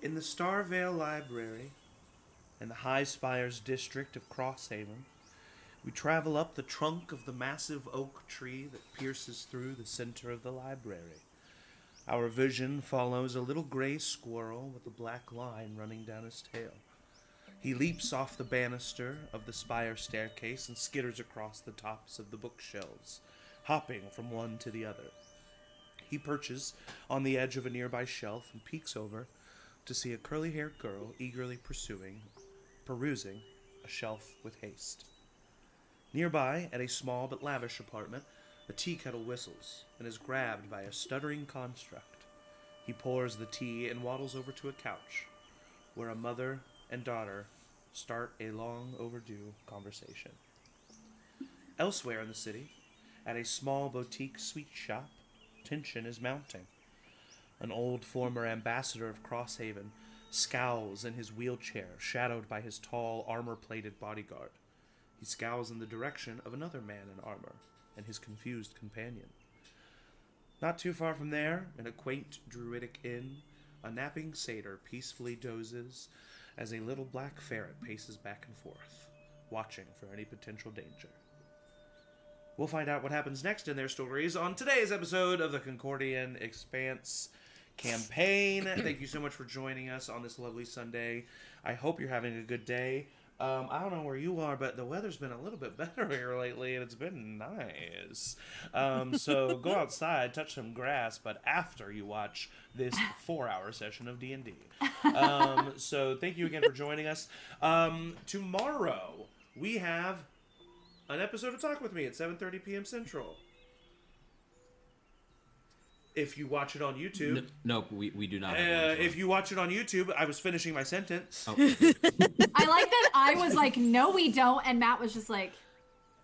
In the Starvale Library, in the High Spires district of Crosshaven, we travel up the trunk of the massive oak tree that pierces through the center of the library. Our vision follows a little gray squirrel with a black line running down his tail. He leaps off the banister of the spire staircase and skitters across the tops of the bookshelves, hopping from one to the other. He perches on the edge of a nearby shelf and peeks over to see a curly-haired girl eagerly perusing a shelf with haste. Nearby, at a small but lavish apartment, a tea kettle whistles and is grabbed by a stuttering construct. He pours the tea and waddles over to a couch, where a mother and daughter start a long overdue conversation. Elsewhere in the city, at a small boutique sweet shop, tension is mounting. An old former ambassador of Crosshaven scowls in his wheelchair, shadowed by his tall, armor-plated bodyguard. He scowls in the direction of another man in armor and his confused companion. Not too far from there, in a quaint druidic inn, a napping satyr peacefully dozes as a little black ferret paces back and forth, watching for any potential danger. We'll find out what happens next in their stories on today's episode of the Concordian Expanse campaign. Thank you so much for joining us on this lovely Sunday. I hope you're having a good day. I don't know where you are, but the weather's been a little bit better here lately, and it's been nice. So go outside, touch some grass, but after you watch this 4-hour session of D&D. So thank you again for joining us. Tomorrow, we have an episode of Talk With Me at 7:30 p.m. Central. If you watch it on YouTube... Nope, we do not. If you watch it on YouTube, I was finishing my sentence. Oh. I like that I was like, no, we don't, and Matt was just like...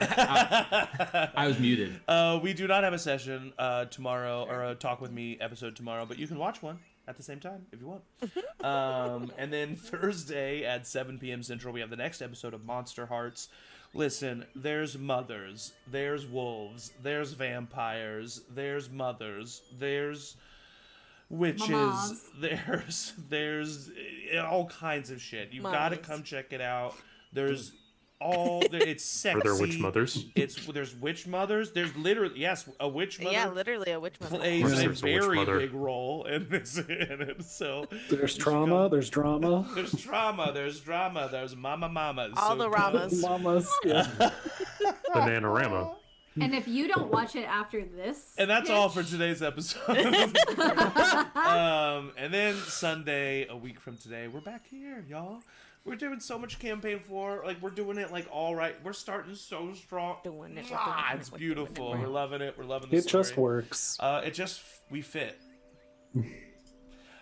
I was muted. We do not have a session tomorrow, or a Talk With Me episode tomorrow, but you can watch one at the same time if you want. And then Thursday at 7 p.m. Central, we have the next episode of Monster Hearts. Listen, there's mothers, there's wolves, there's vampires, there's mothers, there's witches, Mamas. there's all kinds of shit. You've got to come check it out. There's it's sexy. Are there witch mothers? There's witch mothers. There's literally, yes, a witch mother. Yeah, literally a witch mother. Plays a very big role in it. So there's trauma. There's drama. There's trauma. There's drama. There's mamas. All the ramas. Mamas. Yeah. Bananarama. And if you don't watch it after this... And that's all for today's episode. And then Sunday, a week from today, we're back here, y'all. We're doing so much campaign 4. Like, we're doing it, like, all right. We're starting so strong. It's beautiful. We're loving it. We're loving the story. It just works. We fit.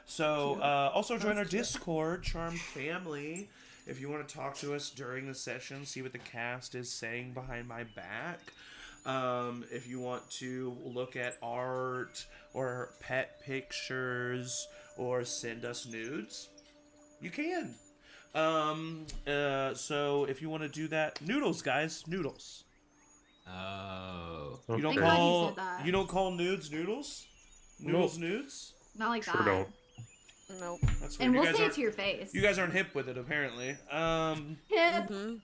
So, also join our Discord, Charmed Family, if you want to talk to us during the session, see what the cast is saying behind my back. If you want to look at art or pet pictures or send us nudes, you can. So if you want to do that, noodles, guys, noodles. Oh. You don't Thank God you said that. You don't call nudes noodles? Noodles nudes? Not like Sure that. don't. Nope. That's And weird. we'll say it to your face. You guys aren't hip with it, apparently. Hip.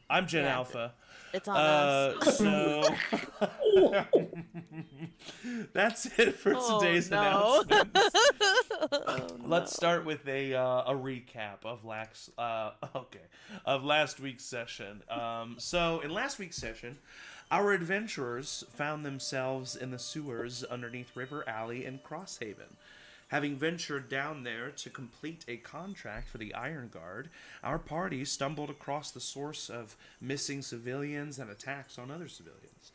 I'm Gen Yeah, Alpha. It's on us. So that's it for today's announcements. Let's start with a recap of last week's session. So in last week's session, our adventurers found themselves in the sewers underneath River Alley in Crosshaven. Having ventured down there to complete a contract for the Iron Guard, our party stumbled across the source of missing civilians and attacks on other civilians.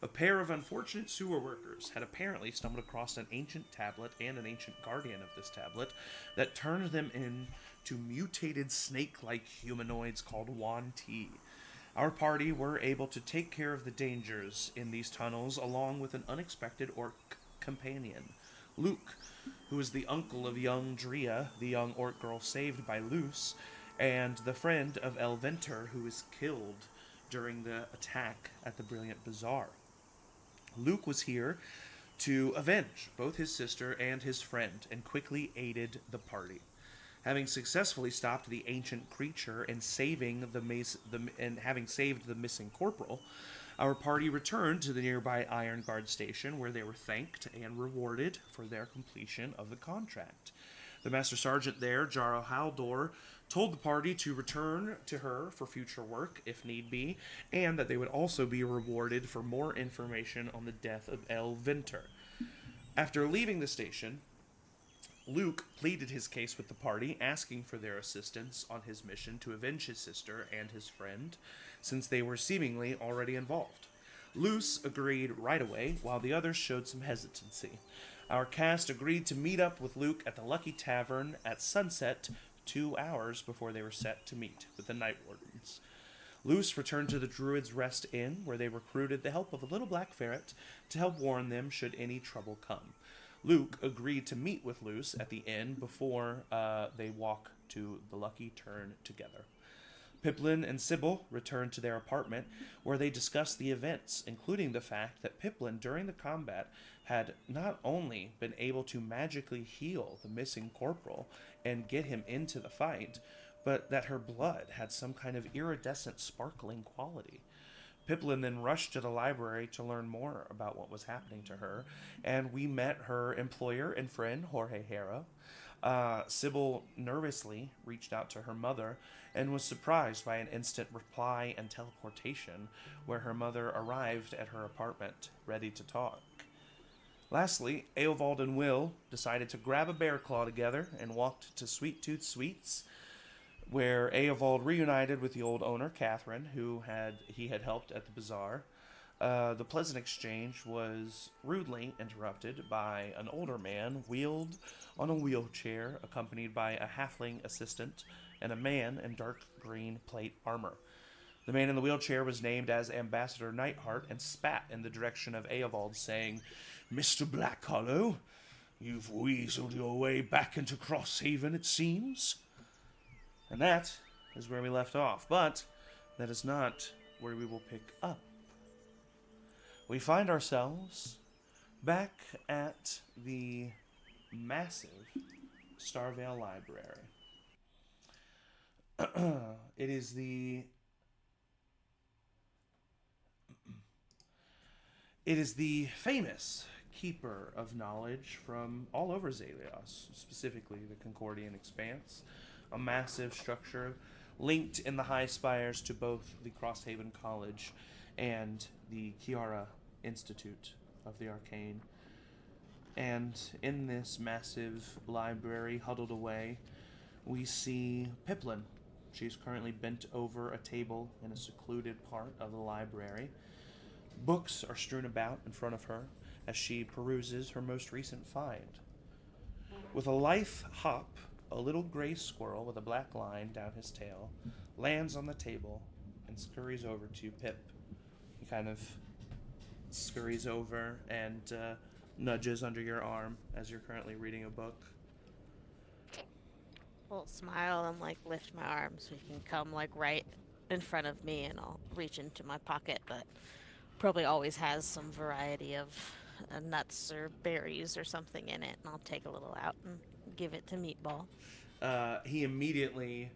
A pair of unfortunate sewer workers had apparently stumbled across an ancient tablet and an ancient guardian of this tablet that turned them into mutated snake-like humanoids called Yuan-Ti. Our party were able to take care of the dangers in these tunnels along with an unexpected orc companion, Luke, who is the uncle of young Drea, the young orc girl saved by Luce, and the friend of Elventer, who was killed during the attack at the Brilliant Bazaar. Luke was here to avenge both his sister and his friend, and quickly aided the party. Having successfully stopped the ancient creature and having saved the missing corporal, our party returned to the nearby Iron Guard station, where they were thanked and rewarded for their completion of the contract. The Master Sergeant there, Jarl Haldor, told the party to return to her for future work, if need be, and that they would also be rewarded for more information on the death of El Vinter. After leaving the station, Luke pleaded his case with the party, asking for their assistance on his mission to avenge his sister and his friend, since they were seemingly already involved. Luce agreed right away, while the others showed some hesitancy. Our cast agreed to meet up with Luke at the Lucky Tavern at sunset, 2 hours before they were set to meet with the Night Wardens. Luce returned to the Druid's Rest Inn, where they recruited the help of a little black ferret to help warn them should any trouble come. Luke agreed to meet with Luce at the inn before they walk to the Lucky Turn together. Pipplin and Sybil returned to their apartment, where they discussed the events, including the fact that Pipplin, during the combat, had not only been able to magically heal the missing corporal and get him into the fight, but that her blood had some kind of iridescent sparkling quality. Pipplin then rushed to the library to learn more about what was happening to her, and we met her employer and friend, Jorge Hera. Sybil nervously reached out to her mother and was surprised by an instant reply and teleportation, where her mother arrived at her apartment, ready to talk. Lastly, Eovald and Will decided to grab a bear claw together and walked to Sweet Tooth Sweets, where Eovald reunited with the old owner, Catherine, who he had helped at the bazaar. The pleasant exchange was rudely interrupted by an older man wheeled on a wheelchair, accompanied by a halfling assistant and a man in dark green plate armor. The man in the wheelchair was named as Ambassador Nightheart and spat in the direction of Eovald, saying, "Mr. Blackhollow, you've weaseled your way back into Crosshaven, it seems." And that is where we left off, but that is not where we will pick up. We find ourselves back at the massive Starvale Library. It is the famous keeper of knowledge from all over Zalios, specifically the Concordian Expanse, a massive structure linked in the high spires to both the Crosshaven College and the Kiara Institute of the Arcane. And in this massive library, huddled away, we see Pipplin. She's currently bent over a table in a secluded part of the library. Books are strewn about in front of her as she peruses her most recent find. With a lithe hop, a little gray squirrel with a black line down his tail lands on the table and scurries over to Pip. He kind of scurries over and nudges under your arm as you're currently reading a book. I'll smile and like lift my arm so he can come like right in front of me, and I'll reach into my pocket, but probably always has some variety of nuts or berries or something in it, and I'll take a little out and give it to Meatball. He immediately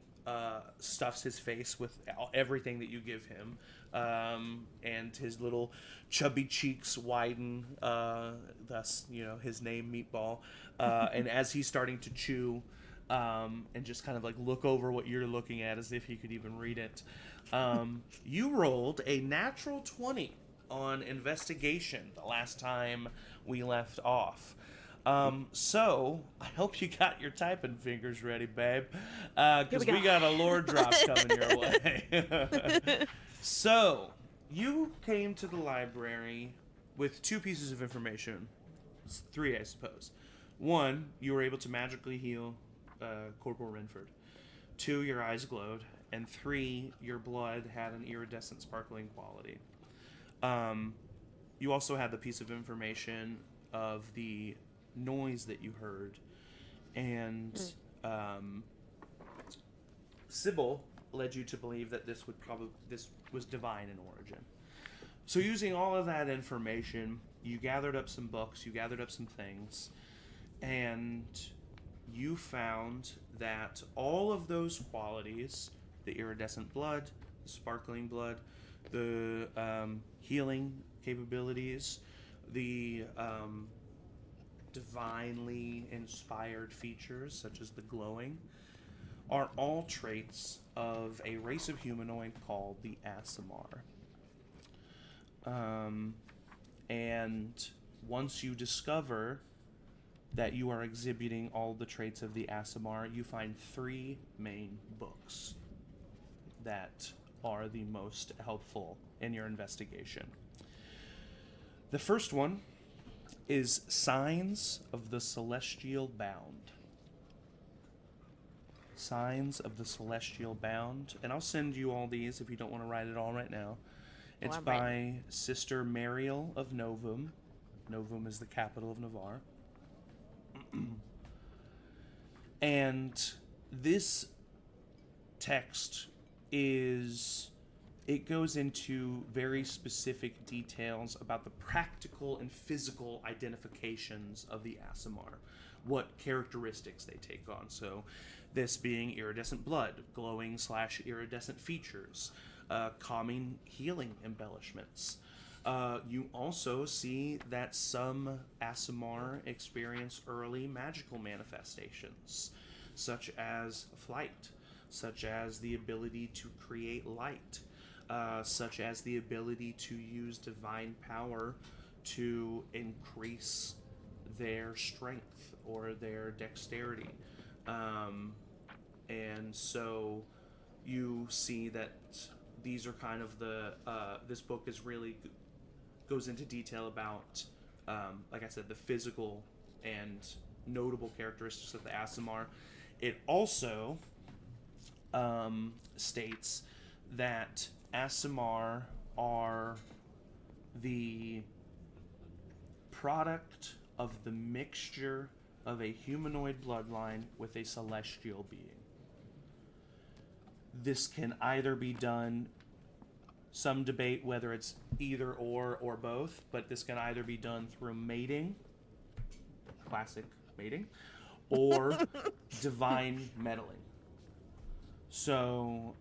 stuffs his face with everything that you give him, and his little chubby cheeks widen, thus, his name, Meatball. And as he's starting to chew, and just kind of like look over what you're looking at as if he could even read it, you rolled a natural 20 on investigation the last time we left off. So I hope you got your typing fingers ready, babe, because we got a lore drop coming your way. So you came to the library with 2 pieces of information. 3, I suppose. 1, you were able to magically heal Corporal Renford. 2, your eyes glowed. And 3, your blood had an iridescent sparkling quality. You also had the piece of information of the noise that you heard, and Sybil led you to believe that this was divine in origin. So using all of that information, you gathered up some books, you gathered up some things, and you found that all of those qualities, the iridescent blood, the sparkling blood, the healing capabilities, the divinely inspired features, such as the glowing, are all traits of a race of humanoid called the Aasimar. And once you discover that you are exhibiting all the traits of the Aasimar, you find 3 main books that are the most helpful in your investigation. The first one is Signs of the Celestial Bound. Signs of the Celestial Bound. And I'll send you all these if you don't want to write it all right now. It's by Sister Mariel of Novum. Novum is the capital of Navarre. And this text it goes into very specific details about the practical and physical identifications of the Aasimar, what characteristics they take on. So this being iridescent blood, glowing / iridescent features, calming healing embellishments. You also see that some Aasimar experience early magical manifestations, such as flight, such as the ability to create light, such as the ability to use divine power to increase their strength or their dexterity. And so you see that these are kind of this book is really goes into detail about, like I said, the physical and notable characteristics of the Aasimar. It also states that Aasimar are the product of the mixture of a humanoid bloodline with a celestial being. This can either be done, some debate whether it's either or both, but this can either be done through mating, classic mating, or divine meddling. So,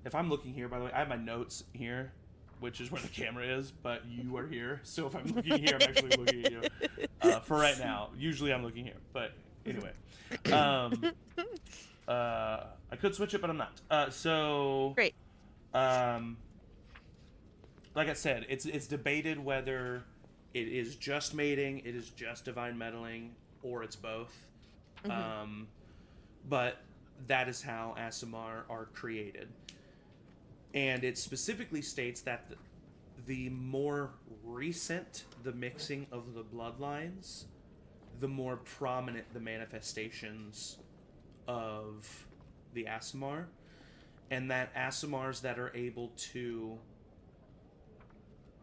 if I'm looking here, by the way, I have my notes here, which is where the camera is, but you are here. So if I'm looking here, I'm actually looking at you. For right now, usually I'm looking here, but anyway. I could switch it, but I'm not. Great. Like I said, it's debated whether it is just mating, it is just divine meddling, or it's both. Mm-hmm. But that is how Aasimar are created. And it specifically states that the more recent the mixing of the bloodlines, the more prominent the manifestations of the Aasimar. And that Aasimars that are able to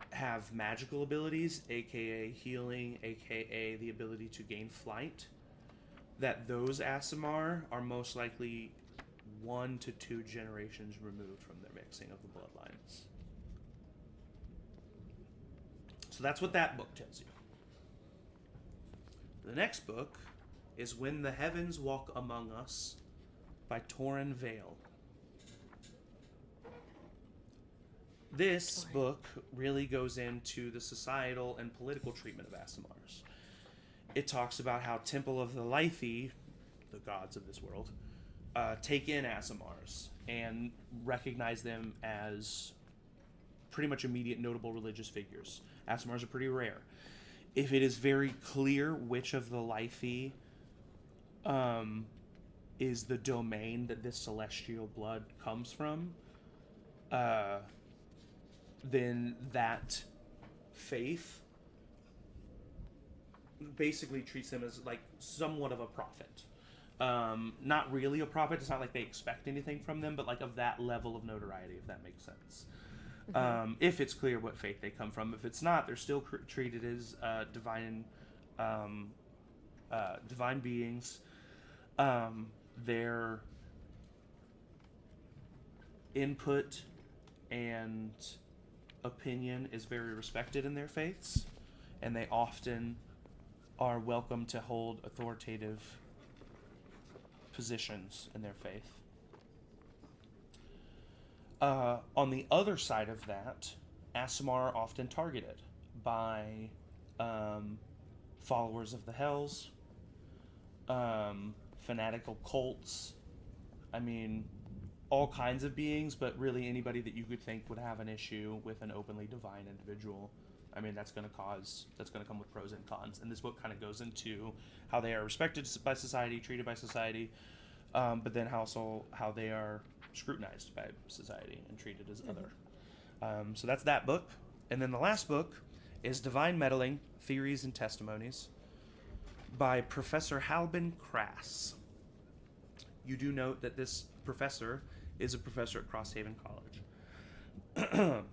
have magical abilities, aka healing, aka the ability to gain flight, that those Aasimar are most likely 1 to 2 generations removed from their mixing of the bloodlines. So that's what that book tells you. The next book is When the Heavens Walk Among Us by Torrin Vale. This book really goes into the societal and political treatment of Aasimars. It talks about how Temple of the Lythi, the gods of this world, take in Aasimars and recognize them as pretty much immediate notable religious figures. Aasimars are pretty rare. If it is very clear which of the Lythi is the domain that this celestial blood comes from, then that faith basically treats them as like somewhat of a prophet. Not really a prophet. It's not like they expect anything from them, but like of that level of notoriety, if that makes sense. Mm-hmm. If it's clear what faith they come from. If it's not, they're still treated as divine beings. Their input and opinion is very respected in their faiths, and they often are welcome to hold authoritative positions in their faith. On the other side of that, Aasimar are often targeted by followers of the Hells, fanatical cults, I mean, all kinds of beings, but really anybody that you could think would have an issue with an openly divine individual. I mean, that's going to come with pros and cons. And this book kind of goes into how they are respected by society, treated by society, but then also how they are scrutinized by society and treated as other. So that's that book. And then the last book is Divine Meddling, Theories and Testimonies by Professor Halbin Crass. You do note that this professor is a professor at Crosshaven College.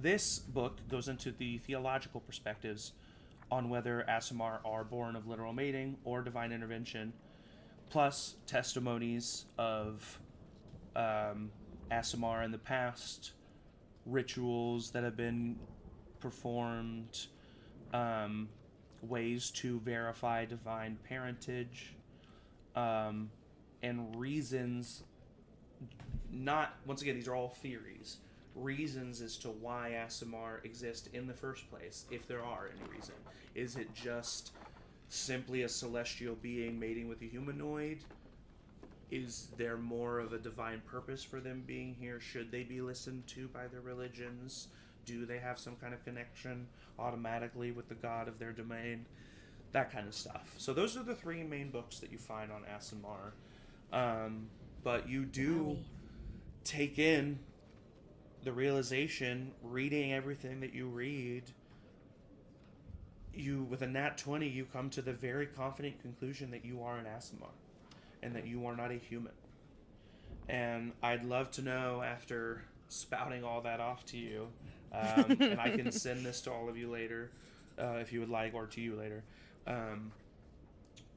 This book goes into the theological perspectives on whether Aasimar are born of literal mating or divine intervention, plus testimonies of Aasimar in the past, rituals that have been performed, ways to verify divine parentage, and reasons. Not, once again, these are all theories. Reasons as to why Aasimar exist in the first place, if there are any reason. Is it just simply a celestial being mating with a humanoid? Is there more of a divine purpose for them being here? Should they be listened to by their religions? Do they have some kind of connection automatically with the god of their domain? That kind of stuff. So those are the three main books that you find on Aasimar. But you do take in the realization, reading everything that you read, you, with a nat 20, you come to the very confident conclusion that you are an Aasimar, and that you are not a human. And I'd love to know, after spouting all that off to you, and I can send this to all of you later, if you would like, or to you later,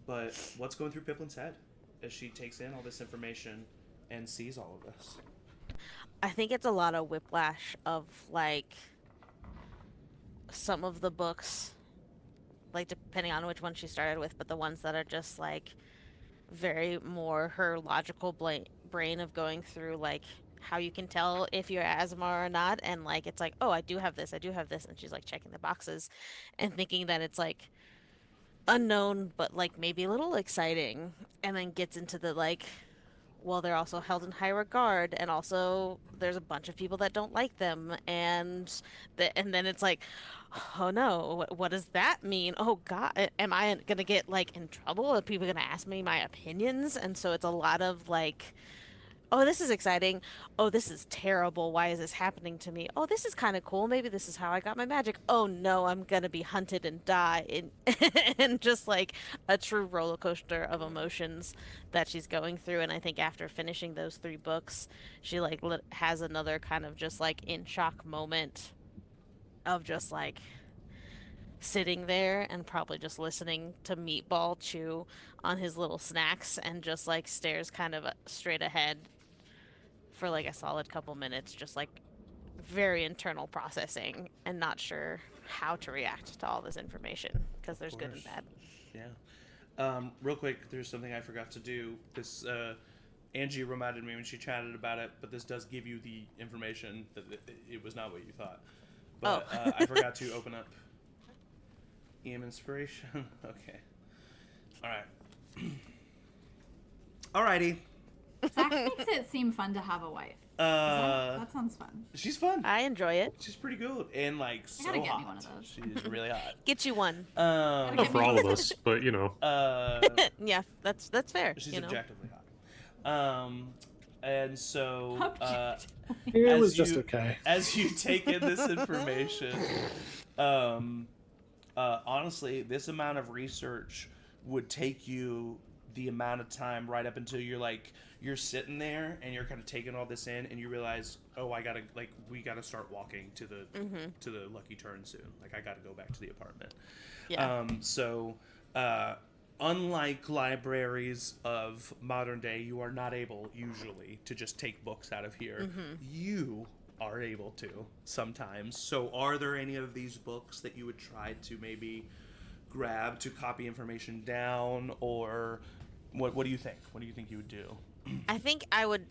but what's going through Pipplin's head as she takes in all this information and sees all of this? I think it's a lot of whiplash of, like, some of the books, like, depending on which one she started with, but the ones that are just, like, very more her logical brain of going through, like, how you can tell if you're Aasimar or not, and, like, it's like, oh, I do have this, and she's, like, checking the boxes and thinking that it's, like, unknown, but, like, maybe a little exciting, and then gets into the, like, well, they're also held in high regard, and also there's a bunch of people that don't like them, and then it's like, oh no, what does that mean? Oh God, am I gonna get, like, in trouble? Are people gonna ask me my opinions? And so it's a lot of, like, oh, this is exciting. Oh, this is terrible. Why is this happening to me? Oh, this is kind of cool. Maybe this is how I got my magic. Oh no, I'm gonna be hunted and die. And just, like, a true roller coaster of emotions that she's going through. And I think after finishing those 3 books, she, like, has another kind of just, like, in shock moment of just, like, sitting there and probably just listening to Meatball chew on his little snacks and just, like, stares kind of straight ahead for, like, a solid couple minutes, just, like, very internal processing and not sure how to react to all this information, because there's good and bad. Yeah. Real quick, there's something I forgot to do. This, Angie reminded me when she chatted about it, but this does give you the information that it was not what you thought. But I forgot to open up EM Inspiration. Okay. Alright. Alrighty. Zach makes it seem fun to have a wife. That sounds fun. She's fun. I enjoy it. She's pretty good. And, like, so gotta get hot. me one of those. She's really hot. Get you one. Not for all of us, but you know. Yeah, that's fair. She's you know? objectively hot. And so, It was as just you- okay. as you take in this information, honestly, this amount of research would take you the amount of time right up until you're sitting there and you're kind of taking all this in, and you realize, oh, we gotta start walking to the Lucky Turn soon. Like, I gotta go back to the apartment. Yeah. So, unlike libraries of modern day, you are not able usually to just take books out of here. You are able to sometimes. So are there any of these books that you would try to maybe grab to copy information down, or What do you think? What do you think you would do? I think I would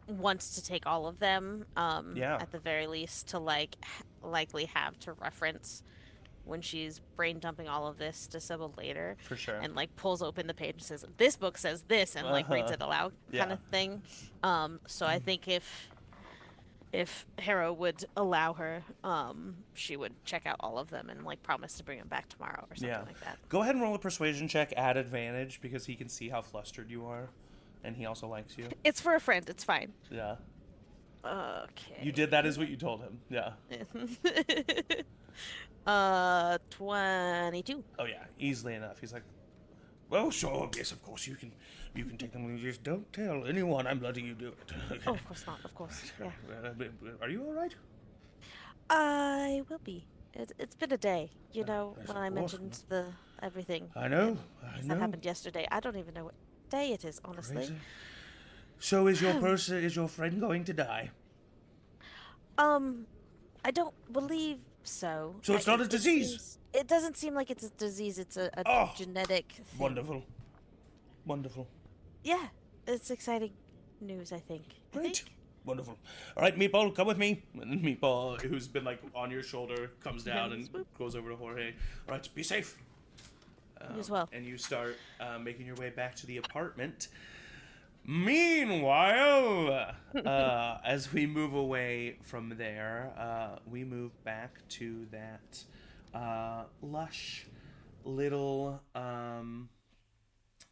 want to take all of them, Yeah. at the very least, to likely have to reference when she's brain dumping all of this to Sybil later, For sure. and like pulls open the page and says, "This book says this," and like reads it aloud, kind Yeah. of thing. So I think if Harrow would allow her, she would check out all of them and like promise to bring them back tomorrow or something like that. Go ahead and roll a persuasion check at advantage because he can see how flustered you are, and he also likes you. It's for a friend. It's fine. Yeah. Okay. You did that is what you told him. Yeah. 22. Oh yeah, easily enough. He's like, well, sure, yes, of course you can take them. Just don't tell anyone I'm letting you do it. Oh, of course not. Of course. Yeah. Are you all right? I will be. It's been a day. You know, yes, when of I course. mentioned everything. I know. That happened yesterday. I don't even know what day it is, honestly. Crazy. So is your friend going to die? I don't believe so. So it's not a disease? It doesn't seem like it's a disease. It's a genetic thing. Wonderful. Wonderful. Yeah, it's exciting news, I think. Great. Wonderful. All right, Meatball, come with me. And Meatball, who's been like on your shoulder, comes down and goes over to Jorge. All right, be safe. You as well. And you start making your way back to the apartment. Meanwhile, as we move away from there, we move back to that lush little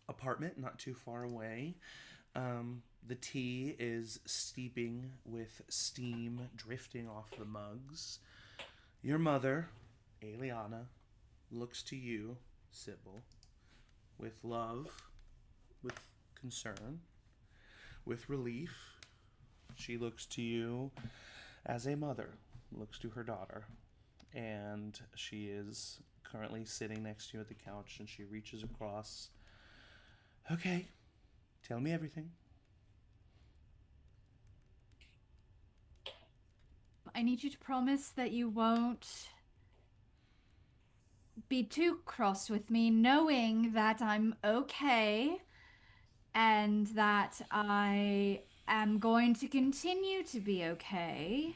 apartment not too far away. The tea is steeping with steam drifting off the mugs. Your mother, Eliana, looks to you, Sybil, with love, with concern, with relief. She looks to you as a mother looks to her daughter. And she is currently sitting next to you at the couch, and she reaches across. Okay, tell me everything. I need you to promise that you won't be too cross with me, knowing that I'm okay and that I am going to continue to be okay.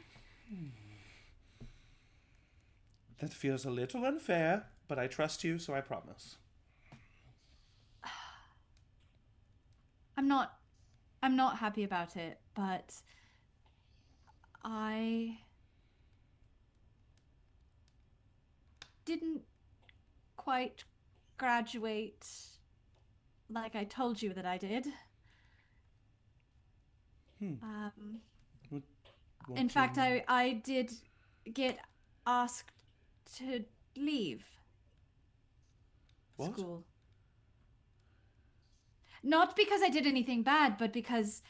That feels a little unfair, but I trust you, so I promise. I'm not happy about it, but I didn't quite graduate like I told you that I did. In fact, I did get asked to leave school. Not because I did anything bad, but because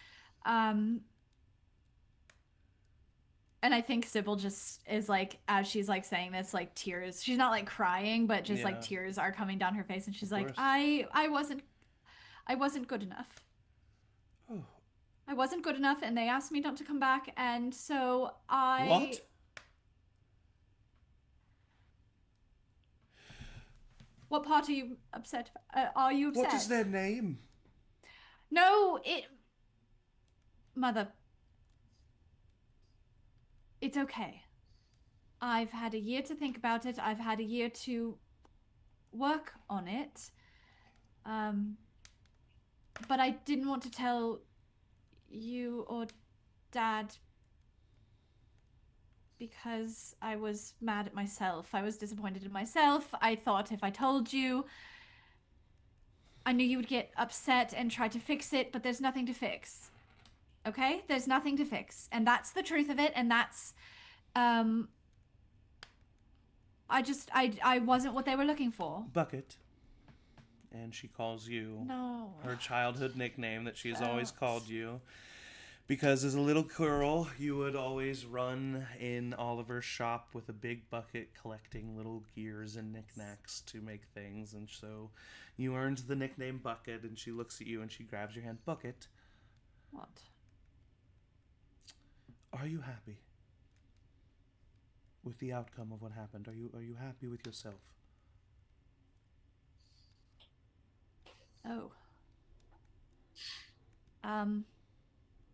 and I think Sybil just is like, as she's like saying this, like tears, she's not like crying, but just like tears are coming down her face, and she's like, I wasn't good enough. Oh. I wasn't good enough, and they asked me not to come back, and so What? What part are you upset? Are you upset? What is their name? No, Mother. It's okay. I've had a year to think about it. I've had a year to work on it. But I didn't want to tell you or Dad because I was mad at myself. I was disappointed in myself. I thought if I told you, I knew you would get upset and try to fix it, but there's nothing to fix. Okay? There's nothing to fix. And that's the truth of it, and that's I wasn't what they were looking for. Bucket. And she calls you her childhood nickname that she's always called you. Because as a little girl, you would always run in Oliver's shop with a big bucket collecting little gears and knickknacks to make things. And so you earned the nickname Bucket, and she looks at you and she grabs your hand. Bucket. What? Are you happy with the outcome of what happened? Are you happy with yourself? Oh.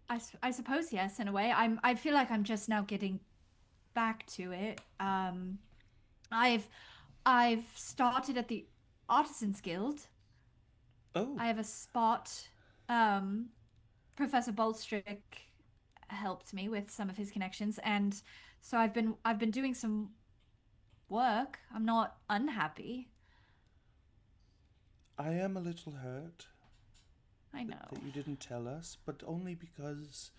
I suppose yes, in a way. I feel like I'm just now getting back to it. I've started at the Artisans Guild. Oh, I have a spot. Professor Bolstrick helped me with some of his connections, and so I've been doing some work. I'm not unhappy. I am a little hurt I know. that you didn't tell us, but only because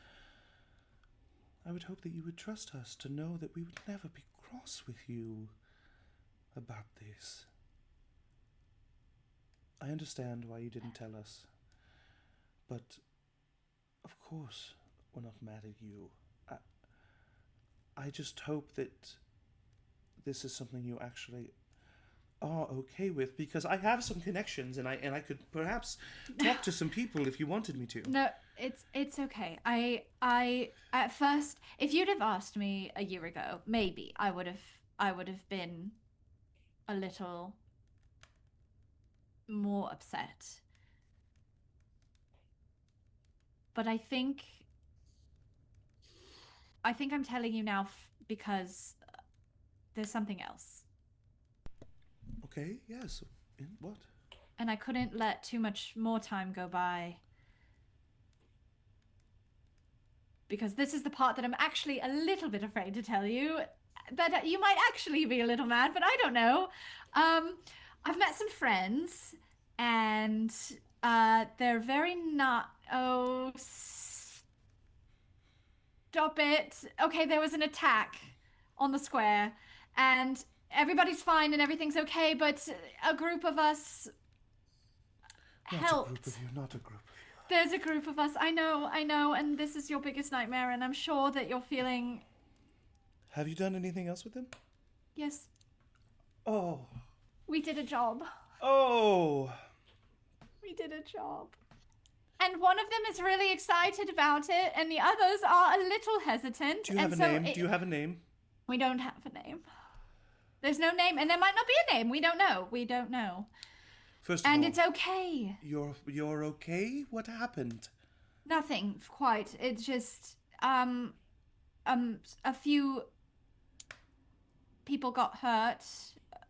I would hope that you would trust us to know that we would never be cross with you about this. I understand why you didn't tell us, but of course we're not mad at you. I just hope that this is something you actually are okay with, because I have some connections and I could perhaps talk to some people if you wanted me to. No, it's okay. I at first, if you'd have asked me a year ago, maybe I would have been a little more upset. But I think I'm telling you now because there's something else. Okay, yes. In what? And I couldn't let too much more time go by. Because this is the part that I'm actually a little bit afraid to tell you. That you might actually be a little mad, but I don't know. I've met some friends, and they're very not... Oh, stop it. Okay, there was an attack on the square, and everybody's fine and everything's okay, but a group of us helped. Not a group of you, not a group of you. There's a group of us. I know, and this is your biggest nightmare, and I'm sure that you're feeling... Have you done anything else with them? Yes, Oh. we did a job. Oh. We did a job. And one of them is really excited about it, and the others are a little hesitant. Do you have a name? Do you have a name? We don't have a name. There's no name, and there might not be a name. We don't know. We don't know. First of And all, it's okay. You're okay? What happened? Nothing quite. It's just a few people got hurt,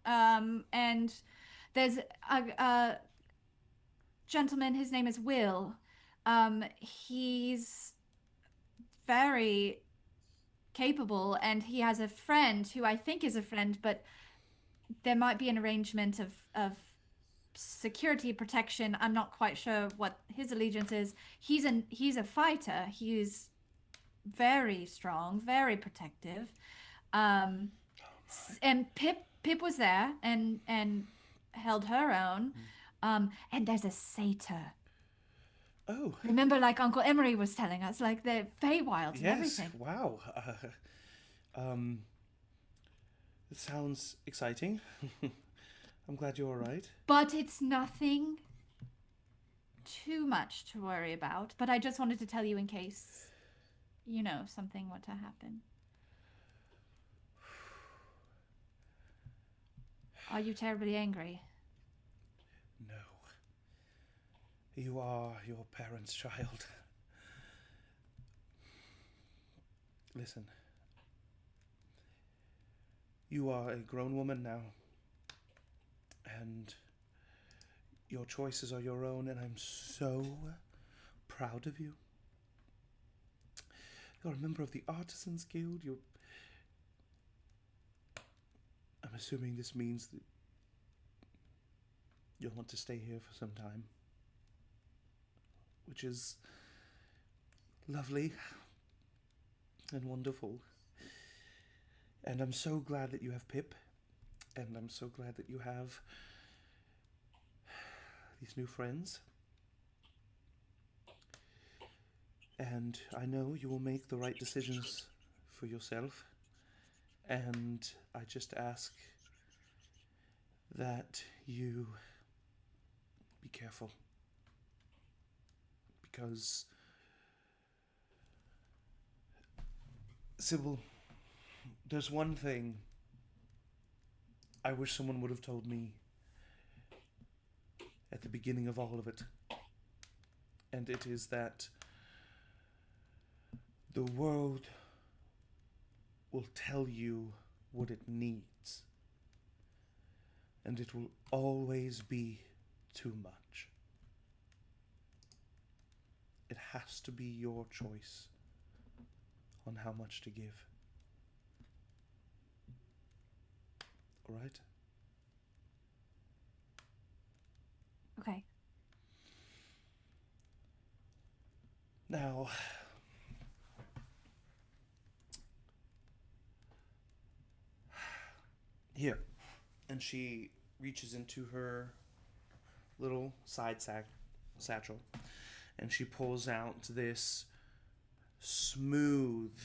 and there's a gentleman. His name is Will. He's very capable, and he has a friend who I think is a friend, but there might be an arrangement of security protection. I'm not quite sure what his allegiance is. He's a fighter. He's very strong, very protective. And Pip was there and held her own. And there's a satyr. Oh. Remember, like Uncle Emery was telling us, like the Feywild and Yes. everything. Wow. It sounds exciting. I'm glad you're all right. But it's nothing too much to worry about. But I just wanted to tell you in case, something were to happen. Are you terribly angry? No. You are your parents' child. Listen. You are a grown woman now. And your choices are your own, and I'm so proud of you. You're a member of the Artisans Guild. I'm assuming this means that you'll want to stay here for some time, which is lovely and wonderful. And I'm so glad that you have Pip, and I'm so glad that you have these new friends. And I know you will make the right decisions for yourself. And I just ask that you be careful. Because Sybil, there's one thing I wish someone would have told me at the beginning of all of it. and it is that the world will tell you what it needs, and it will always be too much. It has to be your choice on how much to give. All right? Okay. Now, here. And she reaches into her little side satchel, and she pulls out this smooth,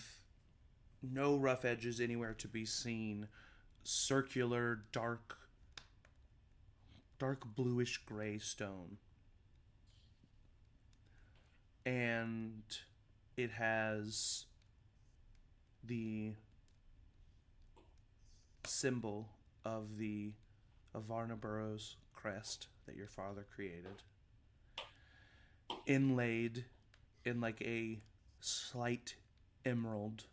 no rough edges anywhere to be seen, circular, dark bluish gray stone. And it has the symbol of the Avarna-Burroughs crest that your father created, inlaid in like a slight emerald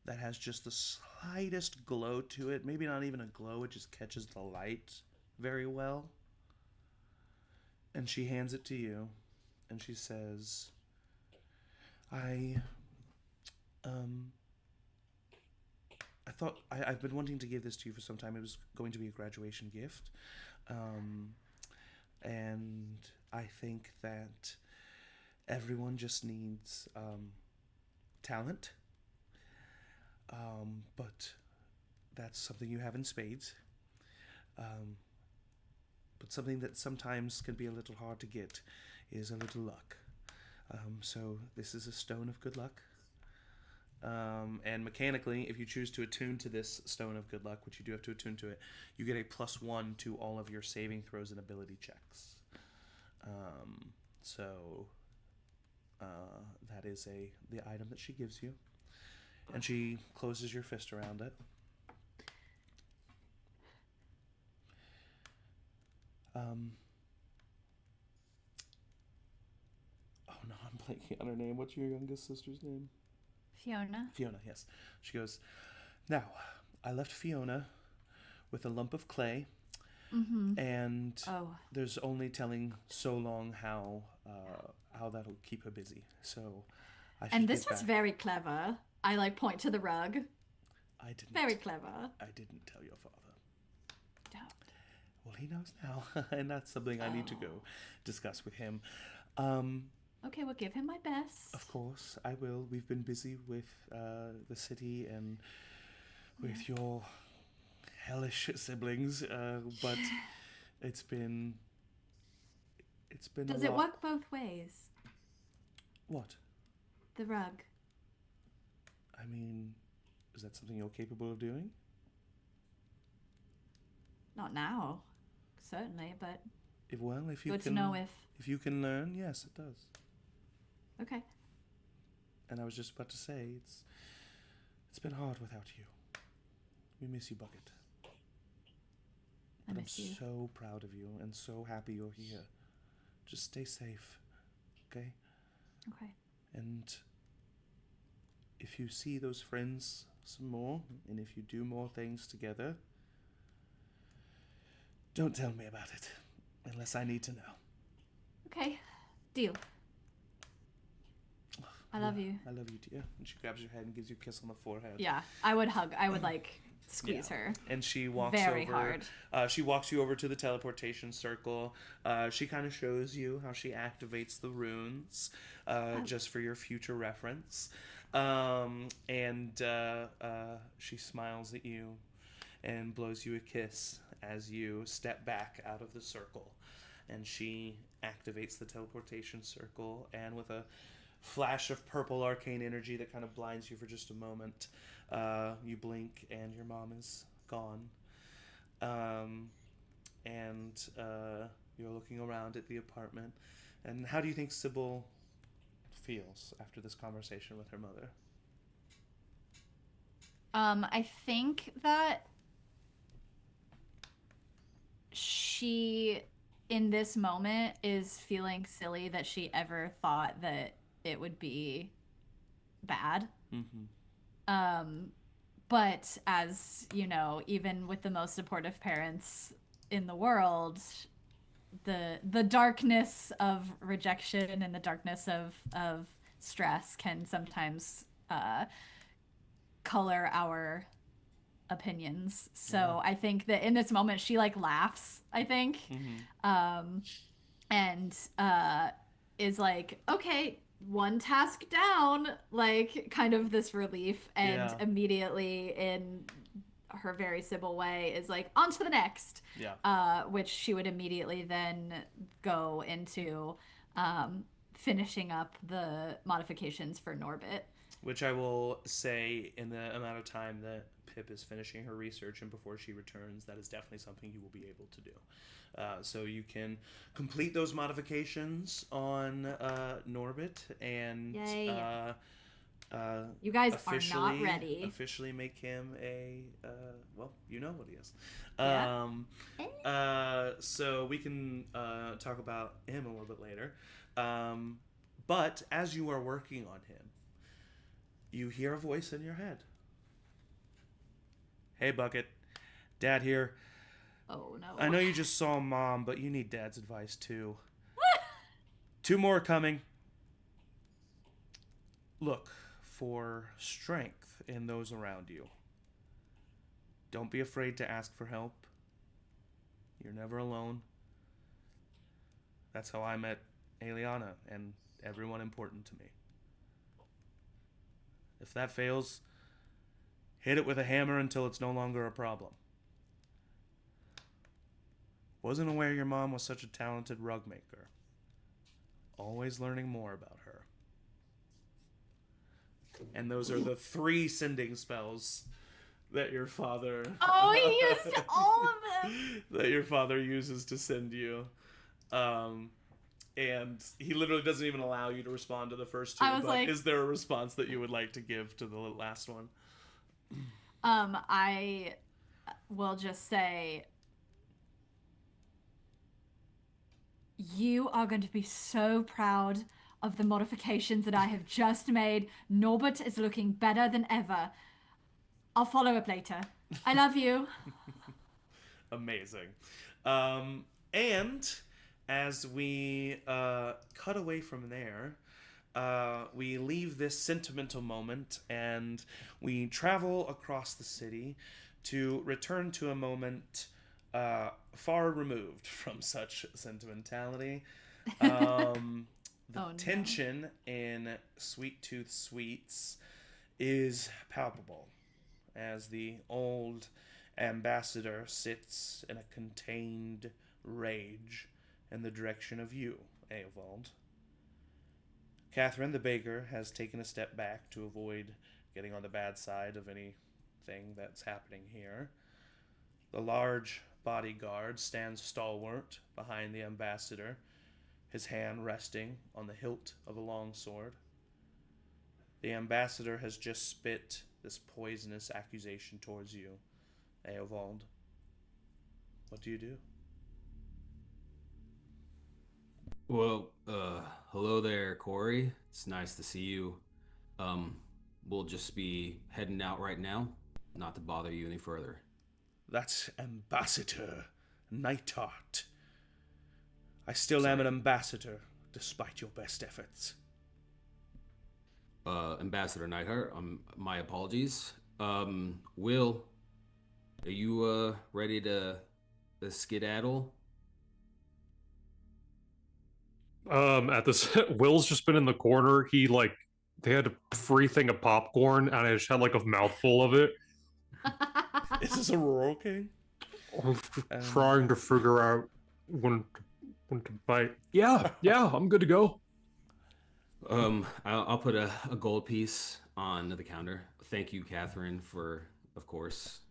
that has just the slightest glow to it. Maybe not even a glow, it just catches the light very well. And she hands it to you, and she says, I've been wanting to give this to you for some time. It was going to be a graduation gift. And I think that everyone just needs talent. But that's something you have in spades. But something that sometimes can be a little hard to get is a little luck. So this is a stone of good luck. And mechanically, if you choose to attune to this stone of good luck, which you do have to attune to it, you get a +1 to all of your saving throws and ability checks. That is the item that she gives you, and she closes your fist around it. Oh no, I'm blanking on her name. What's your youngest sister's name? Fiona. Fiona, yes. She goes, now, I left Fiona with a lump of clay, and there's only telling so long how that'll keep her busy. So I should And this get was back. very clever. I like point to the rug. I didn't. Very clever. I didn't tell your father. Don't. Well, he knows now, and that's something I need to go discuss with him. Okay, well, give him my best. Of course, I will. We've been busy with the city and with your hellish siblings, but it's been Does a it lot. work both ways? What? The rug. I mean, is that something you're capable of doing? Not now, certainly, but If you good can, to know if. if you can learn, yes, it does. Okay. And I was just about to say, it's been hard without you. We miss you, Bucket. I But I'm miss you. so proud of you and so happy you're here. Just stay safe, okay? Okay. And if you see those friends some more, and if you do more things together, don't tell me about it, unless I need to know. Okay. Deal. I love you. I love you, dear. And she grabs your head and gives you a kiss on the forehead. Yeah, I would hug. I would like squeeze her. And she walks Very over. hard. She walks you over to the teleportation circle. She kind of shows you how she activates the runes, just for your future reference. She smiles at you and blows you a kiss as you step back out of the circle. And she activates the teleportation circle, and with a flash of purple arcane energy that kind of blinds you for just a moment, you blink and your mom is gone. You're looking around at the apartment. And how do you think Sybil feels after this conversation with her mother? I think that she in this moment is feeling silly that she ever thought that it would be bad. But as you know, even with the most supportive parents in the world, the darkness of rejection and the darkness of stress can sometimes color our opinions. So I think that in this moment she like laughs, I think. And is like, okay, one task down, like kind of this relief, and immediately in her very Sybil way is like, on to the next. Which she would immediately then go into finishing up the modifications for Norbit. Which I will say, in the amount of time that Pip is finishing her research and before she returns, that is definitely something you will be able to do. So you can complete those modifications on Norbit and you guys are not ready. Officially make him a well, you know what he is. So we can talk about him a little bit later. But as you are working on him, you hear a voice in your head. Hey, Bucket. Dad here. Oh, no. I know you just saw Mom, but you need Dad's advice, too. 2 more coming. Look for strength in those around you. Don't be afraid to ask for help. You're never alone. That's how I met Eliana and everyone important to me. If that fails, hit it with a hammer until it's no longer a problem. Wasn't aware your mom was such a talented rug maker. Always learning more about her. And those are the 3 sending spells that your father... Oh, he used all of them! That your father uses to send you. And he literally doesn't even allow you to respond to the first 2. I was like, is there a response that you would like to give to the last one? I will just say, you are going to be so proud of the modifications that I have just made. Norbert is looking better than ever. I'll follow up later. I love you. Amazing. And as we cut away from there, we leave this sentimental moment and we travel across the city to return to a moment far removed from such sentimentality. The tension in Sweet Tooth Sweets is palpable as the old ambassador sits in a contained rage in the direction of you, Eovald. Catherine the baker has taken a step back to avoid getting on the bad side of anything that's happening here. The large bodyguard stands stalwart behind the ambassador, his hand resting on the hilt of a long sword. The ambassador has just spit this poisonous accusation towards you, Eovald. What do you do? Well, hello there, Corey. It's nice to see you. We'll just be heading out right now, not to bother you any further. That's Ambassador Neidhart. I still am an ambassador, despite your best efforts. Ambassador Neidhart, my apologies. Will, are you ready to skedaddle? At this, Will's just been in the corner. They had a free thing of popcorn, and I just had like a mouthful of it. Is this a rural king? Trying to figure out when to bite. Yeah, I'm good to go. I'll put a gold piece on the counter. Thank you, Catherine, for, of course,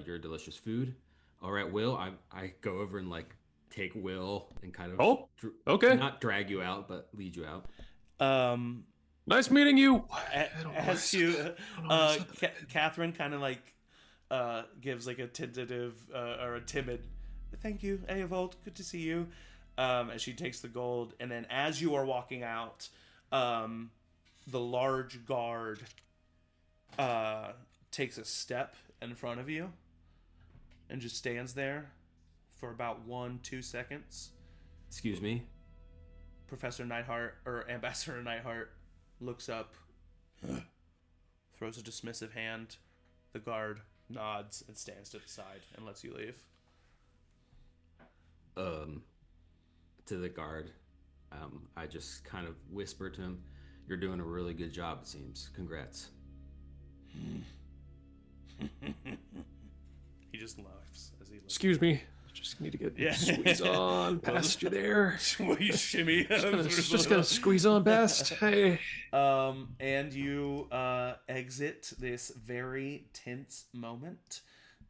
your delicious food. All right, Will, I go over and take Will and kind of okay, not drag you out, but lead you out. Nice meeting you. As you, Catherine kind of gives a tentative or a timid, thank you, Eovald, good to see you. as she takes the gold, and then as you are walking out, the large guard takes a step in front of you and just stands there for about 1-2 seconds. Excuse me? Professor Neidhart, or Ambassador Neidhart, looks up, throws a dismissive hand. The guard nods and stands to the side and lets you leave. To the guard, I just kind of whisper to him, "You're doing a really good job, it seems. Congrats." He just laughs as he looks. Excuse me. Just need to get squeeze on past you there. Will you shimmy? Just gonna squeeze on past. Hey. And you exit this very tense moment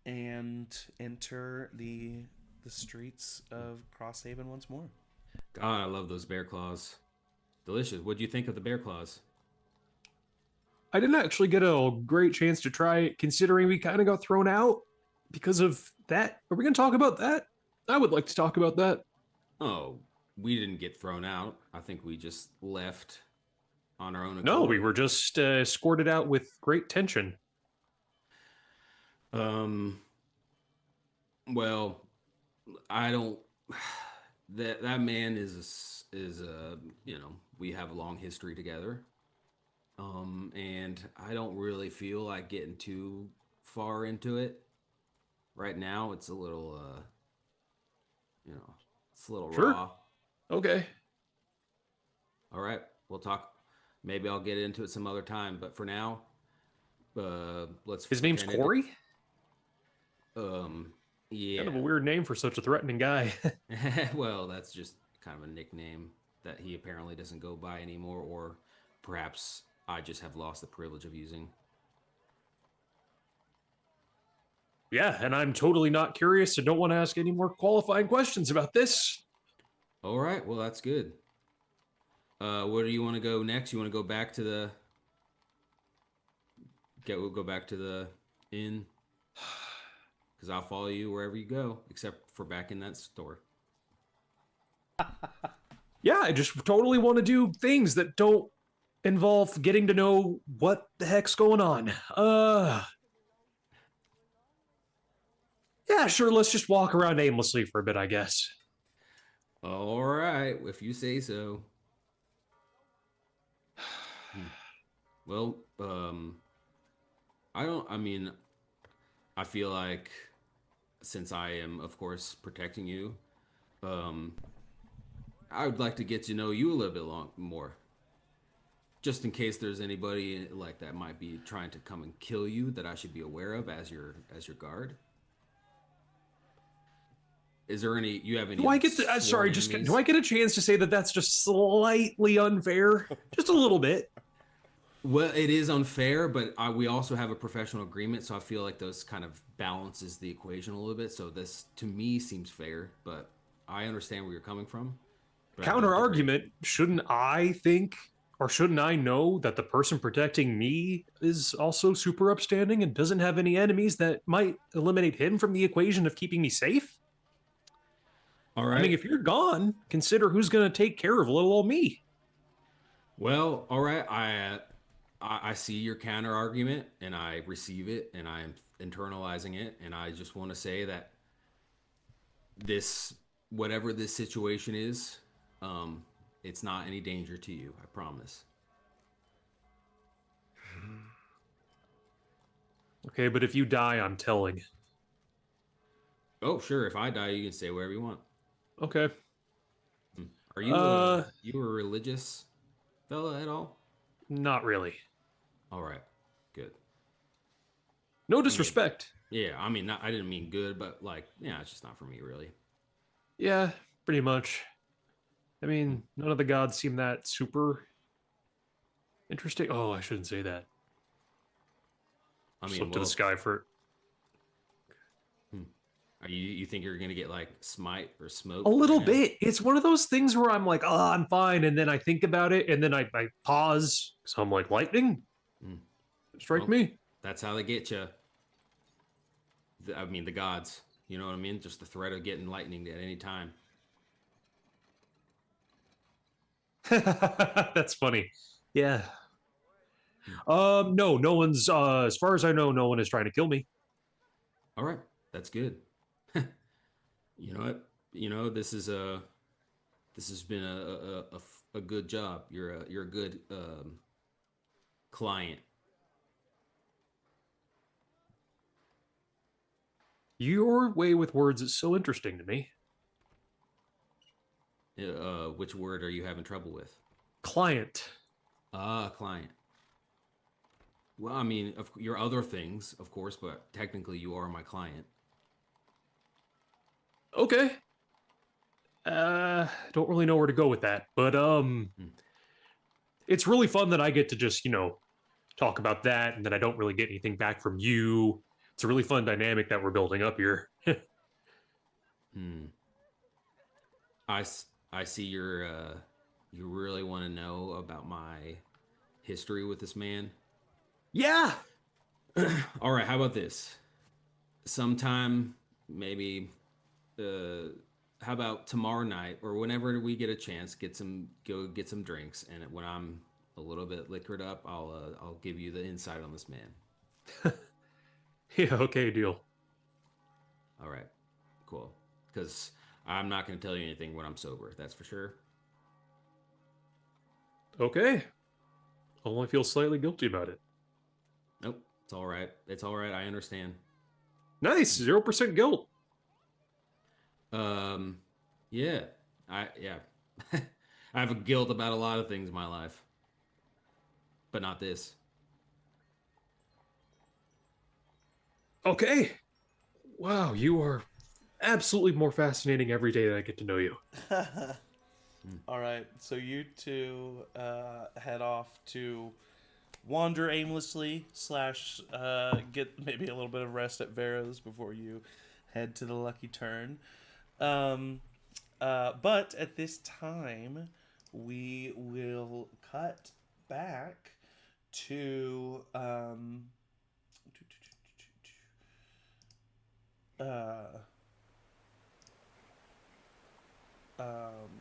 and enter the streets of Crosshaven once more. God, I love those bear claws. Delicious. What'd you think of the bear claws? I didn't actually get a great chance to try it, considering we kind of got thrown out because of that. Are we going to talk about that? I would like to talk about that. Oh, we didn't get thrown out. I think we just left on our own accord. No, we were just escorted out with great tension. Well, I don't. That man is we have a long history together. And I don't really feel like getting too far into it right now. It's a little it's a little Sure. raw. Okay. All right, we'll talk. Maybe I'll get into it some other time, but for now, let's. His name's Corey? Yeah. Kind of a weird name for such a threatening guy. Well, that's just kind of a nickname that he apparently doesn't go by anymore, or perhaps I just have lost the privilege of using. Yeah, and I'm totally not curious and don't want to ask any more qualifying questions about this. All right, well, that's good. Where do you want to go next? You want to go back to the... We'll go back to the inn? Because I'll follow you wherever you go, except for back in that store. Yeah, I just totally want to do things that don't involve getting to know what the heck's going on. Yeah, sure, let's just walk around aimlessly for a bit, I guess. All right, if you say so. Well, I feel like since I am, of course, protecting you, I would like to get to know you a little bit more. Just in case there's anybody like that might be trying to come and kill you that I should be aware of as your guard. Is there any? You have any? Do I get to? Sorry, do I get a chance to say that that's just slightly unfair, just a little bit? Well, it is unfair, but we also have a professional agreement, so I feel like those kind of balances the equation a little bit. So this, to me, seems fair, but I understand where you're coming from. Counter argument: shouldn't I think, or shouldn't I know that the person protecting me is also super upstanding and doesn't have any enemies that might eliminate him from the equation of keeping me safe? All right. I mean, if you're gone, consider who's going to take care of little old me. Well, all right. I see your counter argument, and I receive it, and I'm internalizing it, and I just want to say that whatever this situation is, it's not any danger to you. I promise. Okay, but if you die, I'm telling. Oh, sure. If I die, you can stay wherever you want. Okay. Are you you a religious fella at all? Not really. All right, good. No disrespect. I mean, I didn't mean good, but it's just not for me, really. Yeah, pretty much. I mean, none of the gods seem that super interesting. Oh, I shouldn't say that. I Just mean, look to the sky for... You think you're gonna get smite or smoke? A little right now? bit. It's one of those things where I'm like, oh, I'm fine, and then I think about it, and then I pause. So I'm like, lightning? Strike me. That's how they get you. I mean, the gods. You know what I mean? Just the threat of getting lightning at any time. That's funny. Yeah. No one's. As far as I know, no one is trying to kill me. All right, that's good. You know what? This has been a good job. You're a good client. Your way with words is so interesting to me. Which word are you having trouble with? Client. Client. Well, I mean, your other things, of course, but technically you are my client. Okay. Don't really know where to go with that, but it's really fun that I get to just, talk about that, and that I don't really get anything back from you. It's a really fun dynamic that we're building up here. I see you really want to know about my history with this man. Yeah. All right, how about this? Sometime, maybe, how about tomorrow night or whenever we get a chance, go get some drinks, and when I'm a little bit liquored up, I'll give you the insight on this man. Yeah. Okay. Deal. All right, cool. Because I'm not going to tell you anything when I'm sober. That's for sure. Okay. I'll only feel slightly guilty about it. Nope, it's all right. It's all right. I understand. Nice. 0% guilt. Yeah, I have a guilt about a lot of things in my life, but not this. Okay. Wow, you are absolutely more fascinating every day that I get to know you. All right, so you two head off to wander aimlessly / get maybe a little bit of rest at Vera's before you head to the Lucky Turn. But at this time, we will cut back to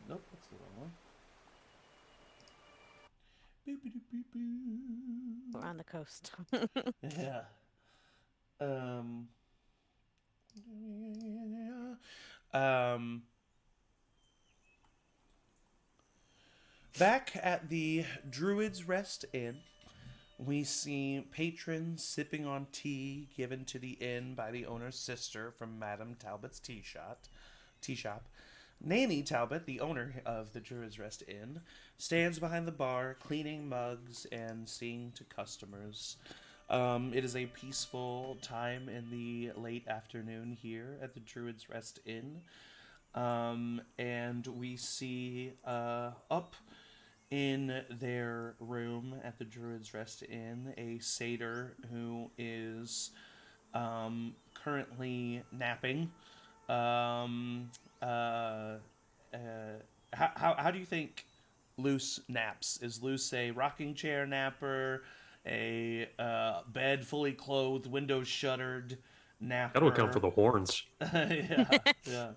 nope, that's the wrong one. We're on the coast. Yeah. Back at the Druid's Rest Inn, we see patrons sipping on tea given to the inn by the owner's sister from Madame Talbot's tea shop. Nanny Talbot, the owner of the Druid's Rest Inn, stands behind the bar, cleaning mugs and seeing to customers. It is a peaceful time in the late afternoon here at the Druid's Rest Inn. And we see up in their room at the Druid's Rest Inn a satyr who is currently napping. How do you think Luce naps? Is Luce a rocking chair napper, a bed fully clothed, windows shuttered napper? That'll account for the horns. yeah.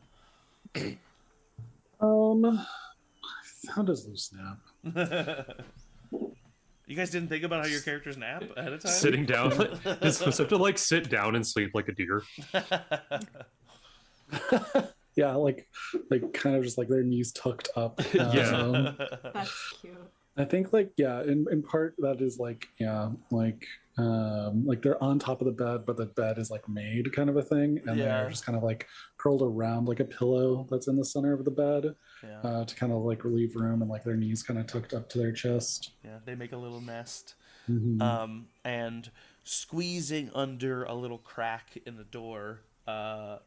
How does Luce nap? You guys didn't think about how your characters nap ahead of time? Sitting down. You're supposed to have to sit down and sleep like a deer. Yeah, like kind of just like their knees tucked up. Yeah. That's cute. I think in part that is like they're on top of the bed, but the bed is like made kind of a thing, and they're just kind of like curled around like a pillow that's in the center of the bed to kind of like relieve room, and like their knees kind of tucked up to their chest. Yeah, they make a little nest. Mm-hmm. And squeezing under a little crack in the door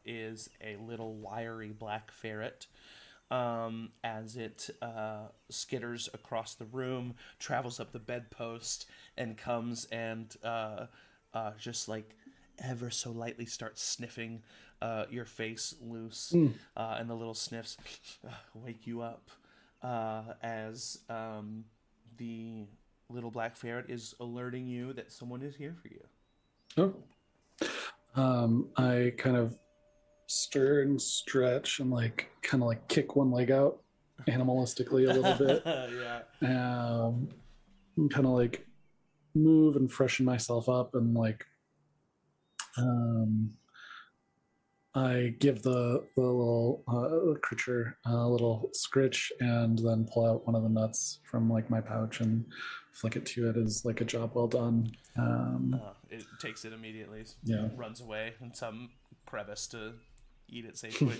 is a little wiry black ferret. As it skitters across the room, travels up the bedpost, and comes and just like ever so lightly starts sniffing your face, Luce. And the little sniffs wake you up as the little black ferret is alerting you that someone is here for you. I kind of stir and stretch and like kind of like kick one leg out animalistically a little bit. Yeah. Kind of like move and freshen myself up, and like I give the little creature a little scritch, and then pull out one of the nuts from like my pouch and flick it to it as like a job well done. It takes it immediately. Yeah. Runs away in some crevice to eat it safely.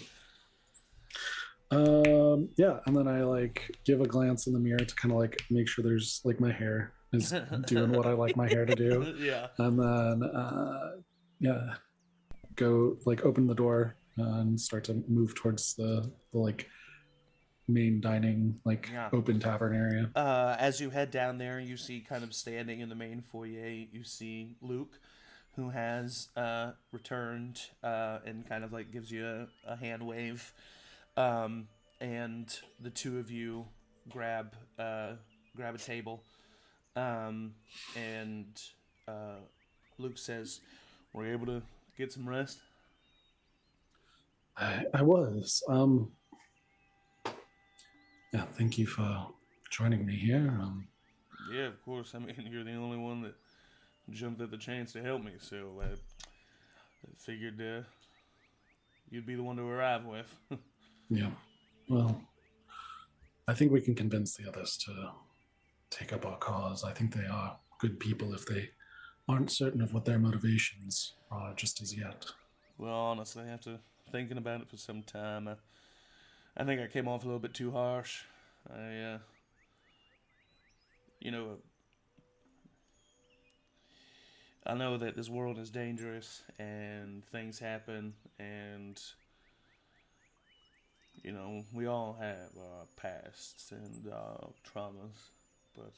Yeah, and then I like give a glance in the mirror to kind of like make sure there's like my hair is doing what I like my hair to do. Yeah. And then go like open the door and start to move towards the like main dining open tavern area. As you head down there, you see kind of standing in the main foyer, you see Luke, who has returned and kind of like gives you a hand wave. And the two of you grab a table, and Luke says, "Were you able to get some rest?" I was. Yeah, thank you for joining me here. Yeah, of course. I mean, you're the only one that jumped at the chance to help me, so I figured you'd be the one to arrive with. Yeah. Well, I think we can convince the others to take up our cause. I think they are good people if they aren't certain of what their motivations are just as yet. Well, honestly, after thinking about it for some time, I think I came off a little bit too harsh. I know that this world is dangerous and things happen, and we all have our pasts and traumas, but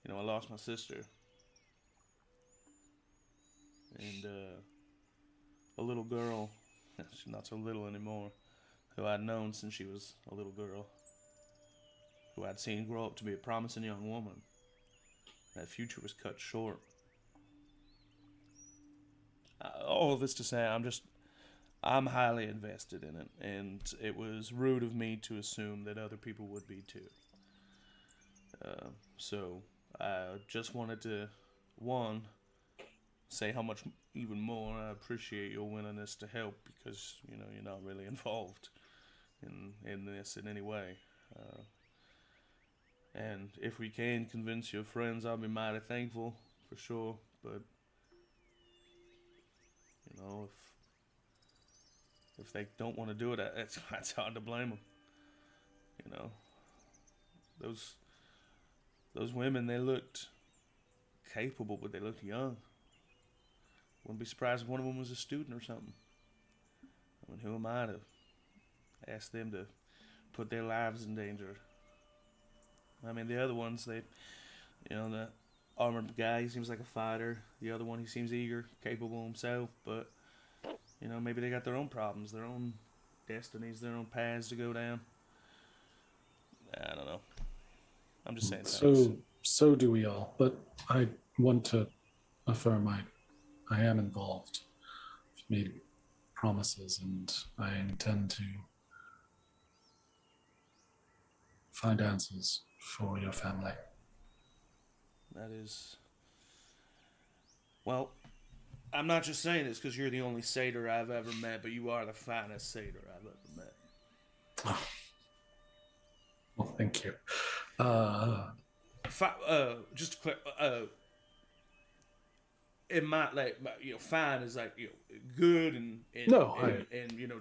I lost my sister, and a little girl. She's not so little anymore, who I'd known since she was a little girl, who I'd seen grow up to be a promising young woman. That future was cut short. All of this to say, I'm highly invested in it, and it was rude of me to assume that other people would be too. So I just wanted to, one, say how much even more I appreciate your willingness to help, because you're not really involved in this in any way. And if we can convince your friends, I'll be mighty thankful for sure. But if they don't want to do it, it's hard to blame them. Those women, they looked capable, but they looked young. Wouldn't be surprised if one of them was a student or something. I mean, who am I to ask them to put their lives in danger? I mean, the other ones, the armored guy, he seems like a fighter. The other one, he seems eager, capable himself, but maybe they got their own problems, their own destinies, their own paths to go down. I don't know. I'm just saying things. So do we all, but I want to affirm I am involved. I've made promises, and I intend to find answers for your family. That is... Well, I'm not just saying this because you're the only satyr I've ever met, but you are the finest satyr I've ever met. Oh. Well, thank you. Just to clarify, it might fine is good and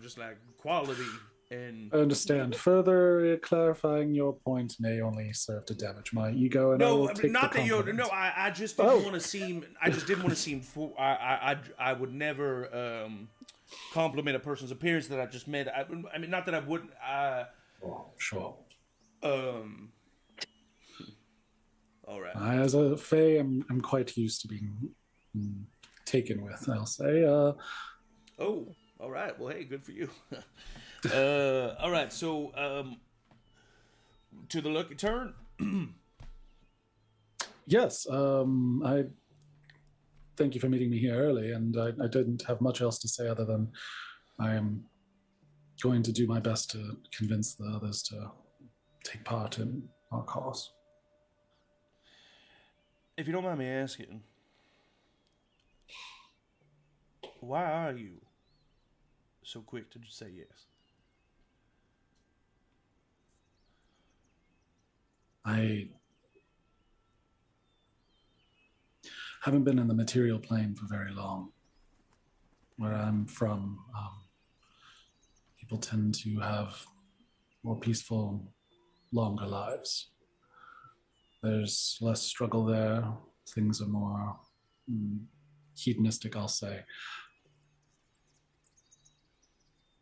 just like quality. And I understand. Further clarifying your point may only serve to damage my ego. And no, I will take not the that you're. No, I just didn't want to seem. I just didn't want to seem. I would never compliment a person's appearance that I just met. I mean, not that I wouldn't. Sure. All right. As a fae, I'm quite used to being taken with, I'll say. Oh, all right. Well, hey, good for you. All right. So, to the lucky turn. Yes. I thank you for meeting me here early, and I didn't have much else to say other than I am going to do my best to convince the others to take part in our cause. If you don't mind me asking, why are you so quick to just say yes? I haven't been in the material plane for very long. Where I'm from, people tend to have more peaceful, longer lives. There's less struggle there. Things are more hedonistic, I'll say.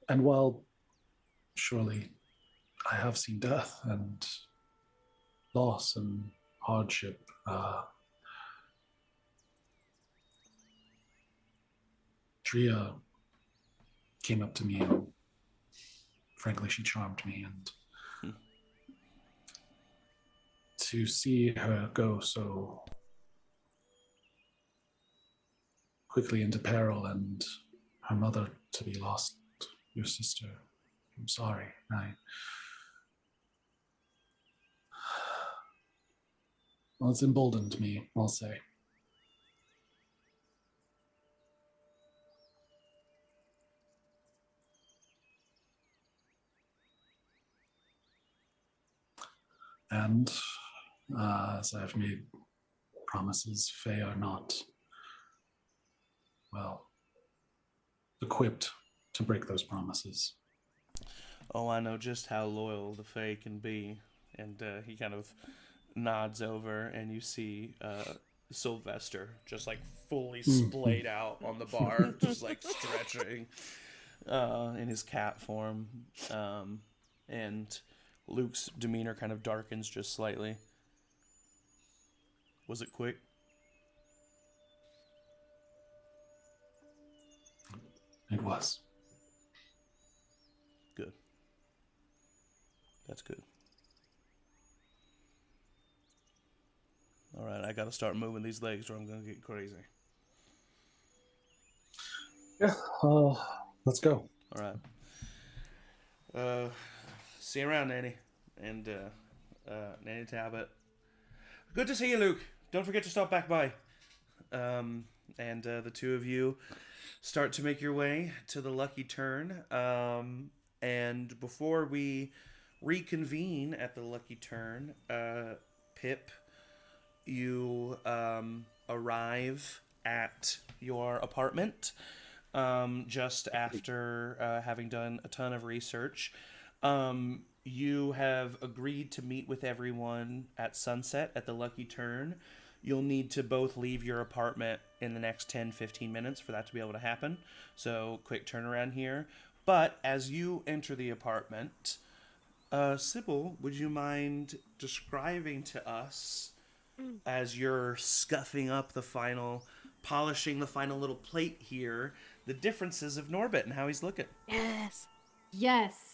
And while surely I have seen death and loss and hardship, Tria came up to me and frankly she charmed me, and to see her go so quickly into peril and her mother to be lost, your sister, I'm sorry. Well, it's emboldened me, I'll say. And as I've made promises, Fae are not, well, equipped to break those promises. Oh, I know just how loyal the Fae can be. And he kind of nods over, and you see Sylvester just like fully splayed out on the bar, just like stretching in his cat form. And Luke's demeanor kind of darkens just slightly. Was it quick? It was. Good. That's good. All right, I gotta start moving these legs or I'm gonna get crazy. Yeah, let's go. All right. See you around, Nanny. And Nanny Talbot. Good to see you, Luke. Don't forget to stop back by. And the two of you start to make your way to the Lucky Turn. And before we reconvene at the Lucky Turn, Pip, you arrive at your apartment just after having done a ton of research. You have agreed to meet with everyone at sunset at the Lucky Turn. You'll need to both leave your apartment in the next 10-15 minutes for that to be able to happen. So, quick turnaround here. But as you enter the apartment, Sybil, would you mind describing to us, as you're scuffing up polishing the final little plate here, the differences of Norbit and how he's looking? Yes.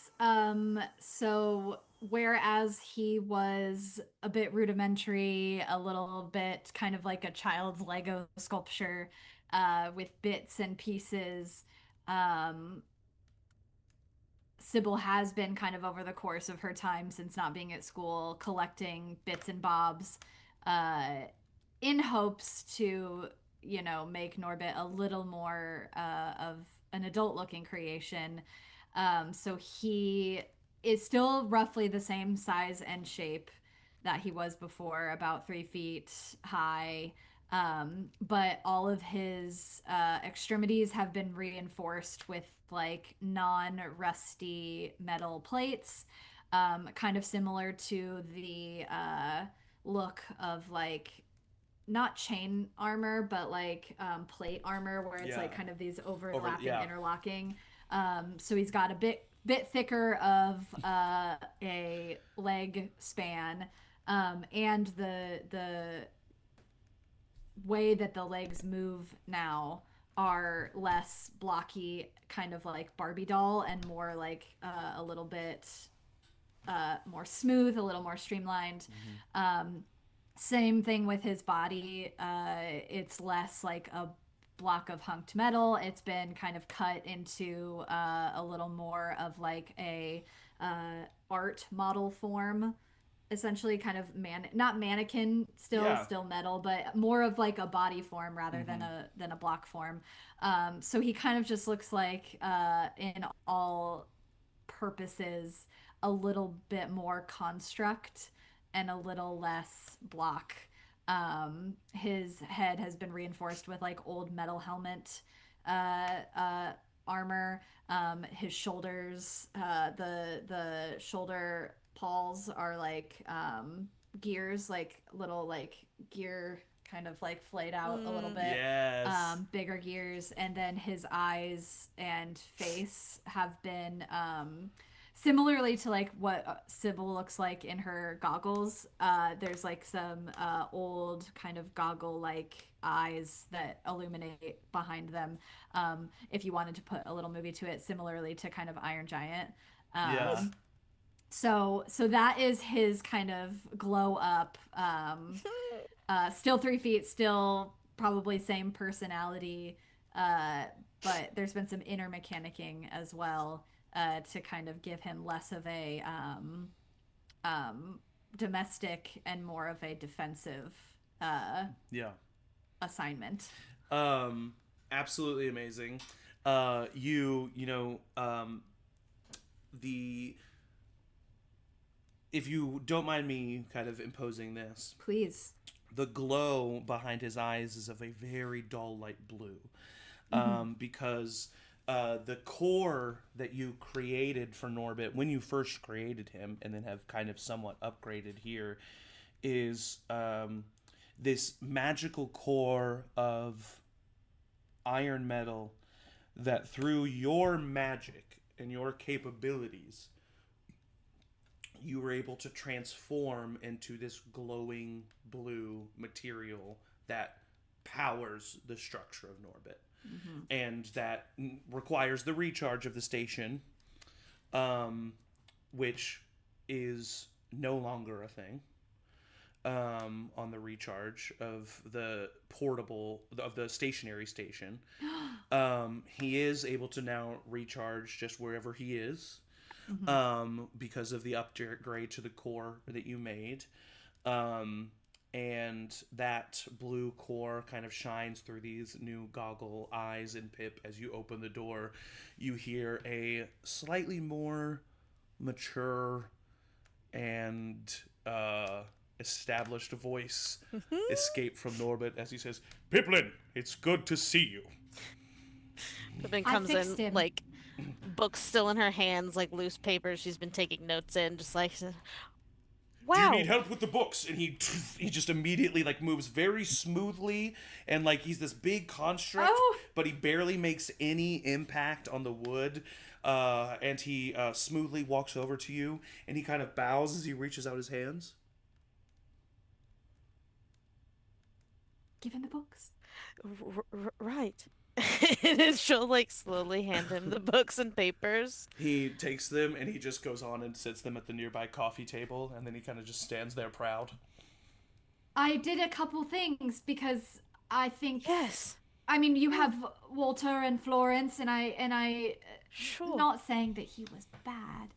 So whereas he was a bit rudimentary, a little bit kind of like a child's Lego sculpture, with bits and pieces, Sybil has been kind of over the course of her time since not being at school collecting bits and bobs, in hopes to, make Norbit a little more of an adult looking creation. So he is still roughly the same size and shape that he was before, about 3 feet high. But all of his extremities have been reinforced with like non-rusty metal plates, kind of similar to the look of like not chain armor, but like plate armor, where it's like kind of these overlapping, interlocking. So he's got a bit thicker of a leg span, and the way that the legs move now are less blocky, kind of like Barbie doll, and more like a little bit more smooth, a little more streamlined. Same thing with his body. It's less like a block of hunked metal. It's been kind of cut into a little more of like a art model form, essentially, kind of not mannequin, still metal, but more of like a body form rather than a block form. So he kind of just looks like, in all purposes, a little bit more construct and a little less block. His head has been reinforced with like old metal helmet armor. His shoulders, the shoulder pawls are like gears, like little like gear kind of like flayed out a little bit. Yes. Bigger gears. And then his eyes and face have been similarly to like what Sybil looks like in her goggles. There's like some old kind of goggle like eyes that illuminate behind them. If you wanted to put a little movie to it, similarly to kind of Iron Giant. Yeah. So that is his kind of glow up. Still 3 feet, still probably same personality, but there's been some inner mechanicking as well, to kind of give him less of a domestic and more of a defensive assignment. Absolutely amazing. If you don't mind me kind of imposing this, Please. the glow behind his eyes is of a very dull light blue, because the core that you created for Norbit when you first created him, and then have kind of somewhat upgraded here, is this magical core of iron metal that, through your magic and your capabilities, you were able to transform into this glowing blue material that powers the structure of Norbit. And that requires the recharge of the station, which is no longer a thing, on the recharge of the stationary station. He is able to now recharge just wherever he is, because of the upgrade to the core that you made. And that blue core kind of shines through these new goggle eyes in Pip. As you open the door, you hear a slightly more mature and established voice escape from Norbit as he says, "Pipplin, it's good to see you." Pipplin comes in, like, books still in her hands, like loose papers she's been taking notes in, just like, wow. Do you need help with the books? And he just immediately like moves very smoothly, and like he's this big construct, but he barely makes any impact on the wood. And he smoothly walks over to you, and he kind of bows as he reaches out his hands. Give him the books. Right. And then she'll like slowly hand him the books and papers. He takes them and he just goes on and sits them at the nearby coffee table, and then he kind of just stands there proud. I did a couple things because I think, yes, I mean, you have Walter and Florence, and I sure, not saying that he was bad,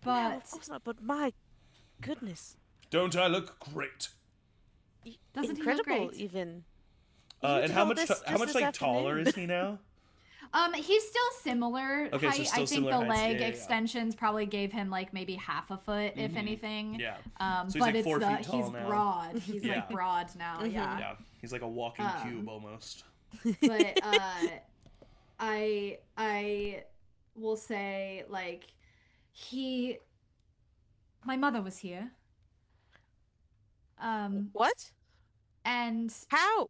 but no, of course not, but my goodness, don't I look great? Doesn't incredible, he look great? even. And how much like taller is he now? He's still similar okay, height. So still I think the heights. leg extensions probably gave him like maybe half a foot, if anything. Yeah. So he's but like 4 feet tall he's now. broad. He's like broad now. Yeah. Yeah. He's like a walking cube almost. But I will say, like, my mother was here. What? And how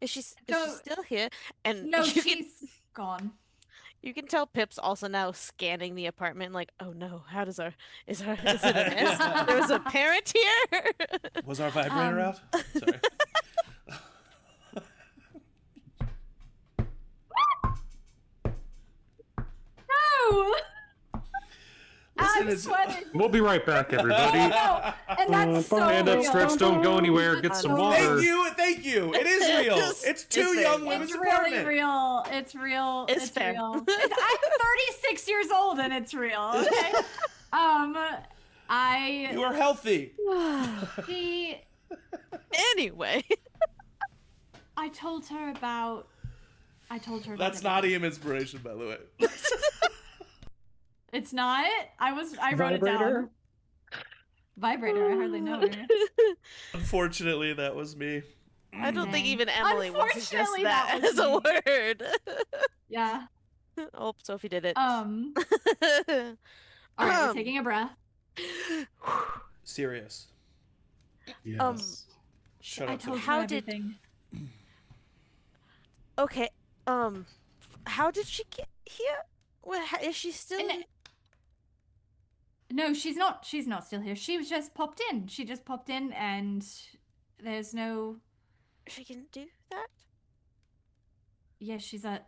is she still here? And no, she's gone. You can tell Pip's also now scanning the apartment, like, oh no, is it a mess? There was a parent here. Was our vibrator out? Sorry. No. I'm it's- sweating. We'll be right back, everybody. No, and that's so Stand up, real. stretch, don't go anywhere. Get some water. Thank you. It is real. It's two very young real. women's It's really apartment. real. It's real. It's fair. real. I'm 36 years old and it's real. Okay. You are healthy. She. Anyway. I told her about. That's not EM inspiration, by the way. It's not. I wrote it Vibrator? down. Vibrator. I hardly know her. Unfortunately, that was me. I don't think Dang. even Emily would suggest Unfortunately, that that was as a word. Yeah. Oh, Sophie did it. All right, we're taking a breath. Serious. Yes. Shut I up. told her How did- everything. Okay. How did she get here? Is she still? And- No, she's not. She's not still here. She was just popped in. She just popped in, and there's no. She can do that. Yeah, she's a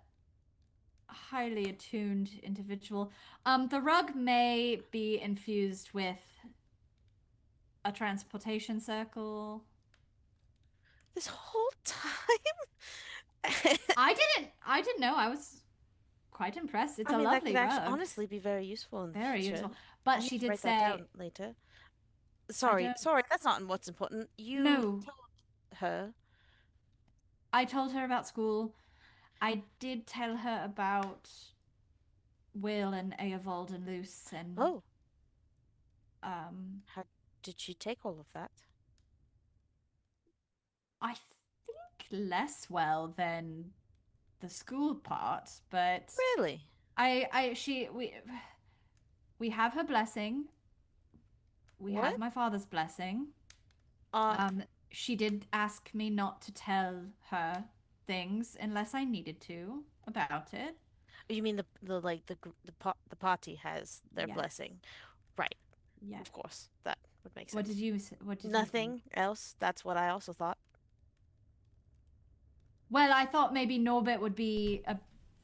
highly attuned individual. The rug may be infused with a transportation circle. This whole time. I didn't know. I was quite impressed. It's I a mean, lovely that could rug. actually honestly be very useful in the Very future. useful. I But need she to did write that say, down later. Sorry, don't- sorry, that's not what's important. You No. told her. I told her about school. I did tell her about Will and Eovald and Luce and Oh, um how did she take all of that? I think less well than the school part, but Really? we have her blessing. We What? have my father's blessing. Uh, She did ask me not to tell her things unless I needed to about it. you mean the party has their Yes. blessing, right? Yeah. Of course, that would make sense. What did you think? Nothing else. That's what I also thought. Well, I thought maybe Norbert would be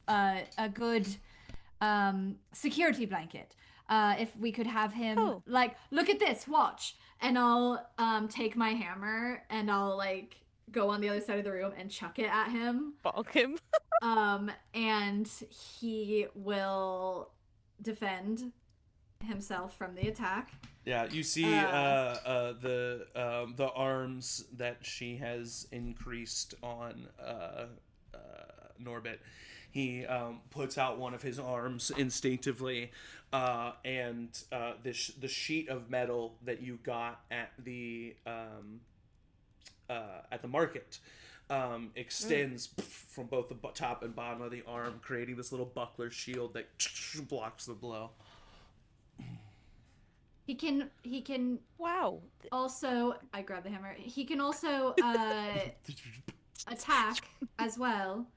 a good security blanket. If we could have him Oh. like, look at this, watch, and I'll take my hammer and I'll like go on the other side of the room and chuck it at him. Bonk him. And he will defend himself from the attack. Yeah, you see the arms that she has increased on Norbit. He puts out one of his arms instinctively, and the sheet of metal that you got at the market extends from both the top and bottom of the arm, creating this little buckler shield that blocks the blow. He can Wow. also, I grab the hammer. He can also attack as well.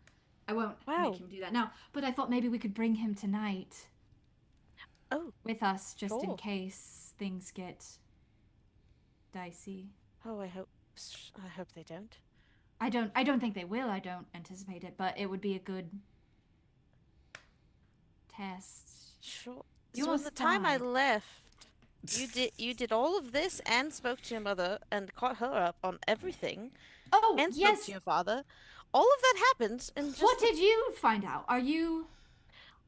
I won't Wow. make him do that now, but I thought maybe we could bring him tonight Oh. with us just in Sure. case things get dicey. Oh, I hope they don't. I don't think they will. I don't anticipate it, but it would be a good test. Sure. You So at almost the time I died. left, you did all of this and spoke to your mother and caught her up on everything Oh, and spoke yes. to your father. All of that happened and just What did you find out? Are you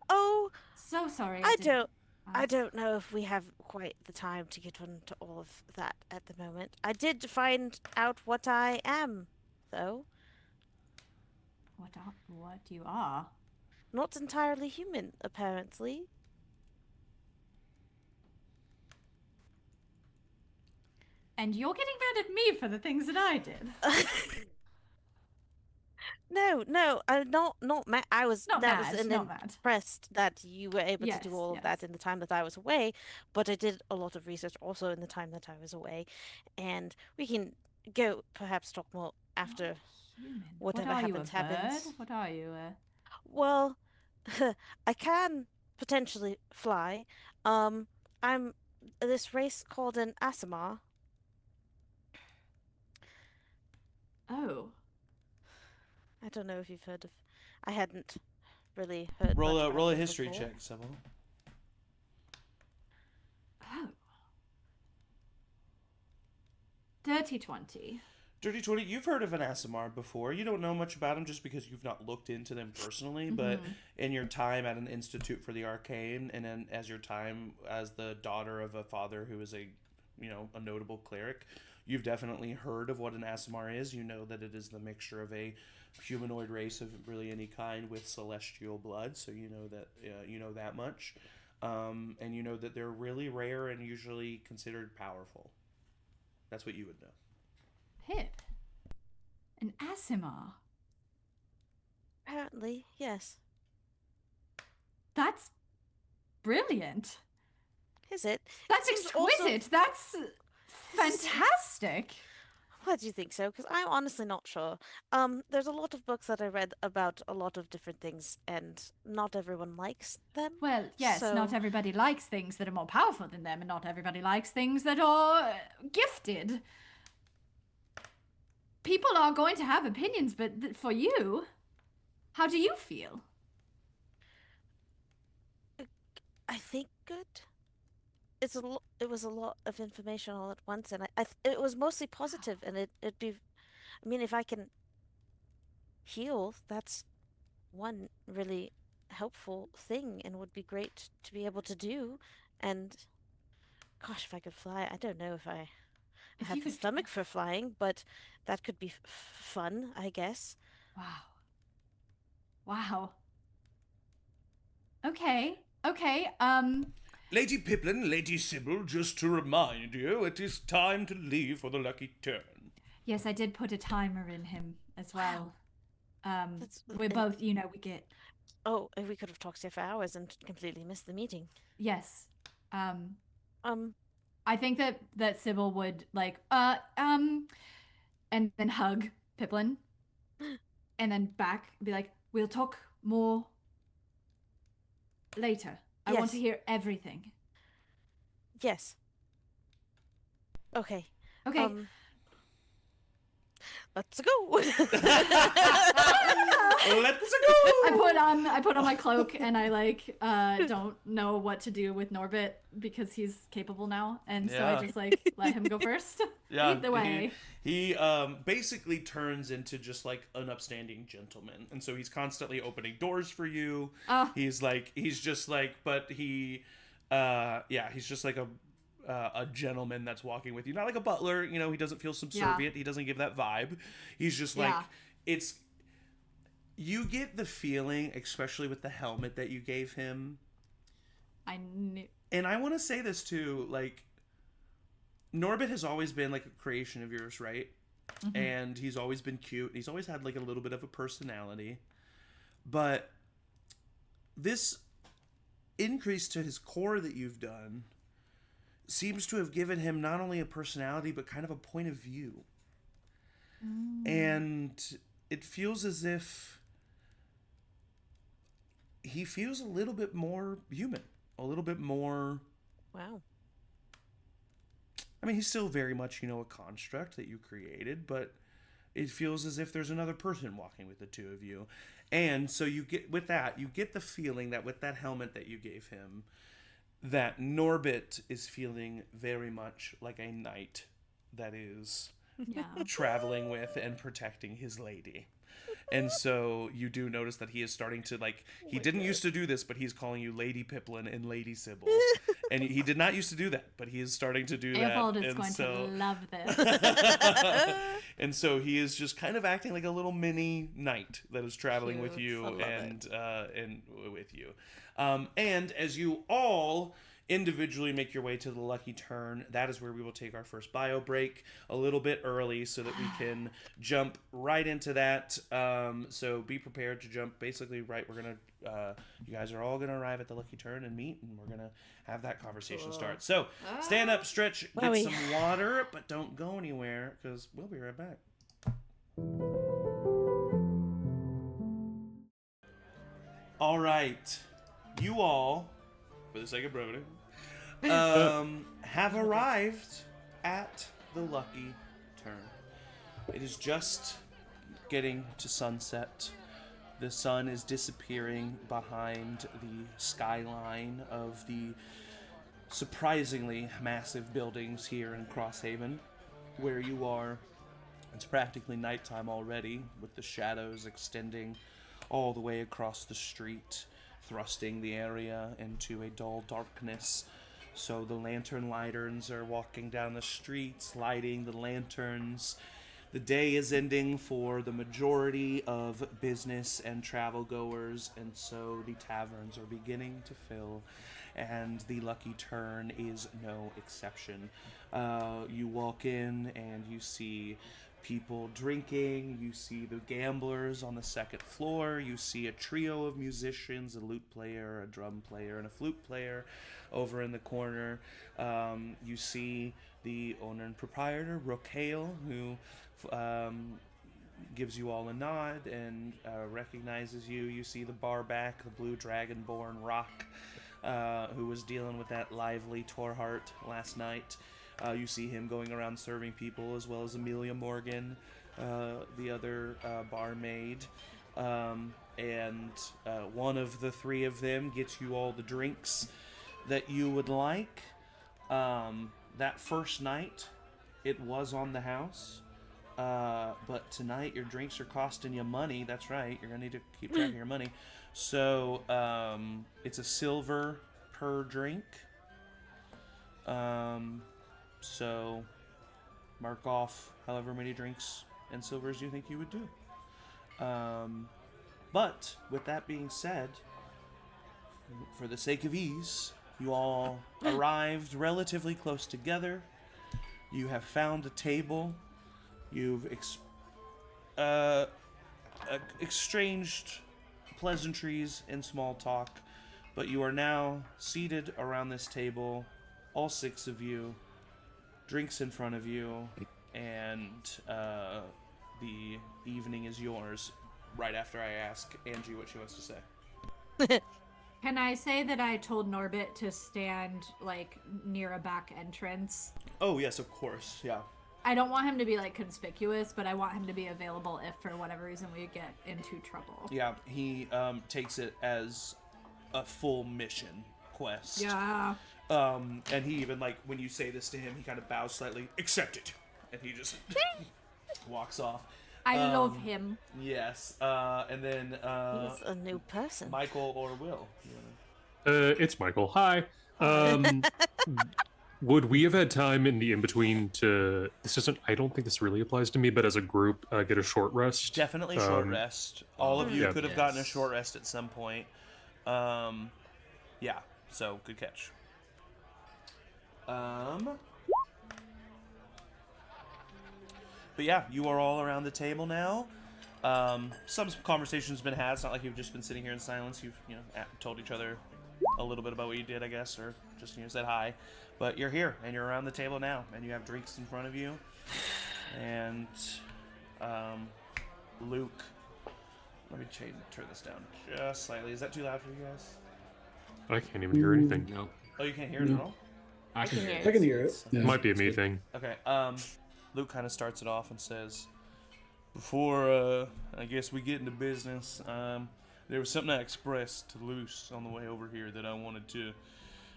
Oh, so sorry? I didn't I ask. don't know if we have quite the time to get into all of that at the moment. I did find out what I am, though. What you are? Not entirely human, apparently. And you're getting mad at me for the things that I did. No, not mad. I was Not that mad, was an not mad. impressed that you were able to do Yes, all of that in the time that I was away. But I did a lot of research also in the time that I was away, and we can go perhaps talk more after. Human. Whatever what are happens, you, a bird? happens. What are you? Well, I can potentially fly. I'm this race called an Asimar. Oh. I don't know if you've heard of. I hadn't really heard. Roll much a about roll a them history before. check, Sybil. Dirty 20. Dirty 20, you've heard of an Aasimar before. You don't know much about them just because you've not looked into them personally, but in your time at an Institute for the Arcane, and then as your time as the daughter of a father who is a notable cleric, you've definitely heard of what an Aasimar is. You know that it is the mixture of a humanoid race of really any kind with celestial blood, so you know that much. And you know that they're really rare and usually considered powerful. That's what you would know. Pip. An Aasimar. Apparently, yes. That's brilliant. Is it? That's It seems exquisite. That's fantastic. Why do you think so? Because I'm honestly not sure. There's a lot of books that I read about a lot of different things, and not everyone likes them. Well, yes, so... not everybody likes things that are more powerful than them, and not everybody likes things that are gifted. People are going to have opinions, but for you, how do you feel? I think good. It was a lot of information all at once, and it was mostly positive, and it'd be, I mean, if I can heal, that's one really helpful thing, and would be great to be able to do. And gosh, if I could fly, I don't know if I have the stomach for flying, but that could be fun, I guess. Wow. Okay. Lady Pipplin, Lady Sybil, just to remind you, it is time to leave for the lucky turn. Yes, I did put a timer in him as well. We're and- both, we get... Oh, we could have talked here for hours and completely missed the meeting. Yes. I think that Sybil would, and then hug Pipplin, and then back, and be like, we'll talk more later. I want to hear everything. Yes. Okay. Okay. Let's go. Let's go. I put on my cloak, and I don't know what to do with Norbit because he's capable now, and so I just let him go first. Yeah. Either way. He basically turns into just like an upstanding gentleman, and so he's constantly opening doors for you. He's just like a gentleman that's walking with you, not like a butler. He doesn't feel subservient. He doesn't give that vibe. He's just like it's. You get the feeling, especially with the helmet that you gave him. I knew. And I want to say this too, like, Norbit has always been like a creation of yours, right? Mm-hmm. And he's always been cute. He's always had like a little bit of a personality. But this increase to his core that you've done seems to have given him not only a personality, but kind of a point of view. And it feels as if he feels a little bit more human, a little bit more... Wow. I mean, he's still very much, a construct that you created, but it feels as if there's another person walking with the two of you. And so you get the feeling that with that helmet that you gave him, that Norbit is feeling very much like a knight that is traveling with and protecting his lady. And so you do notice that he is starting to, he didn't used to do this, but he's calling you Lady Pipplin and Lady Sybil. And he did not used to do that, but he is starting to do that. Eovald is going to love this. And so he is just kind of acting like a little mini knight that is traveling with you and with you. And as you all individually make your way to the lucky turn, that is where we will take our first bio break a little bit early so that we can jump right into that. So be prepared to jump basically right. We're going to, you guys are all going to arrive at the lucky turn and meet, and we're going to have that conversation start. So stand up, stretch, get some water, but don't go anywhere because we'll be right back. All right. You all, for the sake of brevity, have arrived at the lucky turn. It is just getting to sunset. The sun is disappearing behind the skyline of the surprisingly massive buildings here in Crosshaven. where you are, it's practically nighttime already, with the shadows extending all the way across the street, thrusting the area into a dull darkness. So the lantern lighters are walking down the streets, lighting the lanterns. The day is ending for the majority of business and travel goers, and so the taverns are beginning to fill, and the Lucky Turn is no exception. You walk in and you see people drinking, you see the gamblers on the second floor, you see a trio of musicians, a lute player, a drum player, and a flute player over in the corner. You see the owner and proprietor, Rookale, who gives you all a nod and recognizes you. You see the bar back, the blue dragonborn Rock, who was dealing with that lively Torhart last night. You see him going around serving people, as well as Amelia Morgan, the other barmaid. And one of the three of them gets you all the drinks that you would like. That first night, it was on the house. But tonight, your drinks are costing you money. That's right. You're going to need to keep track of your money. So, it's a silver per drink. So, mark off however many drinks and silvers you think you would do. But, with that being said, for the sake of ease, you all arrived relatively close together. You have found a table. You've exchanged pleasantries and small talk, but you are now seated around this table, all six of you, drinks in front of you, and the evening is yours. Right after I ask Angie what she wants to say. Can I say that I told Norbit to stand, like, near a back entrance? Oh, yes, of course, yeah. I don't want him to be, like, conspicuous, but I want him to be available if, for whatever reason, we get into trouble. Yeah, he takes it as a full mission quest. Yeah. And he even, like, when you say this to him, he kind of bows slightly, accepted, and he just walks off. I love him. Yes, and then He's a new person. Michael or Will. It's Michael. Hi. Would we have had time in the in-between to... I don't think this really applies to me, but as a group, get a short rest? Definitely short rest. All of you yeah. could have gotten a short rest at some point. Yeah, so good catch. But yeah, you are all around the table now. Some conversation's been had. It's not like you've just been sitting here in silence. You've, told each other a little bit about what you did, I guess, or just, said hi. But you're here, and you're around the table now, and you have drinks in front of you. And, Luke, let me turn this down just slightly. Is that too loud for you guys? I can't even hear anything. No. Oh, you can't hear it at all? I can hear it. I can hear it. Yeah. Might be a me thing. Okay, Luke kind of starts it off and says, before, I guess we get into business, there was something I expressed to Luce on the way over here that I wanted to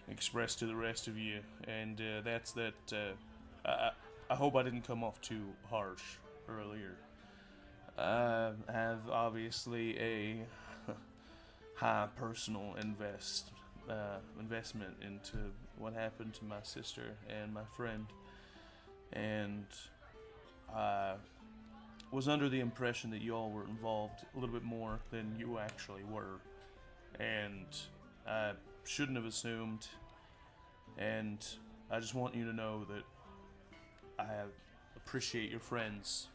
express to the rest of you, and that's that I hope I didn't come off too harsh earlier. I have obviously a high personal investment into what happened to my sister and my friend, and I was under the impression that you all were involved a little bit more than you actually were, and I shouldn't have assumed, and I just want you to know that I appreciate your friends'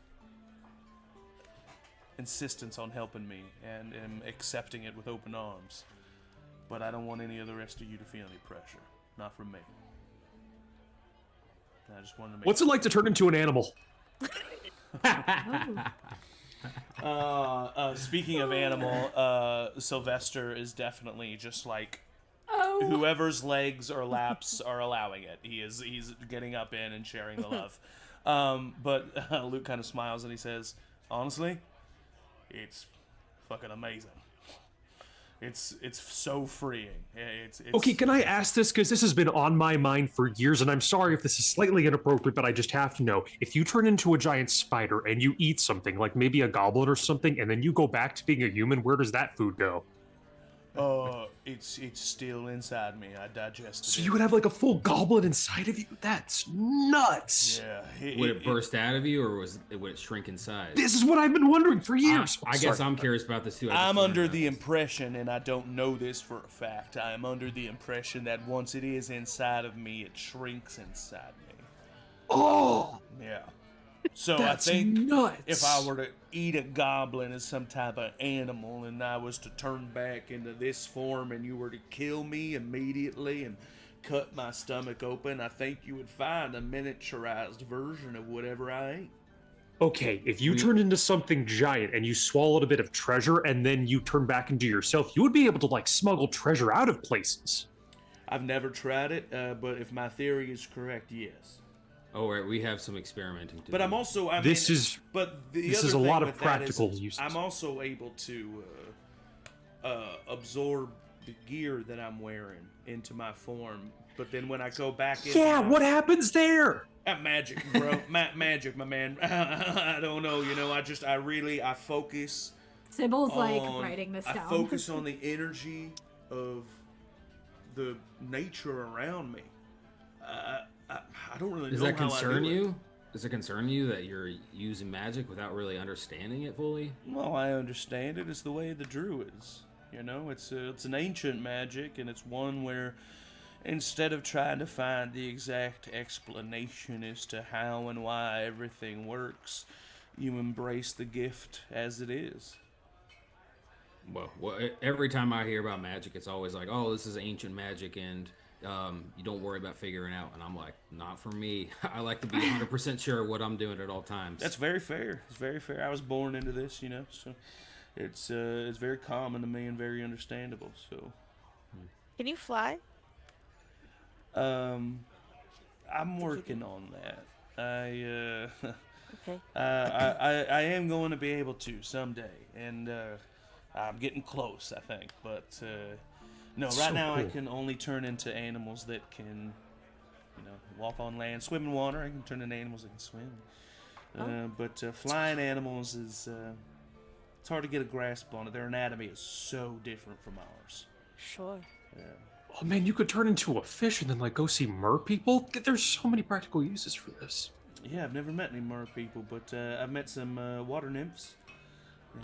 insistence on helping me and am accepting it with open arms, but I don't want any of the rest of you to feel any pressure, not from me. I just wanted to make What's it like to turn into an animal? Speaking of animal, Sylvester is definitely just like whoever's legs or laps are allowing it. He's getting up in and sharing the love. But Luke kind of smiles and he says, honestly, it's fucking amazing. It's so freeing. It's Okay, can I ask this? Because this has been on my mind for years, and I'm sorry if this is slightly inappropriate, but I just have to know. If you turn into a giant spider and you eat something, like maybe a goblin or something, and then you go back to being a human, where does that food go? It's still inside me. I digested it. So you would have like a full goblin inside of you? That's nuts. Yeah. Would it burst out of you, or would it shrink inside? This is what I've been wondering for years. I guess I'm curious about this too. I'm under the impression, and I don't know this for a fact, I am under the impression that once it is inside of me, it shrinks inside me. Oh! Yeah. So That's I think nuts. if I were to eat a goblin as some type of animal and I was to turn back into this form and you were to kill me immediately and cut my stomach open, I think you would find a miniaturized version of whatever I ate. Okay, if you turned into something giant and you swallowed a bit of treasure and then you turn back into yourself, you would be able to like smuggle treasure out of places. I've never tried it, but if my theory is correct, yes. Oh, right, we have some experimenting to But do. I'm also, This is a lot of practical uses. I'm also able to absorb the gear that I'm wearing into my form. But then when I go back in, what happens there? Magic, bro. Magic, my man. I don't know. I focus. Sybil's like on- writing this down. I focus on the energy of the nature around me. I don't really Does know that how concern I do you? It. Does it concern you that you're using magic without really understanding it fully? Well, I understand it. It's the way of the druids. It's an ancient magic, and it's one where instead of trying to find the exact explanation as to how and why everything works, you embrace the gift as it is. Well, every time I hear about magic, it's always like, oh, this is ancient magic, and you don't worry about figuring out. And I'm like, not for me. I like to be 100% sure what I'm doing at all times. That's very fair. It's very fair. I was born into this, so it's very common to me and very understandable. So, Can you fly? I'm working on that. Okay. I am going to be able to someday, and I'm getting close, I think. But no, right So now I cool. can only turn into animals that can, walk on land, swim in water. I can turn into animals that can swim. But flying animals is it's hard to get a grasp on it. Their anatomy is so different from ours. Sure. Yeah. Oh man, you could turn into a fish and then like go see mer people. There's so many practical uses for this. Yeah, I've never met any mer people, but I've met some water nymphs,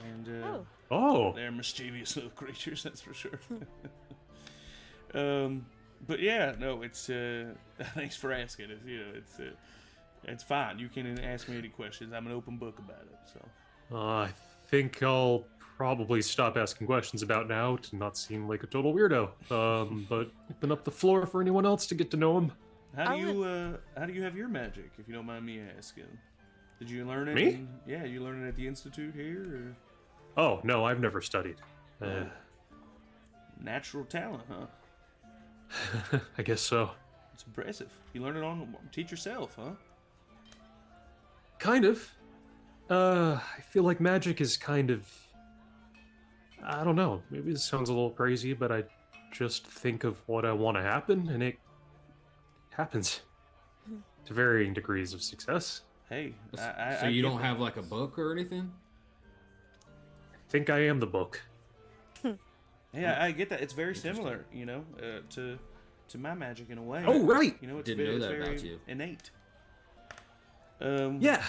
and Oh, they're mischievous little creatures, that's for sure. But yeah, no, it's thanks for asking. It's fine. You can ask me any questions. I'm an open book about it. So I think I'll probably stop asking questions about now to not seem like a total weirdo. But open up the floor for anyone else to get to know him. how do you have your magic, if you don't mind me asking? Did you learn it? Me? You learn it at the institute here, or Oh no, I've never studied. natural talent, huh? I guess so. It's impressive. You learn it teach yourself, huh? Kind of. I feel like magic is kind of. I don't know. Maybe this sounds a little crazy, but I just think of what I want to happen, and it happens to varying degrees of success. Hey, So you don't have like a book or anything? I think I am the book. Yeah, I get that. It's very similar, to my magic in a way. Oh, right. It's Didn't know it's that very about you. innate. Yeah.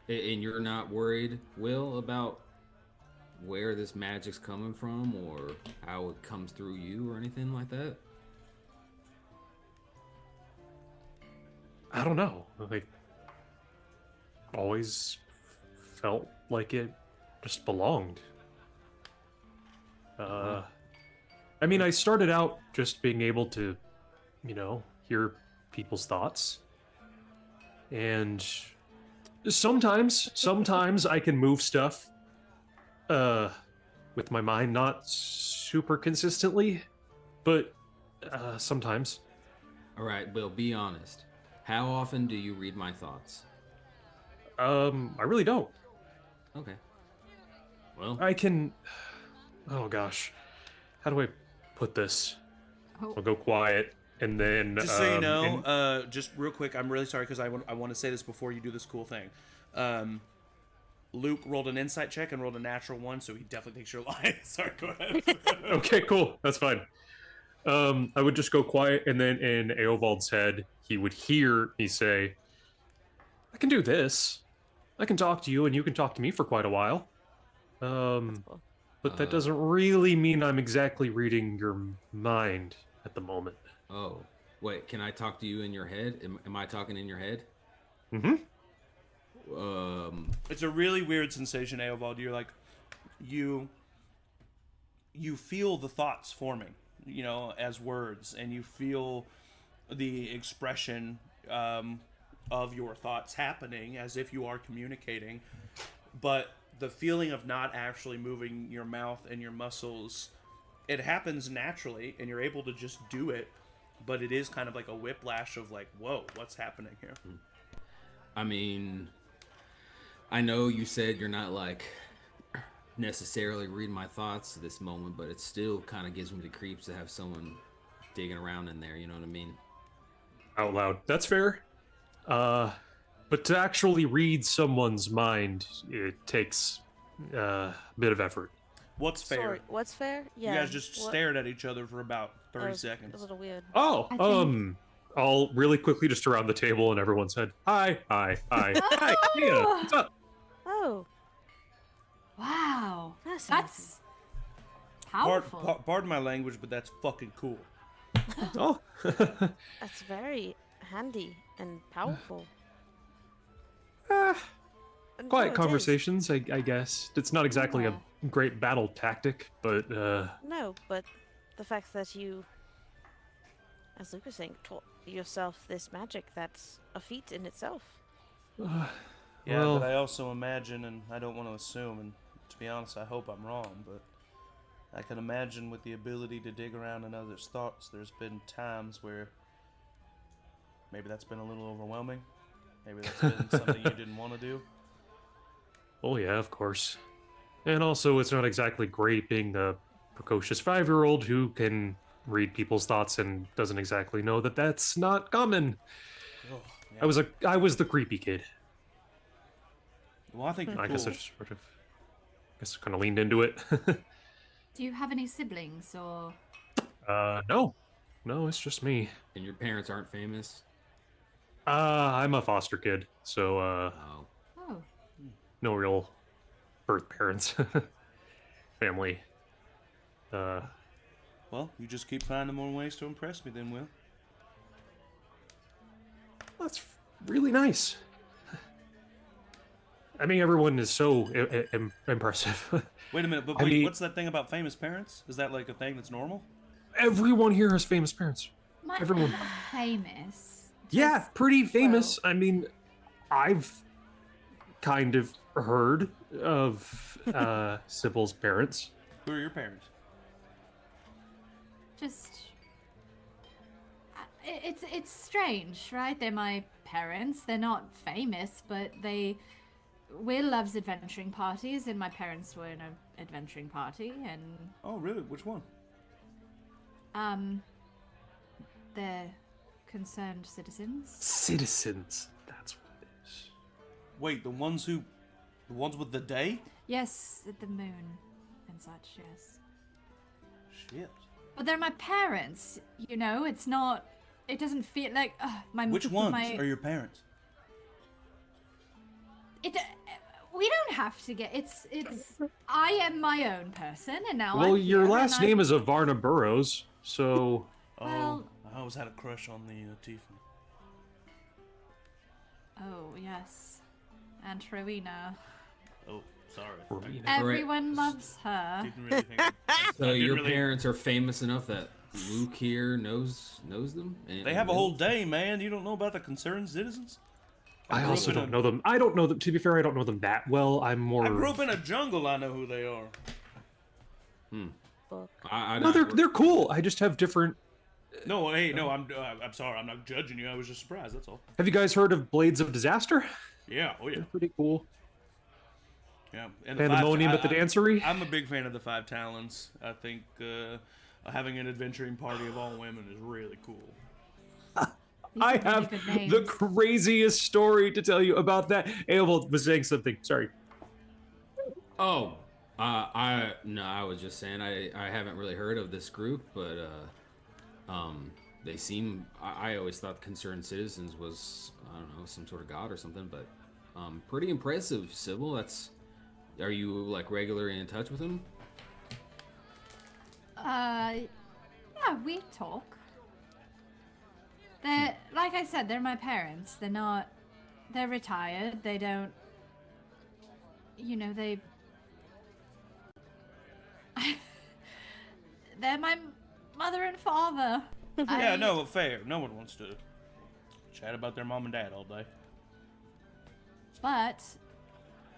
And you're not worried, Will, about where this magic's coming from or how it comes through you or anything like that? I don't know. I always felt like it just belonged. I mean, I started out just being able to, hear people's thoughts. And sometimes I can move stuff with my mind, not super consistently, but sometimes. All right, Will, be honest. How often do you read my thoughts? I really don't. Okay. Well, I can Oh gosh, how do I put this? Oh. I'll go quiet, and then Just so you know, just real quick, I'm really sorry because I want to say this before you do this cool thing. Luke rolled an insight check and rolled a natural 1, so he definitely thinks you're lying. Sorry, go ahead. Okay, cool. That's fine. I would just go quiet, and then in Eovald's head, he would hear me say, I can do this. I can talk to you, and you can talk to me for quite a while. Cool. But that doesn't really mean I'm exactly reading your mind at the moment. Oh, wait, can I talk to you in your head? Am I talking in your head? Mm-hmm. It's a really weird sensation, Eovald. You're like, you feel the thoughts forming, as words, and you feel the expression of your thoughts happening as if you are communicating, but the feeling of not actually moving your mouth and your muscles, it happens naturally, and you're able to just do it, but it is kind of like a whiplash of like, whoa, what's happening here? I mean, I know you said you're not like necessarily reading my thoughts at this moment, but it still kind of gives me the creeps to have someone digging around in there, you know what I mean? Out loud. That's fair. But to actually read someone's mind, it takes a bit of effort. What's fair? Sorry, what's fair? Yeah. You guys just stared at each other for about 30 seconds. A little weird. Oh, I think- I'll really quickly just around the table and everyone's head. Hi. Hi, yeah, what's up? Oh, Wow. fascinating. That's powerful. Pardon my language, but that's fucking cool. Oh. That's very handy and powerful. And no, Quiet it is. conversations, I guess. It's not exactly a great battle tactic, but No, but the fact that you, as Luke was saying, taught yourself this magic, that's a feat in itself. Yeah, well, but I also imagine, and I don't want to assume, and to be honest, I hope I'm wrong, but I can imagine with the ability to dig around in others' thoughts, there's been times where maybe that's been a little overwhelming. Maybe that's been something you didn't want to do. oh yeah, of course. And also, it's not exactly great being a precocious 5-year-old who can read people's thoughts and doesn't exactly know that that's not common. Oh, yeah. I was the creepy kid. Well, I think you're I cool. guess I just sort of, kind of leaned into it. Do you have any siblings or? No, it's just me. And your parents aren't famous? I'm a foster kid, so Oh. Oh. no real birth parents, family. Well, you just keep finding more ways to impress me then, Will. That's really nice. I mean, everyone is so impressive. Wait a minute, but I wait, mean- what's that thing about famous parents? Is that like a thing that's normal? Everyone here has famous parents. My, Everyone. not famous. Yeah, Just- pretty famous. I mean, I've kind of heard of Sybil's parents. Who are your parents? Just. It's strange, right? They're my parents. They're not famous, but Will loves adventuring parties, and my parents were in an adventuring party, and Oh, really? Which one? they're concerned citizens. Citizens. That's what it is. Wait, the ones with the day? Yes, the moon and such. Yes, Shit. but they're my parents. It's not. It doesn't feel like my. Which ones my, are your parents? We don't have to get. It's. I am my own person, and now. Well, I'm your here, last and name is Avarna-Burroughs, so Well- I always had a crush on the Tiefling. Oh yes, Aunt Rowena. Oh, sorry. Rowena. Everyone loves her. Didn't really think. So didn't your really- parents are famous enough that Luke here knows them? And They have a Will? whole day, man. You don't know about the concerned citizens? I grew also up in don't a- know them. I don't know them. To be fair, I don't know them that well. I'm more. I grew up in a jungle. I know who they are. Book. No, they're cool. I just have different. No, hey, no, I'm sorry. I'm not judging you. I was just surprised. That's all. Have you guys heard of Blades of Disaster? Yeah. Oh yeah. They're pretty cool. Yeah, and Pandemonium at the dancery. I'm a big fan of the Five Talons. I think having an adventuring party of all women is really cool. I have the craziest story to tell you about that. Eovald was saying something. Sorry. Oh, I was just saying I haven't really heard of this group, but they seem. I always thought Concerned Citizens was, I don't know, some sort of god or something, but pretty impressive, Sybil. Are you like regularly in touch with them? Yeah, we talk. They're, like I said, they're my parents. They're retired. They don't, they're my mother and father. Yeah, no, fair. No one wants to chat about their mom and dad all day. But,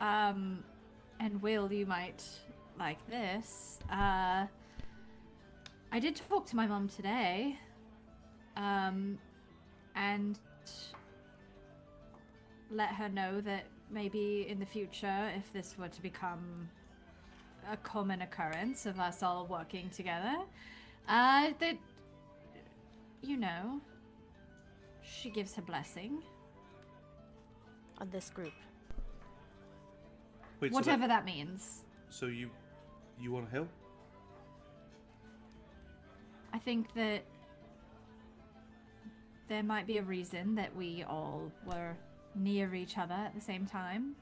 and Will, you might like this. I did talk to my mom today. And let her know that maybe in the future, if this were to become a common occurrence of us all working together, that, she gives her blessing. On this group. Wait, whatever that means. So you want to help? I think that there might be a reason that we all were near each other at the same time.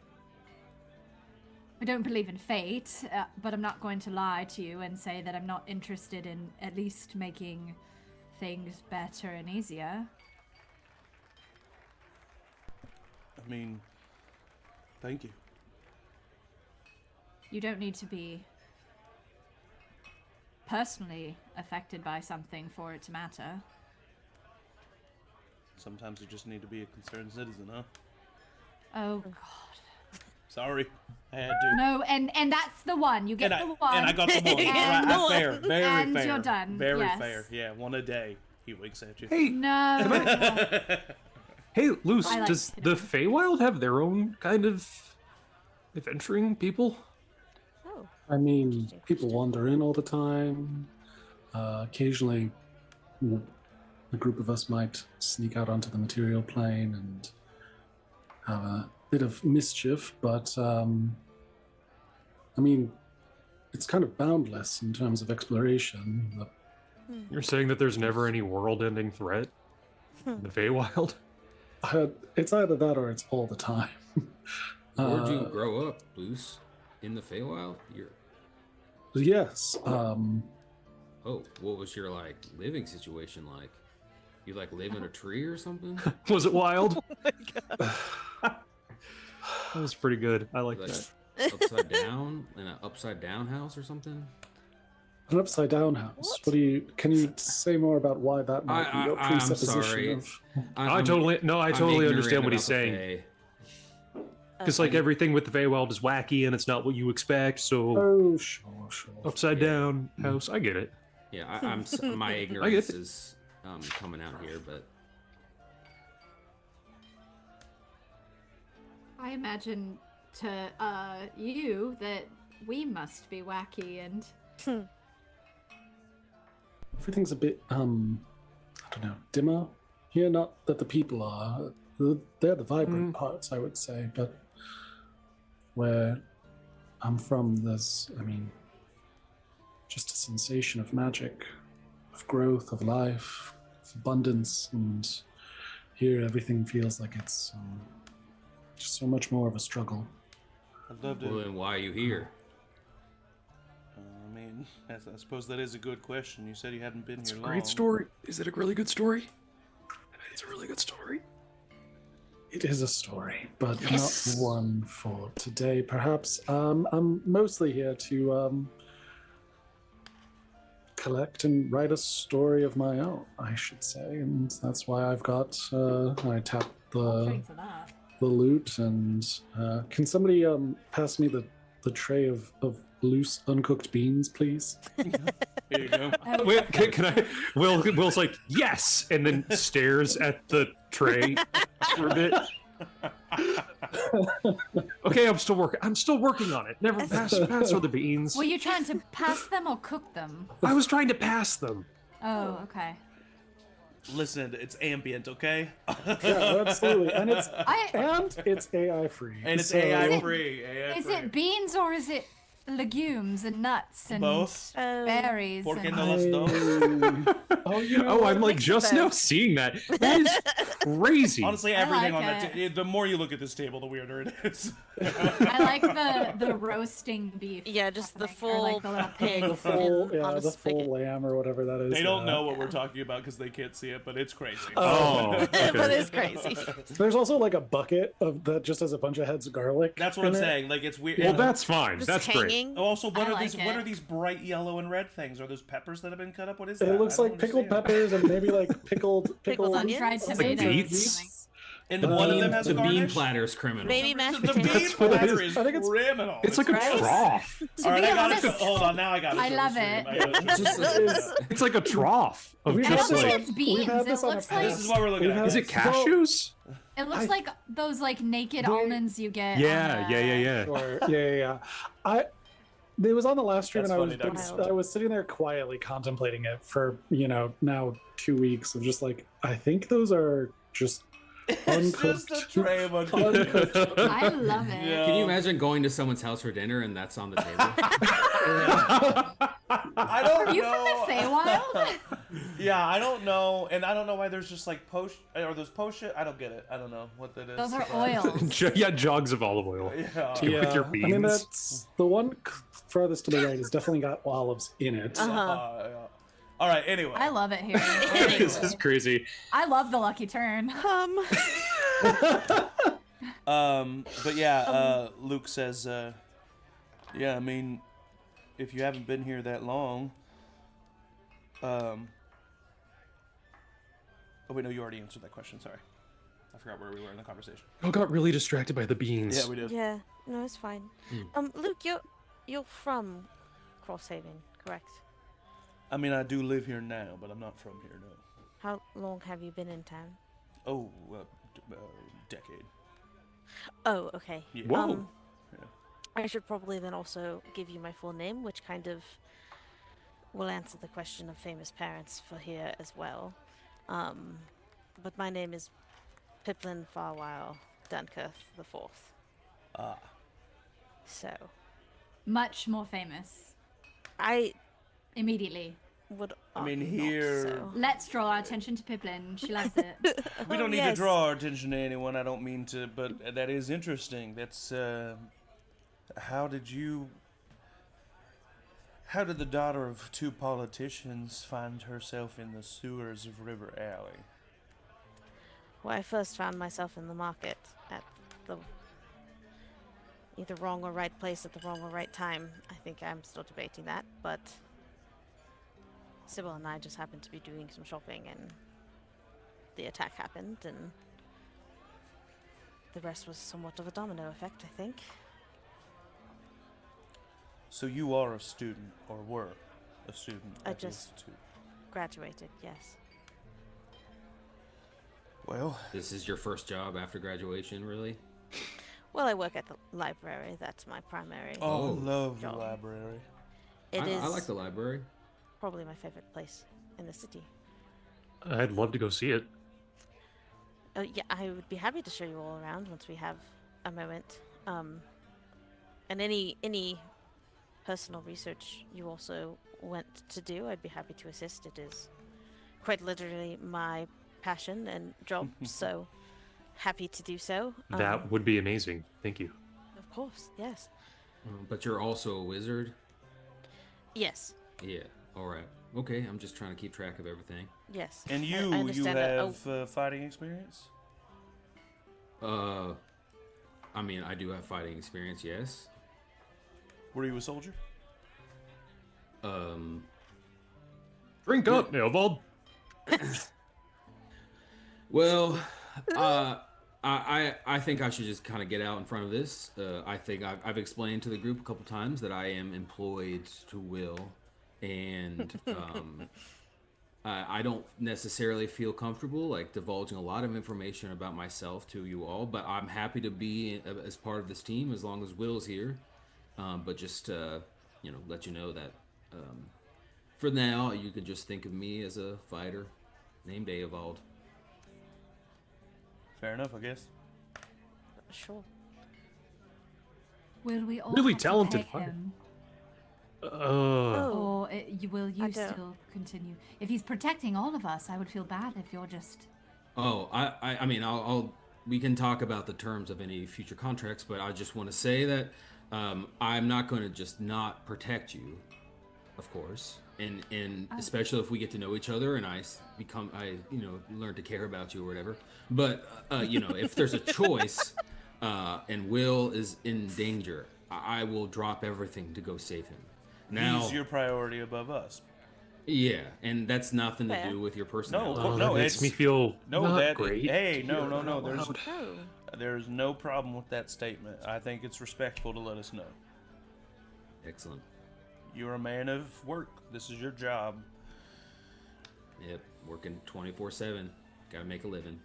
I don't believe in fate, but I'm not going to lie to you and say that I'm not interested in at least making things better and easier. I mean, thank you. You don't need to be personally affected by something for it to matter. Sometimes you just need to be a concerned citizen, huh? Oh, God. Sorry, I had to. No, and that's the one. You get the one. And I got the one. Right, fair, very and fair. You're done. Very yes. fair. Yeah, one a day. He winks at you. Hey, no. Hey, Luce, like does the Feywild have their own kind of adventuring people? Oh. I mean, people wander in all the time. Occasionally, a group of us might sneak out onto the material plane and have a bit of mischief, but I mean, it's kind of boundless in terms of exploration. You're saying that there's never any world-ending threat in the Feywild? It's either that or it's all the time. Where'd you grow up, Luce? In the Feywild? Yes. Oh, what was your living situation like? You live in a tree or something? Was it wild? Oh my God. That was pretty good. I like that. Upside down? In an upside down house or something? An upside down house. What? Can you say more about why that might be your presupposition? I'm sorry. Of... I totally understand what he's saying. Because everything with the Feywild is wacky and it's not what you expect. So, sure. Upside down house. I get it. Yeah, I'm my ignorance is coming out here, but I imagine to you that we must be wacky and everything's a bit I don't know, dimmer here. Not that the people are. They're the vibrant parts, I would say, but where I'm from, there's, just a sensation of magic, of growth, of life, of abundance, and here everything feels like it's just so much more of a struggle. I'd love to. Well, then why are you here? I suppose that is a good question. You said you hadn't been here long. Great story. Is it a really good story? It's a really good story. It is a story, but not one for today. Perhaps I'm mostly here to collect and write a story of my own, I should say, and that's why I've got. I tapped the loot, and can somebody pass me the tray of loose uncooked beans, please? Here you go. Wait, can I? Will's like, yes, and then stares at the tray for a bit. Okay, I'm still working on it. Never pass her the beans. Were you trying to pass them or cook them? I was trying to pass them. Oh, okay. Listen, it's ambient, okay? Yeah, absolutely. And it's AI free. And it's so- AI free. Is it beans or is it legumes and nuts and Both? berries? Porque and- no las dos? Oh, you know, Oh, I'm like mix just of now both. seeing that. That is crazy. Honestly, I everything like on that. it. The more you look at this table, the weirder it is. I like the roasting beef. Yeah, just the happening, or full like the little pig pig. the full, in- on a the spigot. full lamb or whatever that is. They don't yeah. know what we're talking about because they can't see it, but it's crazy. Oh, okay. But it's crazy. There's also like a bucket of that just has a bunch of heads of garlic. That's what I'm in it. saying. Like it's weird. Well, that's fine. Just That's great. hanging. Also, what I are like these? What it. are these bright yellow and red things? Are those peppers that have been cut up? What is that? It looks I don't like pickled understand. peppers and maybe like pickled onions? Dried Like tomatoes. dates? And The one of bean- them has the a bean garnish. platter is criminal. Maybe mashed The potatoes. bean platter is I think it's- criminal. It's like a Right? trough. All right, be I got it. honest- Hold on, now I got it. I for the love stream. it. I got it for the Just- stream. It's like a trough of We I don't just have think this like. it's on- beans. we've had It this on a looks past- like This is what we're looking We at. have- Is it guys. cashews? it looks like those like naked They- almonds you get. Yeah, on, yeah. Sure. Yeah. It was on the last stream, That's and funny, Doug. I was sitting there quietly contemplating it for now 2 weeks of just like I think those are just It's uncooked. just a tray of uncooked. uncooked. I love it. Yeah. Can you imagine going to someone's house for dinner and that's on the table? I don't Are you know. from the Feywild? Yeah, I don't know, and I don't know why there's just like those potion. I don't get it. I don't know what that is. Those are but- oils. Yeah, jogs of olive oil. Yeah. Yeah, your I mean beans. that's the one farthest to the right has definitely got olives in it. Uh-huh. Yeah. All right. Anyway. I love it here. This is crazy. I love the lucky turn. But yeah, Luke says, yeah, I mean, if you haven't been here that long, oh wait, no, you already answered that question. Sorry, I forgot where we were in the conversation. I got really distracted by the beans. Yeah, we did. Yeah, no, it's fine. Luke, you're from Crosshaven, correct? I mean, I do live here now, but I'm not from here. No. How long have you been in town? Oh, decade. Oh, okay. Yeah. Whoa. I should probably then also give you my full name, which kind of will answer the question of famous parents for here as well. But my name is Pipplin Farweil Duncurth the Fourth. Ah. So Much more famous. I Immediately. would. I mean, argue not, here- so. Let's draw our attention to Pipplin. She loves it. We don't need yes. to draw our attention to anyone. I don't mean to, but that is interesting. That's how did the daughter of two politicians find herself in the sewers of River Alley? Well, I first found myself in the market at the either wrong or right place at the wrong or right time. I think I'm still debating that, but Sybil and I just happened to be doing some shopping and the attack happened and the rest was somewhat of a domino effect, I think. So you are a student, or were a student I at the just- institute. Graduated, yes. Well, This is your first job after graduation, really? Well, I work at the library. That's my primary. oh, Oh, love the job. library. It is I like the library. probably my favorite place in the city. I'd love to go see it. Yeah, I would be happy to show you all around once we have a moment. And any personal research you also want to do, I'd be happy to assist. It is quite literally my passion and job, so happy to do so. That would be amazing. Thank you. Of course, yes. But you're also a wizard? Yes, Yeah. All right. Okay, I'm just trying to keep track of everything. yes. And I you understand that. have fighting experience? I mean, I do have fighting experience, yes. Were you a soldier? Drink up, Eovald. Well, I think I should just kind of get out in front of this. I think I've explained to the group a couple times that I am employed to Will, and I don't necessarily feel comfortable like divulging a lot of information about myself to you all, but I'm happy to be as part of this team as long as Will's here. But just let you know that for now you could just think of me as a fighter named Eovald. Fair enough, I guess. Sure. Will we all Really have talented to pay fighter. him? Oh. Or will you I don't- still continue? If he's protecting all of us, I would feel bad if you're just... Oh, I mean, we can talk about the terms of any future contracts, but I just want to say that I'm not going to just not protect you, of course, and especially if we get to know each other and I learn to care about you or whatever. But if there's a choice and Will is in danger, I will drop everything to go save him. Now, He's your priority above us. yeah, and that's nothing to Fair. do with your personality. Oh, that makes me feel not great. Hey, to no. hear that out There's loud. Oh. there's no problem with that statement. I think it's respectful to let us know. Excellent. You're a man of work. This is your job. Yep, working 24/7. Gotta make a living.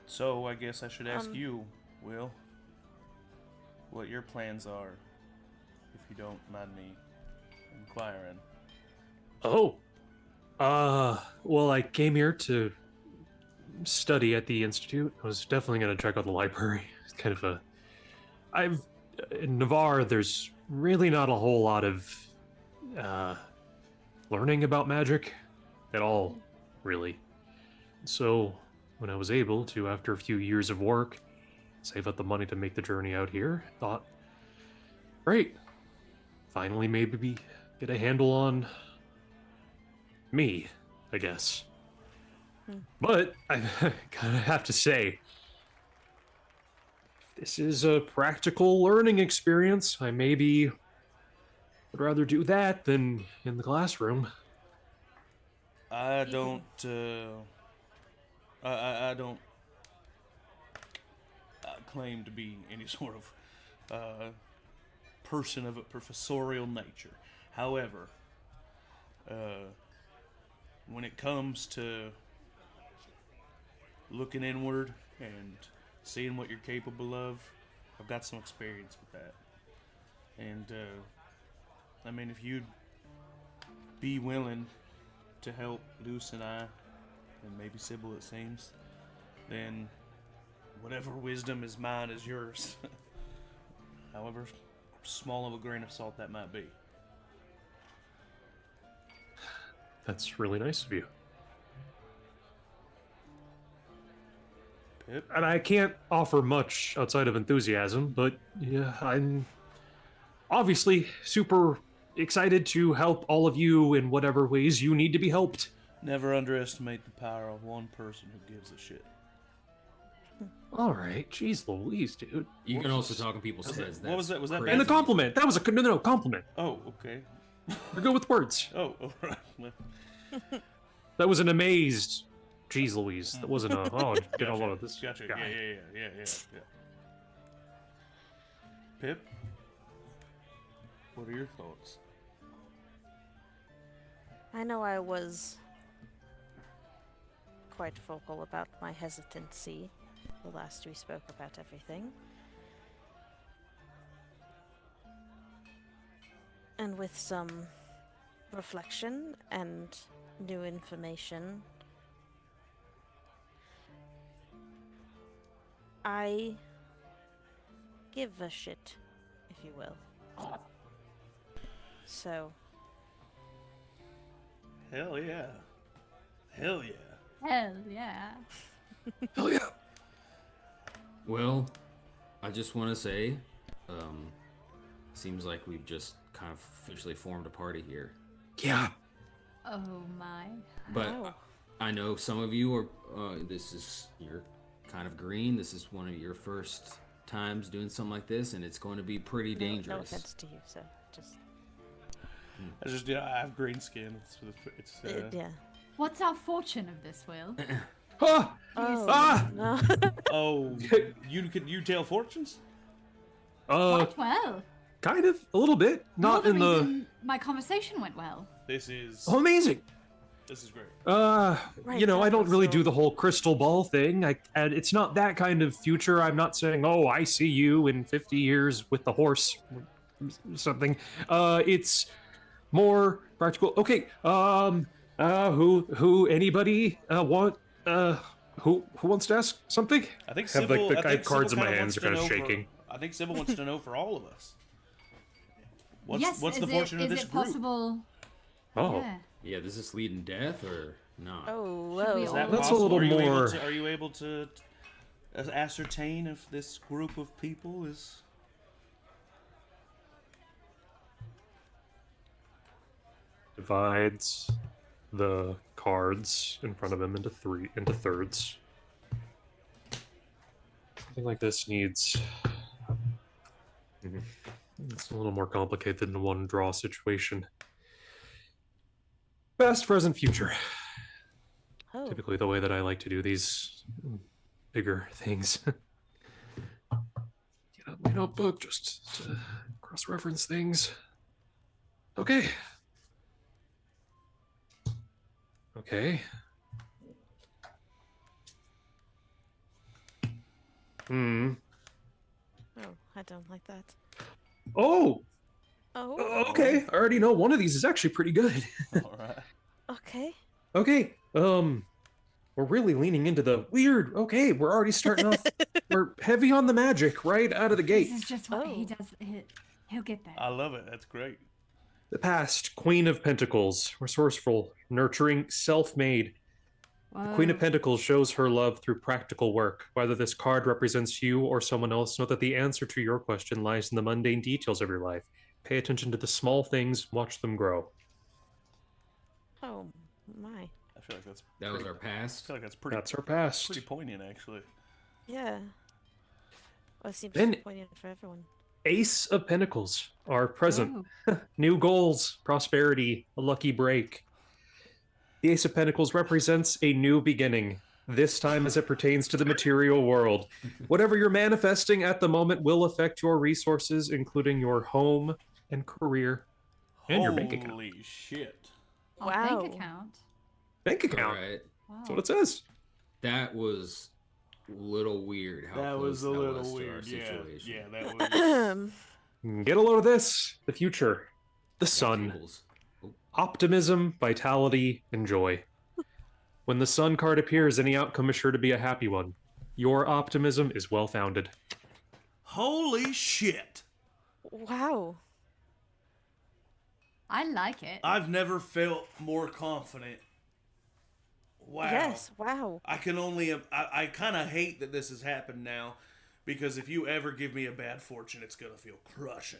So I guess I should ask you, Will, what your plans are, if you don't mind me inquiring. Oh. Well, I came here to study at the Institute. I was definitely going to check out the library. It's kind of in Navarre, there's really not a whole lot of learning about magic at all, really. So, when I was able to, after a few years of work, save up the money to make the journey out here, thought, great, finally maybe get a handle on me, I guess. But I kind of have to say, this is a practical learning experience. I maybe would rather do that than in the classroom. I don't claim to be any sort of person of a professorial nature. However, when it comes to looking inward and seeing what you're capable of, I've got some experience with that. And I mean, if you'd be willing to help Luce and I, and maybe Sybil, it seems, then whatever wisdom is mine is yours. However small of a grain of salt that might be. That's really nice of you. Pip? And I can't offer much outside of enthusiasm, but yeah, I'm obviously super excited to help all of you in whatever ways you need to be helped. Never underestimate the power of one person who gives a shit. All right, jeez Louise, dude. You can also talk in people's heads. What was that? Was that crazy. bad? And the compliment. That was a no, compliment. Oh, okay. We're good with words. Oh, all right. Well, That was an amazed. Jeez Louise. That wasn't a. Oh, get a lot of this Gotcha. guy. Yeah. Pip, what are your thoughts? I know I was quite vocal about my hesitancy the last we spoke about everything. And with some reflection and new information, I give a shit, if you will. So, Hell yeah. Hell yeah. Hell yeah. Oh yeah. Well, I just want to say, seems like we've just kind of officially formed a party here. Yeah. Oh my. But Oh. I know some of you are. You're kind of green. This is one of your first times doing something like this, and it's going to be pretty No dangerous. offense to you, so just I have green skin. It's yeah. What's our fortune of this, Will? Ah! Oh Ah! no. Oh, you tell fortunes? Quite well. Kind of, a little bit. Not You're in the the. reason my conversation went well. This is Oh, amazing. This is great. Right, I don't really so- do the whole crystal ball thing. And it's not that kind of future. I'm not saying, oh, I see you in 50 years with the horse, something. It's more practical. Okay. Anybody who wants to ask something? I think I have Sybil. I have cards in my hands. They're kind of shaking. I think Sybil wants to know for all of us. Yes, What's the is fortune it, of this is it group? possible? Oh. Yeah. Yeah, does this lead in death or not? Oh, Should we whoa. Is that That's a possible? little Are more- you able to ascertain if this group of people is? Divides the cards in front of him into thirds. Something like this needs. It's a little more complicated than a one draw situation. Past, present, future. Oh. Typically, the way that I like to do these bigger things. Get out my notebook just to cross-reference things. Okay. Okay. Oh, I don't like that. Oh! Oh. Okay. I already know one of these is actually pretty good. All right. Okay. Okay. We're really leaning into the weird. Okay, we're already starting off. We're heavy on the magic right out of the gate. This is just what he Oh. does. He'll get there. I love it. That's great. The past, Queen of Pentacles, resourceful, nurturing, self-made. The Queen of Whoa. Pentacles shows her love through practical work. Whether this card represents you or someone else, know that the answer to your question lies in the mundane details of your life. Pay attention to the small things, watch them grow. Oh, my. I feel like that's. That was pretty- our past. I feel like that's pretty. That's our past. Pretty poignant, actually. Yeah. Well, it seems Then- poignant for everyone. Ace of Pentacles, our present. Oh. New goals, prosperity, a lucky break. The Ace of Pentacles represents a new beginning, this time as it pertains to the material world. Whatever you're manifesting at the moment will affect your resources, including your home and career and your bank account. Holy shit! Oh, Wow. bank account. Bank account. All right. Wow. That's what it says. That was a little weird. How That close was a little was to our weird. Yeah, situation. yeah, that was. Get a load of this. The future. The Got sun. tables. Oh, Optimism, vitality, and joy. When the sun card appears, any outcome is sure to be a happy one. Your optimism is well founded. Holy shit! Wow. I like it. I've never felt more confident. Wow. Yes, wow. I can only. I kind of hate that this has happened now, because if you ever give me a bad fortune, it's gonna feel crushing.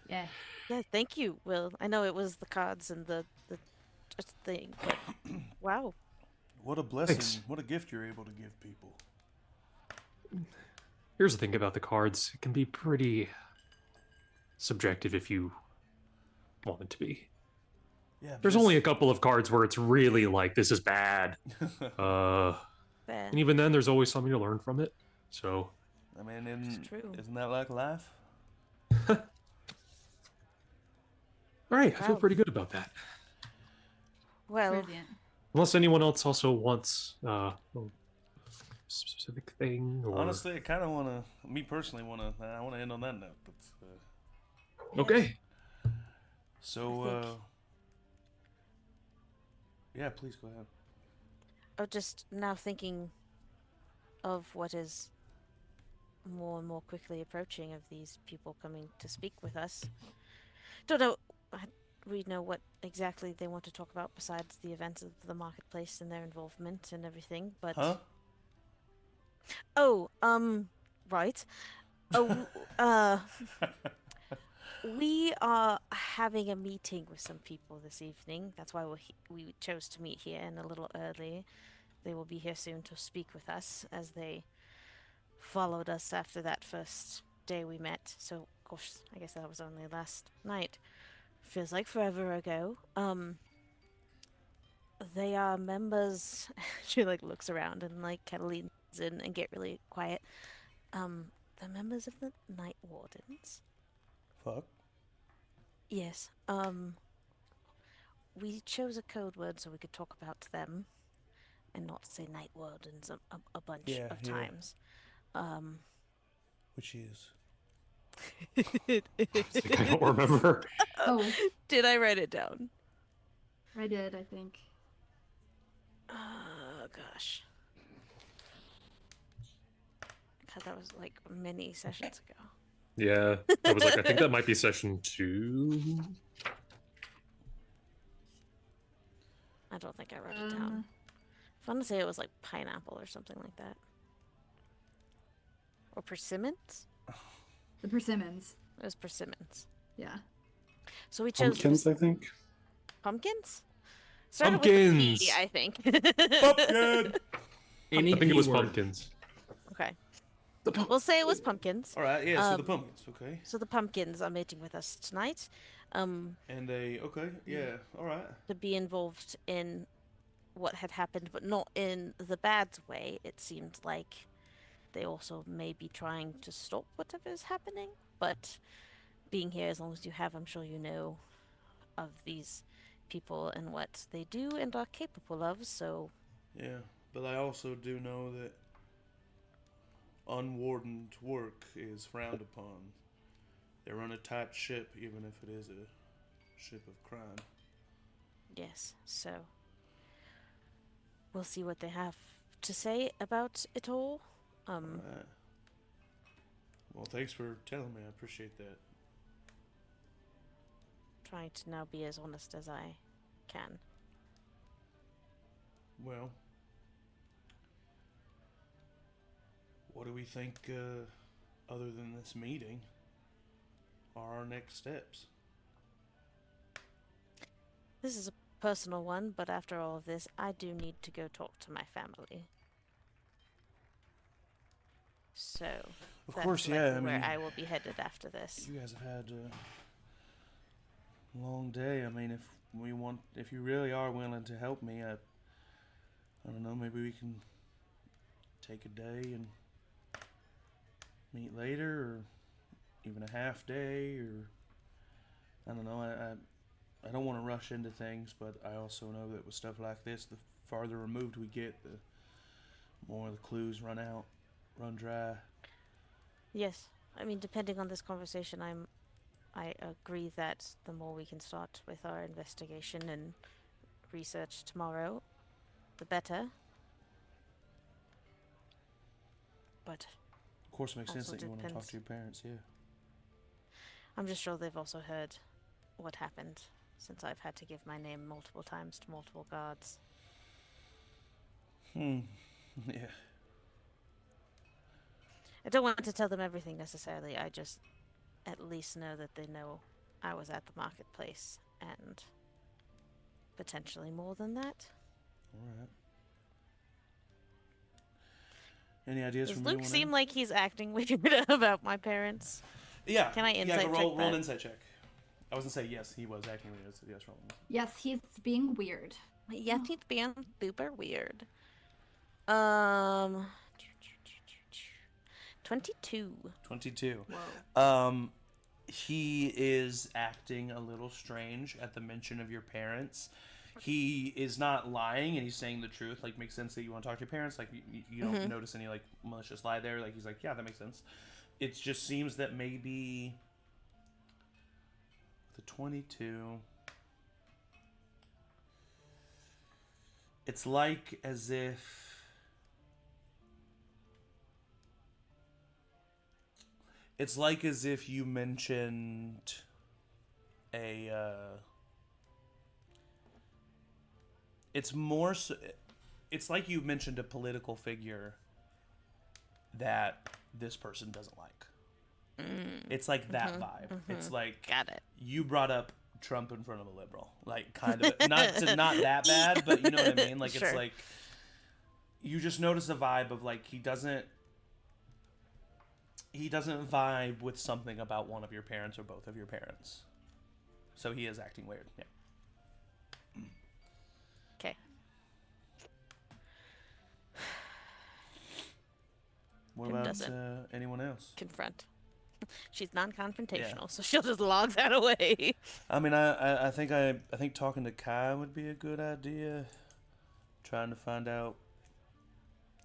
Yeah. Yeah, thank you, Will. I know it was the cards and the just thing, but wow. What a blessing! Thanks. What a gift you're able to give people. Here's the thing about the cards. It can be pretty subjective if you want it to be. Yeah. There's only a couple of cards where it's really like, this is bad. Fair. And even then, there's always something to learn from it. So, I mean, It's true. isn't that like life? all right, I feel Wow. pretty good about that. Well, Brilliant. Unless anyone else also wants a specific thing, or Honestly, I kind of want to. Me personally, I want to end on that note. But, okay. so, I think- yeah, please go ahead. I'm just now thinking of what is more and more quickly approaching of these people coming to speak with us. Don't know. We know what exactly they want to talk about besides the events of the marketplace and their involvement and everything, but Huh? oh, right. Oh, we are having a meeting with some people this evening. That's why we chose to meet here and a little early. They will be here soon to speak with us as they followed us after that first day we met. So, gosh, I guess that was only last night. Feels like forever ago. They are members. She looks around and kind of leans in and get really quiet. They're members of the Night Wardens. Fuck. Yes. we chose a code word so we could talk about them and not say night wardens a bunch of times. Which is? I don't remember. Oh, Did I write it down? I did, I think. Oh, gosh. God, that was like many sessions ago. Yeah, I was like, I think that might be session 2. I don't think I wrote it down. I want to say it was like pineapple or something like that. Or persimmons? The persimmons. It was persimmons. Yeah. So we chose Pumpkins, I think. pumpkins? Started Pumpkins! with a P, I think. Pumpkin! Any I think it was keyword. pumpkins. Okay. We'll say it was pumpkins. All right, yeah, so the pumpkins, okay. So the pumpkins are meeting with us tonight. And they, okay, yeah, all right. To be involved in what had happened, but not in the bad way. It seemed like they also may be trying to stop whatever is happening. But being here as long as you have, I'm sure you know of these people and what they do and are capable of, so... Yeah, but I also do know that unwardened work is frowned upon. They run a tight ship, even if it is a ship of crime. Yes, so... we'll see what they have to say about it all. Alright. Well, thanks for telling me. I appreciate that. Trying to now be as honest as I can. Well, what do we think, other than this meeting, are our next steps? This is a personal one, but after all of this, I do need to go talk to my family. So, Of that's course, yeah, likely I where mean, I will be headed after this. you guys have had a long day. I mean, if you really are willing to help me, I don't know, maybe we can take a day and meet later, or even a half day, or I don't know. I don't want to rush into things, but I also know that with stuff like this, the farther removed we get, the more the clues run dry. Yes, I mean, depending on this conversation, I agree that the more we can start with our investigation and research tomorrow, the better. But Of course, it makes sense also that you want to talk depends. to your parents, yeah. I'm just sure they've also heard what happened, since I've had to give my name multiple times to multiple guards. Yeah. I don't want to tell them everything necessarily, I just at least know that they know I was at the marketplace, and potentially more than that. Alright. Any ideas Does from Luke anyone seem else? like he's acting weird about my parents? Yeah. Can I Yeah, insight go check roll an that? insight check. I was gonna say yes, he was acting weird. So yes, roll. Yes, he's being weird. Yeah, he's being super weird. 22. 22. Whoa. He is acting a little strange at the mention of your parents. He is not lying, and he's saying the truth. Like, makes sense that you want to talk to your parents. Like, you don't notice any like malicious lie there. Like, he's like, yeah, that makes sense. It just seems that maybe the 22. It's like as if you mentioned a it's more so, it's like you mentioned a political figure that this person doesn't like. It's like that vibe. It's like, Got it. you brought up Trump in front of a liberal, like, kind of not that bad, but you know what I mean. Like, Sure. It's like you just notice a vibe of like he doesn't vibe with something about one of your parents or both of your parents, so he is acting weird. Yeah. Okay. What Tim about doesn't. anyone else? Confront. She's non-confrontational, so she'll just log that away. I mean, I think talking to Kai would be a good idea. Trying to find out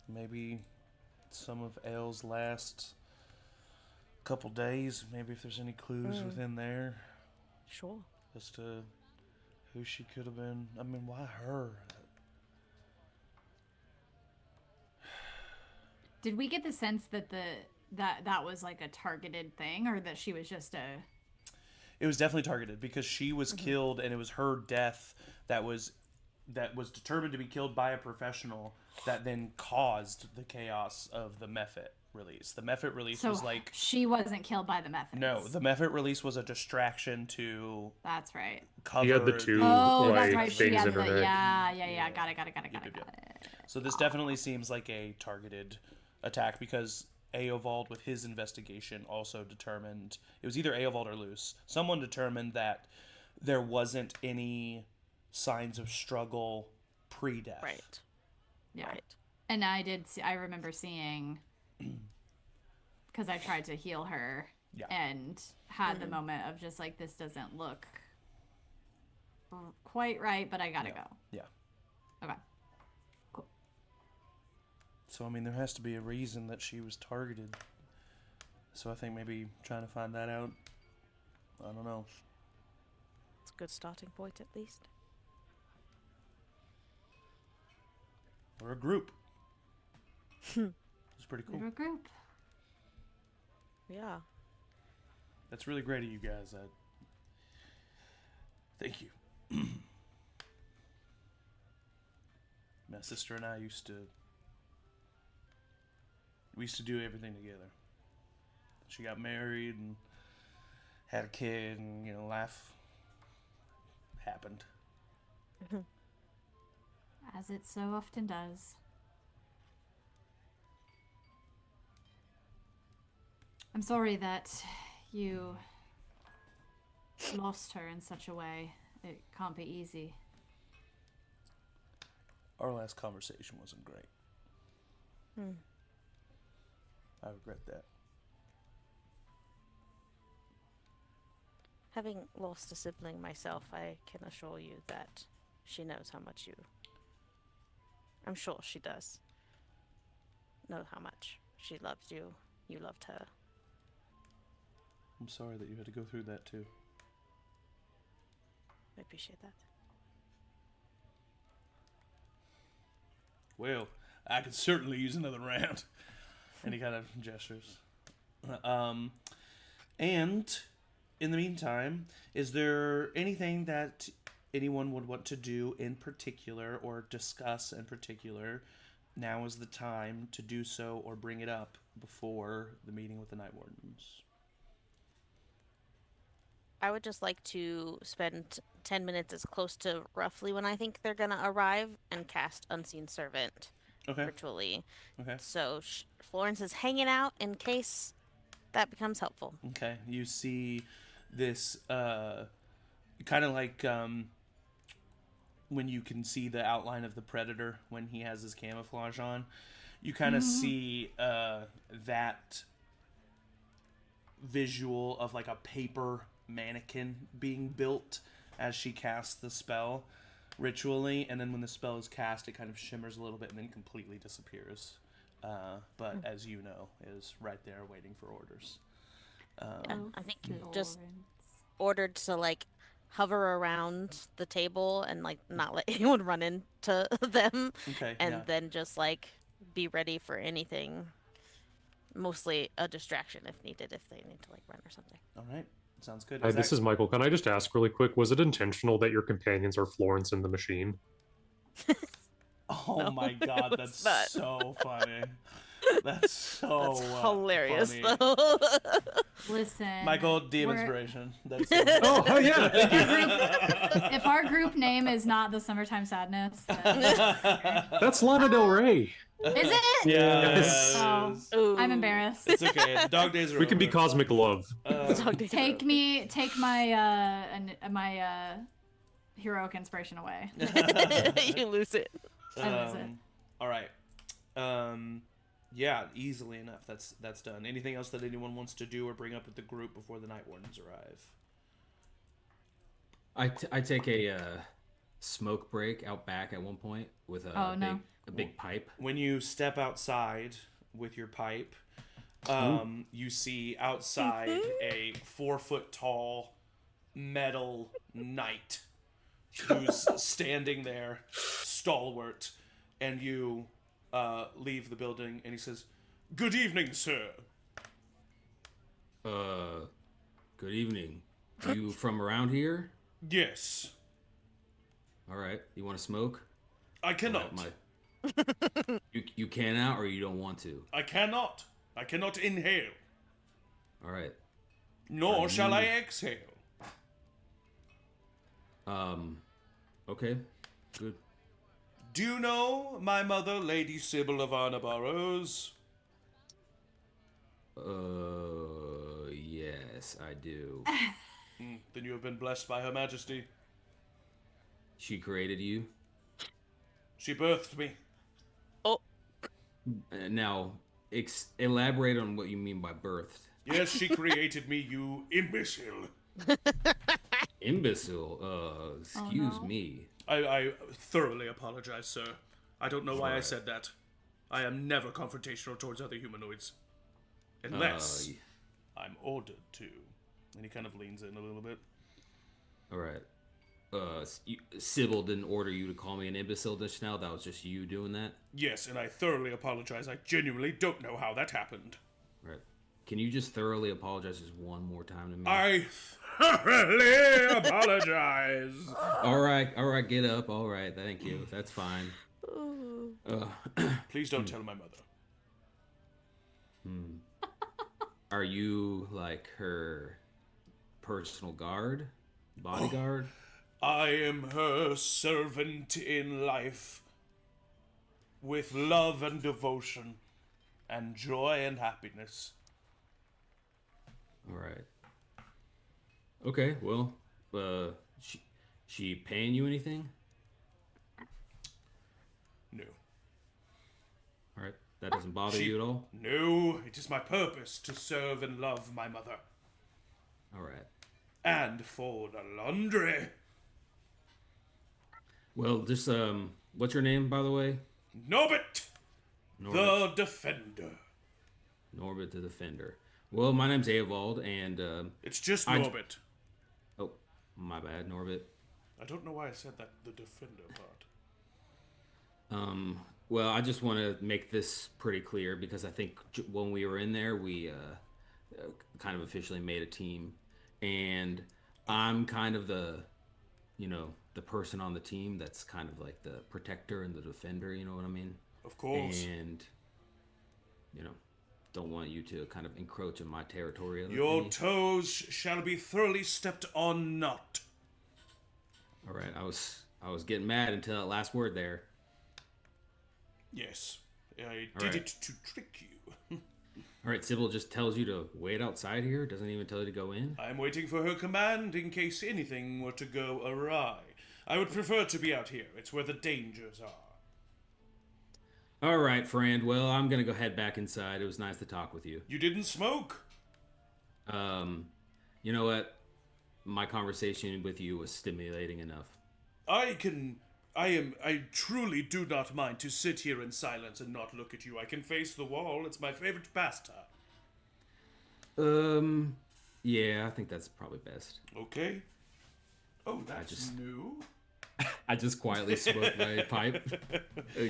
maybe some of Elle's last couple days. Maybe if there's any clues within there. Sure. As to who she could have been. I mean, why her? Did we get the sense that that was like a targeted thing, or that she was just a... It was definitely targeted because she was killed, and it was her death that was determined to be killed by a professional that then caused the chaos of the Mephit release. The Mephit release was like... she wasn't killed by the Mephits. No, the Mephit release was a distraction to... That's right. Cover... He had the two that's right. She things had in her the... head. Yeah. Got it. So this definitely seems like a targeted attack because Eovald, with his investigation, also determined... It was either Eovald or Luce. Someone determined that there wasn't any signs of struggle pre-death. Right. Yeah. Right. And I remember seeing... Because I tried to heal her and had the moment of just like, this doesn't look quite right, but I gotta go. Yeah. Okay. Cool. So, I mean, there has to be a reason that she was targeted. So I think maybe trying to find that out. I don't know. It's a good starting point, at least. We're a group. It's pretty cool. We're a group. Yeah. That's really great of you guys. Thank you. My sister and I used to do everything together. She got married and had a kid, and life happened. As it so often does. I'm sorry that you lost her in such a way. It can't be easy. Our last conversation wasn't great. I regret that. Having lost a sibling myself, I can assure you that she knows how much you... I'm sure she does know how much she loved you. You loved her. I'm sorry that you had to go through that too. I appreciate that. Well, I could certainly use another round. And he kind of gestures. And in the meantime, is there anything that anyone would want to do in particular or discuss in particular? Now is the time to do so or bring it up before the meeting with the Night Wardens. I would just like to spend 10 minutes as close to roughly when I think they're gonna arrive and cast Unseen Servant virtually. Okay. So Florence is hanging out in case that becomes helpful. Okay. You see this kind of like when you can see the outline of the Predator when he has his camouflage on. You kind of see that visual of like a paper mannequin being built as she casts the spell ritually, and then when the spell is cast, it kind of shimmers a little bit and then completely disappears. But as you know, is right there waiting for orders. I think just ordered to like hover around the table and like not let anyone run into them, and then just like be ready for anything. Mostly a distraction if needed, if they need to like run or something. All right. Sounds good. Hi, this is Michael. Can I just ask really quick, was it intentional that your companions are Florence and the Machine? Oh no, my god, that's so funny. That's hilarious, funny. though. Listen, Michael, DM inspiration. That's oh yeah, thank you. If our group name is not the Summertime Sadness, that's Lana Del Rey. Is it? Yes. Oh, I'm embarrassed. It's okay. The dog days are We can be over. Cosmic Love. Take my heroic inspiration away. You lose it. I lose it. All right. Yeah, easily enough. That's done. Anything else that anyone wants to do or bring up with the group before the Night Wardens arrive? I take a smoke break out back at one point with a big pipe. When you step outside with your pipe, you see outside a 4-foot tall metal knight who's standing there, stalwart, and you leave the building, and he says, "Good evening, sir." Good evening. You from around here? Yes. All right. You want to smoke? I cannot. You cannot, or you don't want to? I cannot. I cannot inhale. All right. Nor shall I exhale. Okay. Good. Do you know my mother, Lady Sybil of Avarna-Burroughs? Yes, I do. Then you have been blessed by Her Majesty. She created you? She birthed me. Oh. Now, elaborate on what you mean by birthed. Yes, she created me, you imbecile. Imbecile? Excuse me. I thoroughly apologize, sir. I don't know why I said that. I am never confrontational towards other humanoids. Unless I'm ordered to. And he kind of leans in a little bit. Alright. Sybil didn't order you to call me an imbecile just now? That was just you doing that? Yes, and I thoroughly apologize. I genuinely don't know how that happened. Right. Can you just thoroughly apologize just one more time to me? I thoroughly apologize. Alright, get up. Alright, thank you. That's fine. Please don't tell my mother. Are you like her personal guard? Bodyguard? I am her servant in life. With love and devotion. And joy and happiness. Alright. Okay, well, she paying you anything? No. Alright, that doesn't bother you at all? No, it is my purpose to serve and love my mother. Alright. And for the laundry. Well, just, what's your name, by the way? Norbert, the Defender. Norbert the Defender. Well, my name's Eovald, and, It's just Norbert. Oh, my bad, Norbert. I don't know why I said that, the Defender part. Well, I just want to make this pretty clear because I think when we were in there, we kind of officially made a team, and I'm kind of the person on the team that's kind of like the protector and the defender, you know what I mean? Of course. And, don't want you to kind of encroach on my territory. Your toes shall be thoroughly stepped on not. All right, I was getting mad until that last word there. Yes, I did it to trick you. All right, Sybil just tells you to wait outside here. Doesn't even tell you to go in. I am waiting for her command in case anything were to go awry. I would prefer to be out here. It's where the dangers are. All right, friend. Well, I'm gonna go head back inside. It was nice to talk with you. You didn't smoke? You know what? My conversation with you was stimulating enough. I truly do not mind to sit here in silence and not look at you. I can face the wall. It's my favorite pastime. Yeah, I think that's probably best. Okay. Oh, that's new. I just quietly smoke my pipe.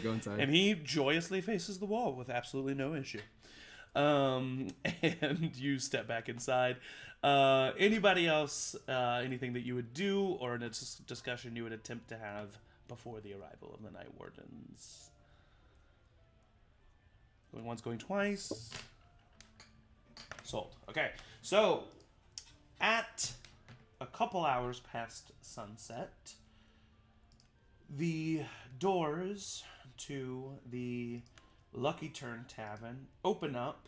Go inside. And he joyously faces the wall with absolutely no issue. And you step back inside. Anybody else, anything that you would do or in a discussion you would attempt to have before the arrival of the Night Wardens? Going once, going twice. Sold. Okay, so at a couple hours past sunset, the doors to the Lucky Turn Tavern open up,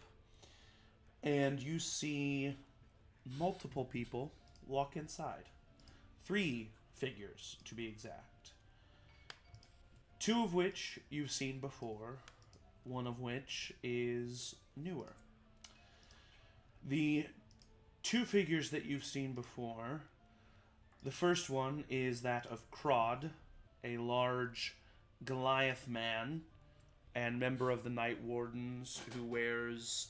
and you see multiple people walk inside. 3 figures, to be exact. 2 of which you've seen before. one of which is newer. The two figures that you've seen before, the first one is that of Crod, a large Goliath man and member of the Night Wardens who wears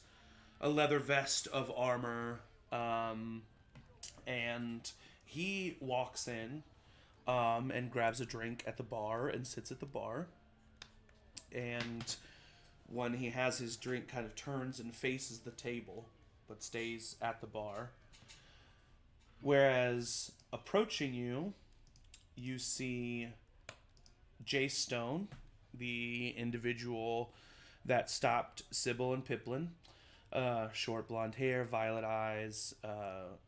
a leather vest of armor, and he walks in and grabs a drink at the bar and sits at the bar. And when he has his drink, kind of turns and faces the table, but stays at the bar. Whereas approaching you, you see Jace Stone, the individual that stopped Sybil and Pipplin. Short blonde hair, violet eyes,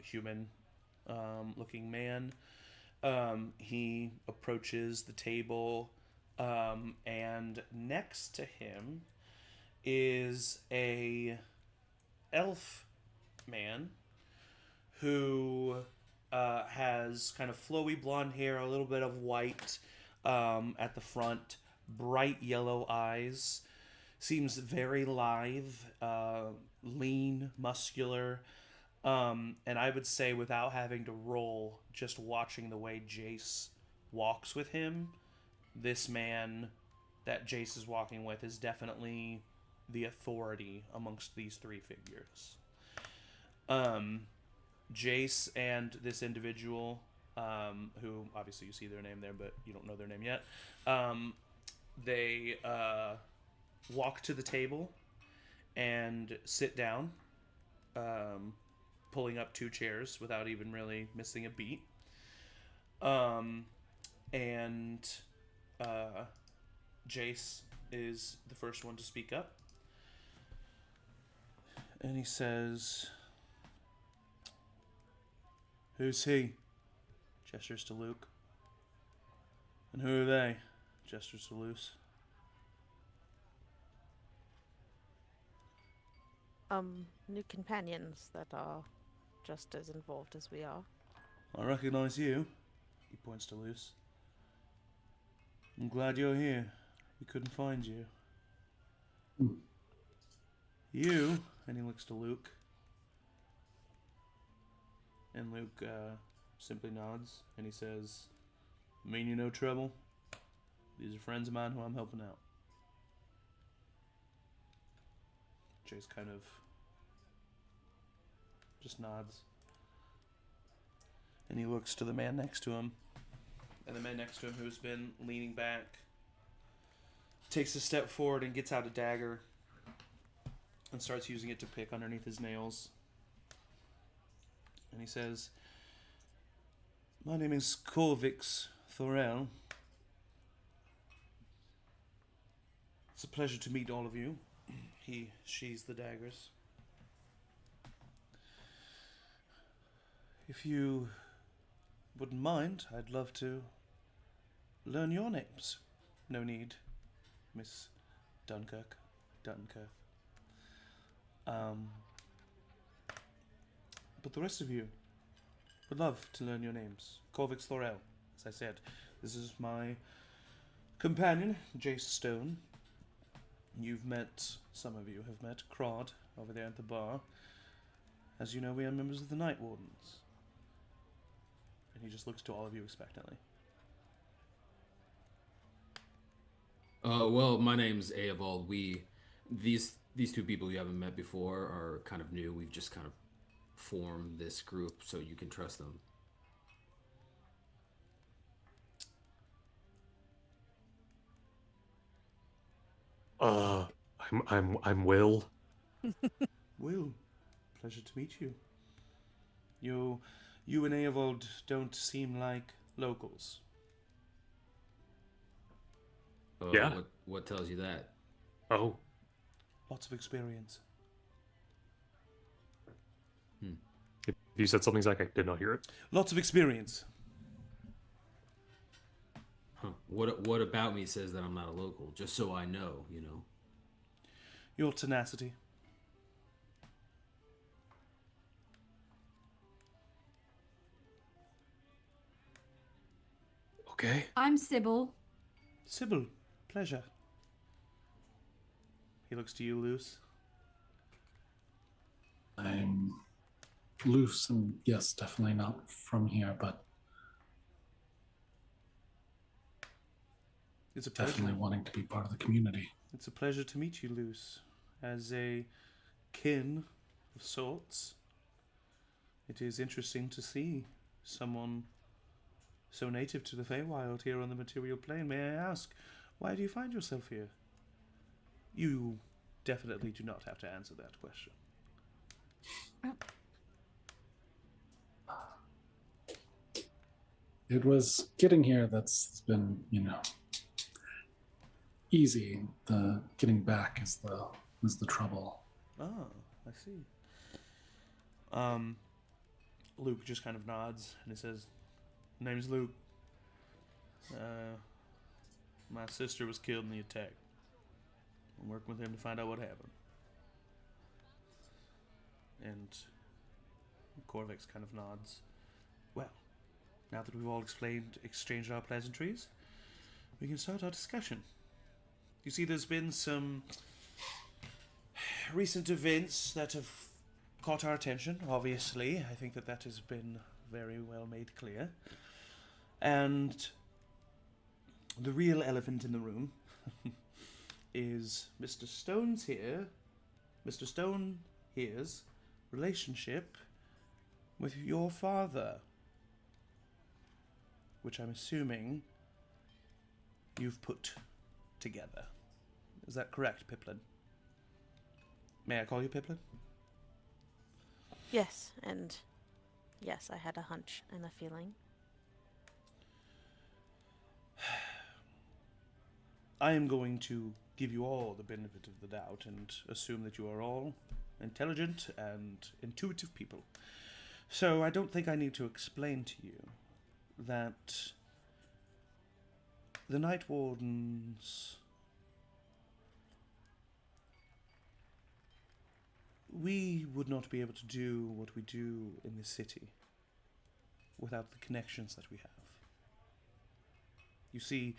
human looking man. He approaches the table, and next to him is a elf man who has kind of flowy blonde hair, a little bit of white at the front, bright yellow eyes, seems very lithe, lean, muscular, and I would say without having to roll, just watching the way Jace walks with him, this man that Jace is walking with is definitely the authority amongst these three figures. Jace and this individual, who obviously you see their name there, but you don't know their name yet, they walk to the table and sit down, pulling up two chairs without even really missing a beat. And Jace is the first one to speak up. And he says, "Who's he?" Gestures to Luke. "And who are they?" Gestures to Luce. New companions that are just as involved as we are. "I recognize you." He points to Luce. "I'm glad you're here. We couldn't find you." "You," and he looks to Luke. And Luke simply nods, and he says, "Mean you no trouble? These are friends of mine who I'm helping out." Jace kind of just nods. And he looks to the man next to him. And the man next to him, who's been leaning back, takes a step forward and gets out a dagger and starts using it to pick underneath his nails. And he says, "My name is Corvix Thorell. It's a pleasure to meet all of you." He sheathes the daggers. "If you wouldn't mind, I'd love to learn your names." "No need, Miss Duncurth. But the rest of you would love to learn your names. Corvix Thorell, as I said. This is my companion, Jace Stone. You've met, some of you have met, Crod over there at the bar. As you know, we are members of the Night Wardens." And he just looks to all of you expectantly. Well, my name's Eovald. These two people you haven't met before are kind of new. We've just kind of formed this group so you can trust them. I'm Will. Will, pleasure to meet you. You and Eovald don't seem like locals. Yeah. What tells you that? Oh, Lots of experience. if you said something, Zach, I did not hear it. Lots of experience. Huh. What about me says that I'm not a local? Just so I know, you know. Your tenacity. Okay. I'm Sybil. Sybil, pleasure. He looks to you, Luce. I'm Luce, and yes, definitely not from here, but It's a pleasure. definitely wanting to be part of the community. It's a pleasure to meet you, Luce. As a kin of sorts, it is interesting to see someone so native to the Feywild here on the material plane. May I ask, why do you find yourself here? You definitely do not have to answer that question. It was getting here that's been, easy. The getting back is the trouble. Ah, I see. Luke just kind of nods and he says, "Name's Luke. My sister was killed in the attack. I'm working with him to find out what happened." And Corvex kind of nods. Well, now that we've all exchanged our pleasantries, we can start our discussion. You see, there's been some recent events that have caught our attention, obviously. I think that has been very well made clear. And the real elephant in the room is Mr. Stone here's relationship with your father, which I'm assuming you've put together. Is that correct, Pipplin? May I call you Pipplin? Yes, and yes, I had a hunch and a feeling. I am going to give you all the benefit of the doubt and assume that you are all intelligent and intuitive people. So I don't think I need to explain to you that the Night Wardens, we would not be able to do what we do in this city without the connections that we have. You see,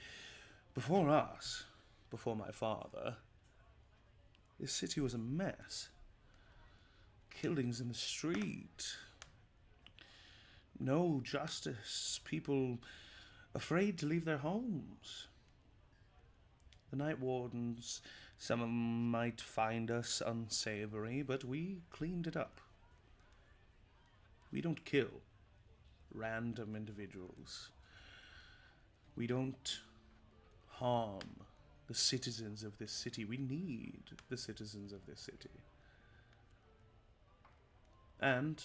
before us, before my father, this city was a mess. Killings in the street. No justice. People afraid to leave their homes. The Night Wardens, some of them might find us unsavory, but we cleaned it up. We don't kill random individuals. We don't harm the citizens of this city. We need the citizens of this city. And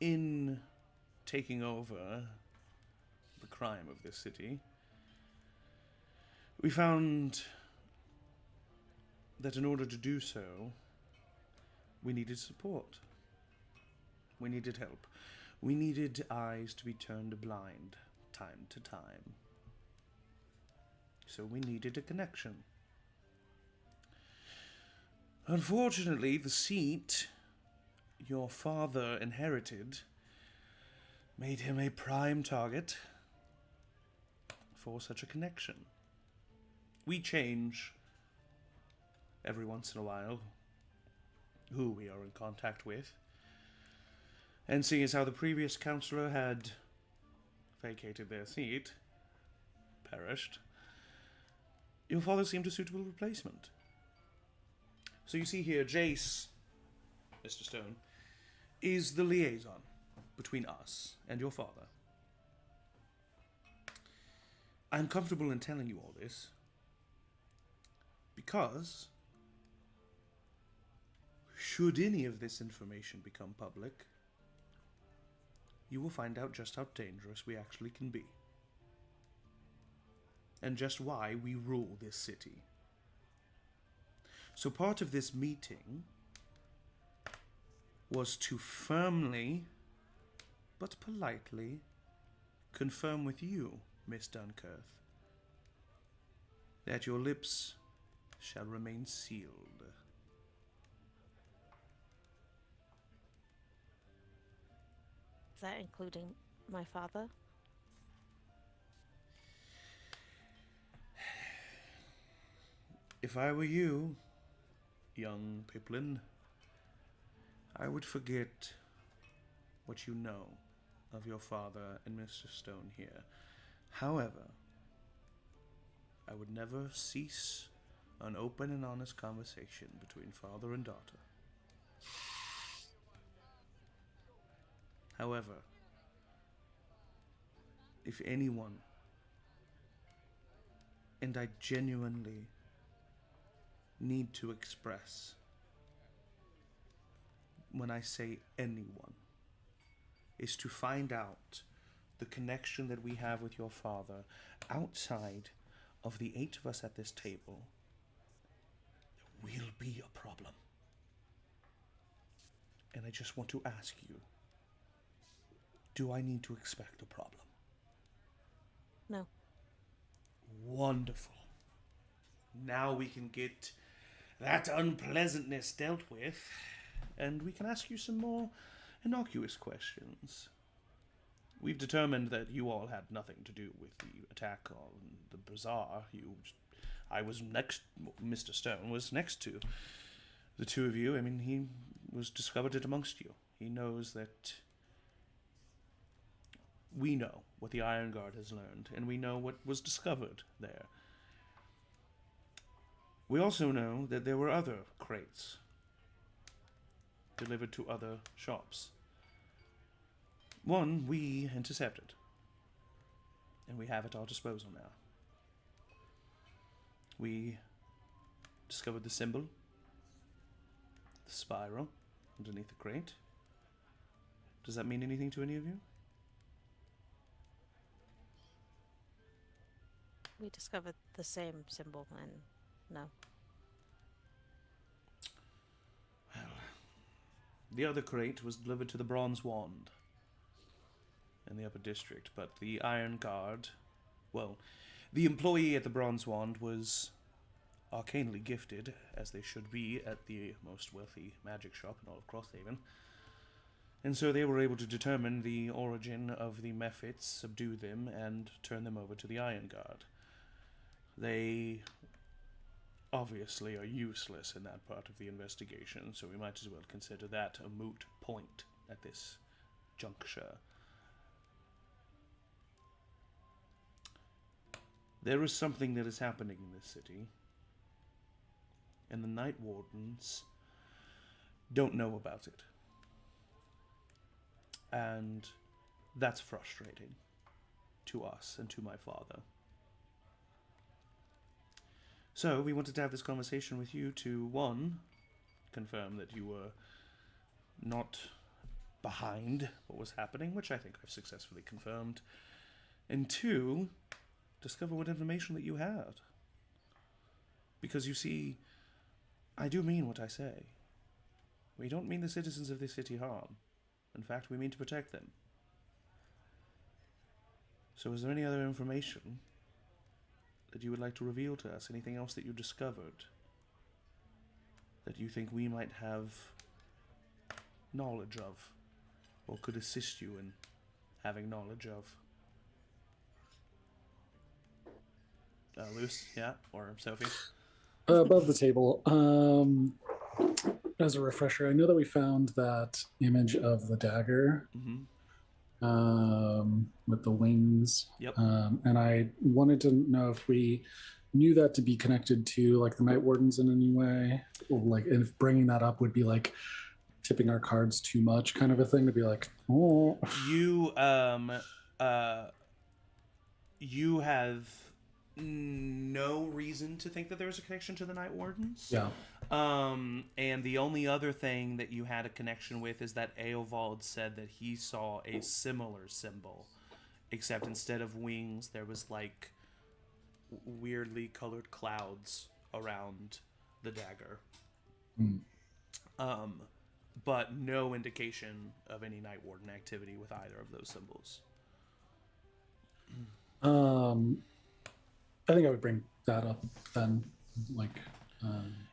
in taking over the crime of this city, we found that in order to do so, we needed support. We needed help. We needed eyes to be turned blind time to time. So we needed a connection. Unfortunately, the seat your father inherited made him a prime target for such a connection. We change every once in a while who we are in contact with. And seeing as how the previous councillor had vacated their seat, perished, your father seemed a suitable replacement. So you see here, Jace, Mr. Stone, is the liaison between us and your father. I'm comfortable in telling you all this because should any of this information become public, you will find out just how dangerous we actually can be. And just why we rule this city. So part of this meeting was to firmly, but politely, confirm with you, Miss Duncurth, that your lips shall remain sealed. Is that including my father? If I were you, young Pipplin, I would forget what you know of your father and Mr. Stone here. However, I would never cease an open and honest conversation between father and daughter. However, if anyone, and I genuinely need to express when I say anyone, is to find out the connection that we have with your father outside of the 8 of us at this table, there will be a problem. And I just want to ask you, do I need to expect a problem? No. Wonderful. Now we can get that unpleasantness dealt with, and we can ask you some more innocuous questions. We've determined that you all had nothing to do with the attack on the bazaar. Mr. Stone was next to the 2 of you. I mean, he was discovered it amongst you. He knows that we know what the Iron Guard has learned, and we know what was discovered there. We also know that there were other crates delivered to other shops. One we intercepted, and we have at our disposal now. We discovered the symbol, the spiral, underneath the crate. Does that mean anything to any of you? We discovered the same symbol, and no. Well, the other crate was delivered to the Bronze Wand in the Upper District, but the Iron Guard, well, the employee at the Bronze Wand was arcanely gifted, as they should be at the most wealthy magic shop in all of Crosshaven. And so they were able to determine the origin of the Mephits, subdue them, and turn them over to the Iron Guard. They obviously are useless in that part of the investigation, so we might as well consider that a moot point at this juncture. There is something that is happening in this city, and the Night Wardens don't know about it. And that's frustrating to us and to my father. So we wanted to have this conversation with you to, 1, confirm that you were not behind what was happening, which I think I've successfully confirmed, and 2, discover what information that you had. Because you see, I do mean what I say. We don't mean the citizens of this city harm. In fact, we mean to protect them. So is there any other information that you would like to reveal to us? Anything else that you discovered that you think we might have knowledge of, or could assist you in having knowledge of? Luce, yeah? Or Sophie? Above the table. As a refresher, I know that we found that image of the dagger with the wings. Yep. And I wanted to know if we knew that to be connected to like the Night Wardens in any way, or like if bringing that up would be like tipping our cards too much, kind of a thing, to be like, oh. You have no reason to think that there's a connection to the Night Wardens. Yeah. And the only other thing that you had a connection with is that Eovald said that he saw a similar symbol, except instead of wings, there was like weirdly colored clouds around the dagger. But no indication of any Night Warden activity with either of those symbols. I think I would bring that up then, like.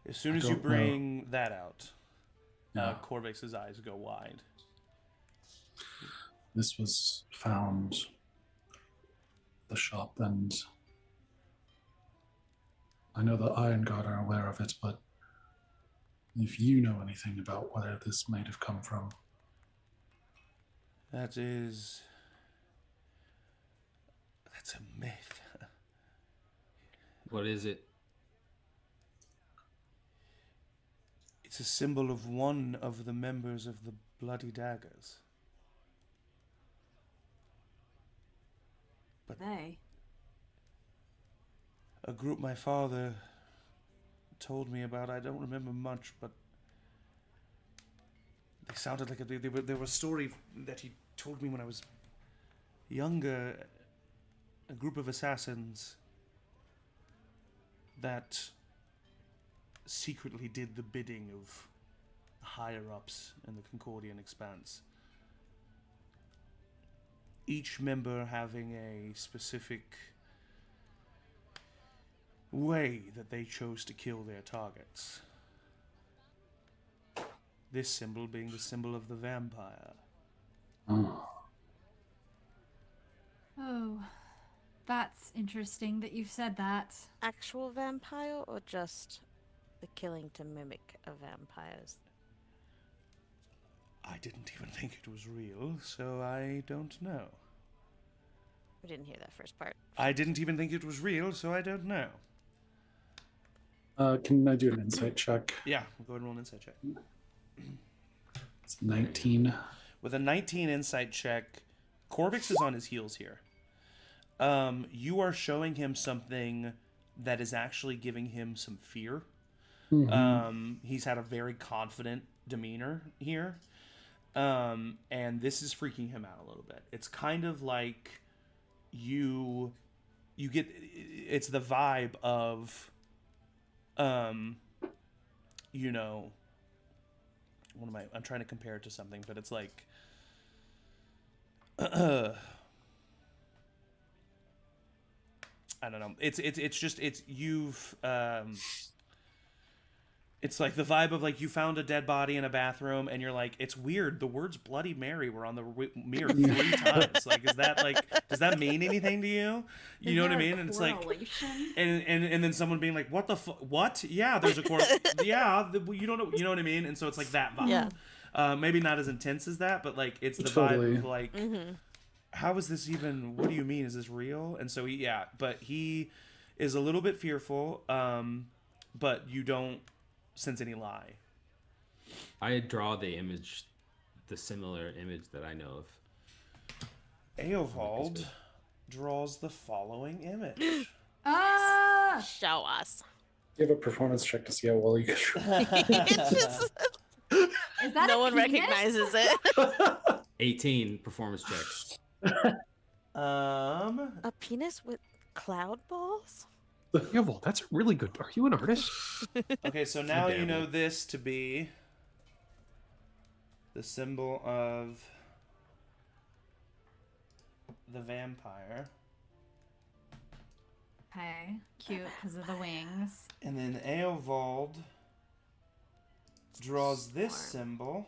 As soon as you bring that out, Corvix's eyes go wide. This was found at the shop, and I know the Iron Guard are aware of it, but if you know anything about where this might have come from. That's a myth. What is it? It's a symbol of one of the members of the Bloody Daggers. But They. a group my father told me about, I don't remember much, but they sounded like they were a story that he told me when I was younger. A group of assassins that secretly did the bidding of higher-ups in the Concordian Expanse. Each member having a specific way that they chose to kill their targets. This symbol being the symbol of the vampire. Oh, that's interesting that you've said that. Actual vampire or just the killing to mimic a vampires? I didn't even think it was real, so I don't know. We didn't hear that first part. I didn't even think it was real, so I don't know. Can I do an insight check? Yeah, we'll go ahead and roll an insight check. It's 19. With a 19 insight check, Corvix is on his heels here. You are showing him something that is actually giving him some fear. He's had a very confident demeanor here. And this is freaking him out a little bit. It's kind of like you get, it's the vibe of, you know, I'm trying to compare it to something, but it's like, I don't know. It's like the vibe of like you found a dead body in a bathroom and you're like, it's weird. The words Bloody Mary were on the mirror 3 times. Like, is that like, does that mean anything to you? You know what I mean? And it's like, and then someone being like, what the what? Yeah, there's a yeah, you don't know. You know what I mean? And so it's like that vibe. Yeah. Maybe not as intense as that, but like it's the Totally. vibe of like, how is this even? What do you mean? Is this real? And so but he is a little bit fearful. But you don't sense any lie. I draw the similar image that I know of. Eovald draws the following image. Show us. You have a performance check to see how well you can. It's just, Is that no a one penis? recognizes it. 18 performance checks. A penis with cloud balls? Yeah, well, that's really good. Are you an artist? Okay, so now you know this to be the symbol of the vampire. Okay, cute because of the wings. And then Eovald draws this symbol.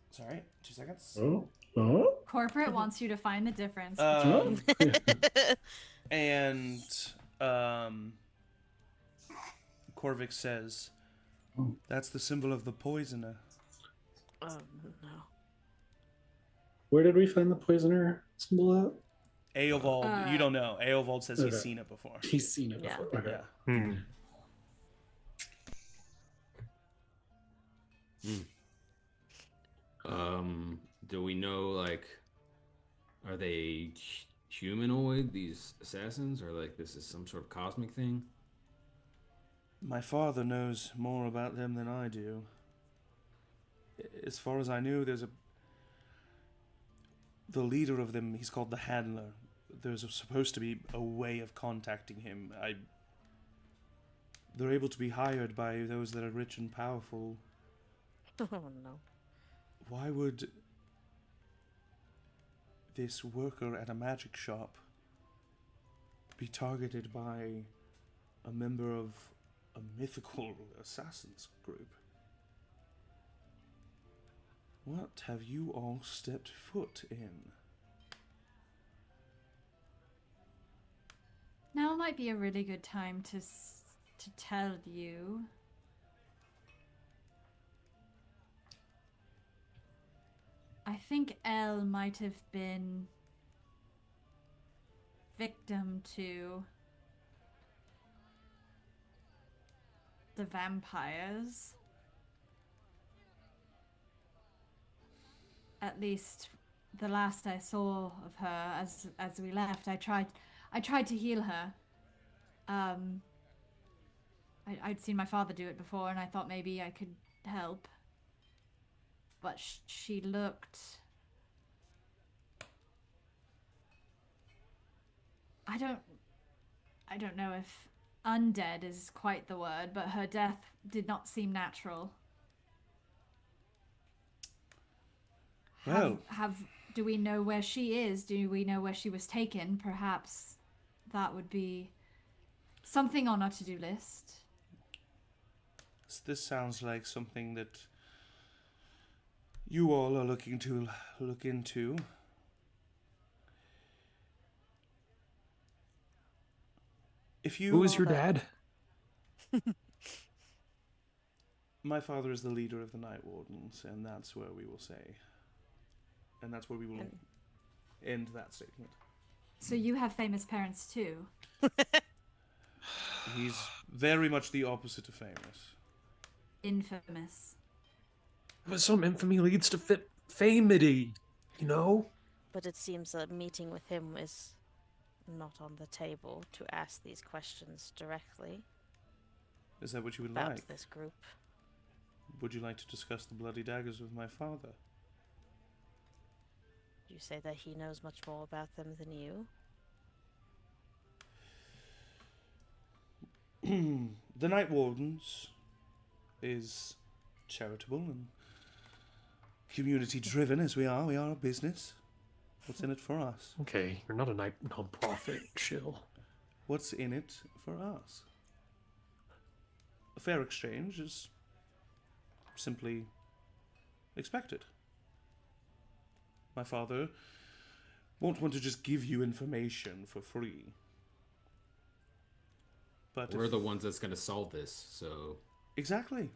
Sorry, 2 seconds. Oh. Corporate wants you to find the difference. And Corvix says, that's the symbol of the poisoner. Oh, no. Where did we find the poisoner symbol at? Eovald, you don't know. Eovald says he's seen it before. He's seen it before. Yeah. Okay. Yeah. Do we know, like, are they humanoid, these assassins, or like this is some sort of cosmic thing? My father knows more about them than I do. As far as I knew, the leader of them, he's called the Handler. There's supposed to be a way of contacting him. They're able to be hired by those that are rich and powerful. Oh, no. Why would this worker at a magic shop be targeted by a member of a mythical assassins group? What have you all stepped foot in? Now might be a really good time to tell you. I think Elle might have been victim to the vampires. At least the last I saw of her as we left, I tried to heal her. I'd seen my father do it before, and I thought maybe I could help. But she looked... I don't know if undead is quite the word, but her death did not seem natural. Well, do we know where she is? Do we know where she was taken? Perhaps that would be something on our to-do list. this sounds like something that you all are looking to look into. If you Who is your dad? My father is the leader of the Night Wardens, and that's where we will say. And that's where we will end that statement. So you have famous parents too? He's very much the opposite of famous. Infamous. But some infamy leads to famity, you know? But it seems a meeting with him is not on the table to ask these questions directly. Is that what you would about like? This group. Would you like to discuss the bloody daggers with my father? You say that he knows much more about them than you. The Night Wardens is charitable and community driven as we are. We are a business. What's in it for us? Okay, you're not a non-profit. Chill. What's in it for us? A fair exchange is simply expected. My father won't want to just give you information for free. But we're the ones that's going to solve this, so... Exactly.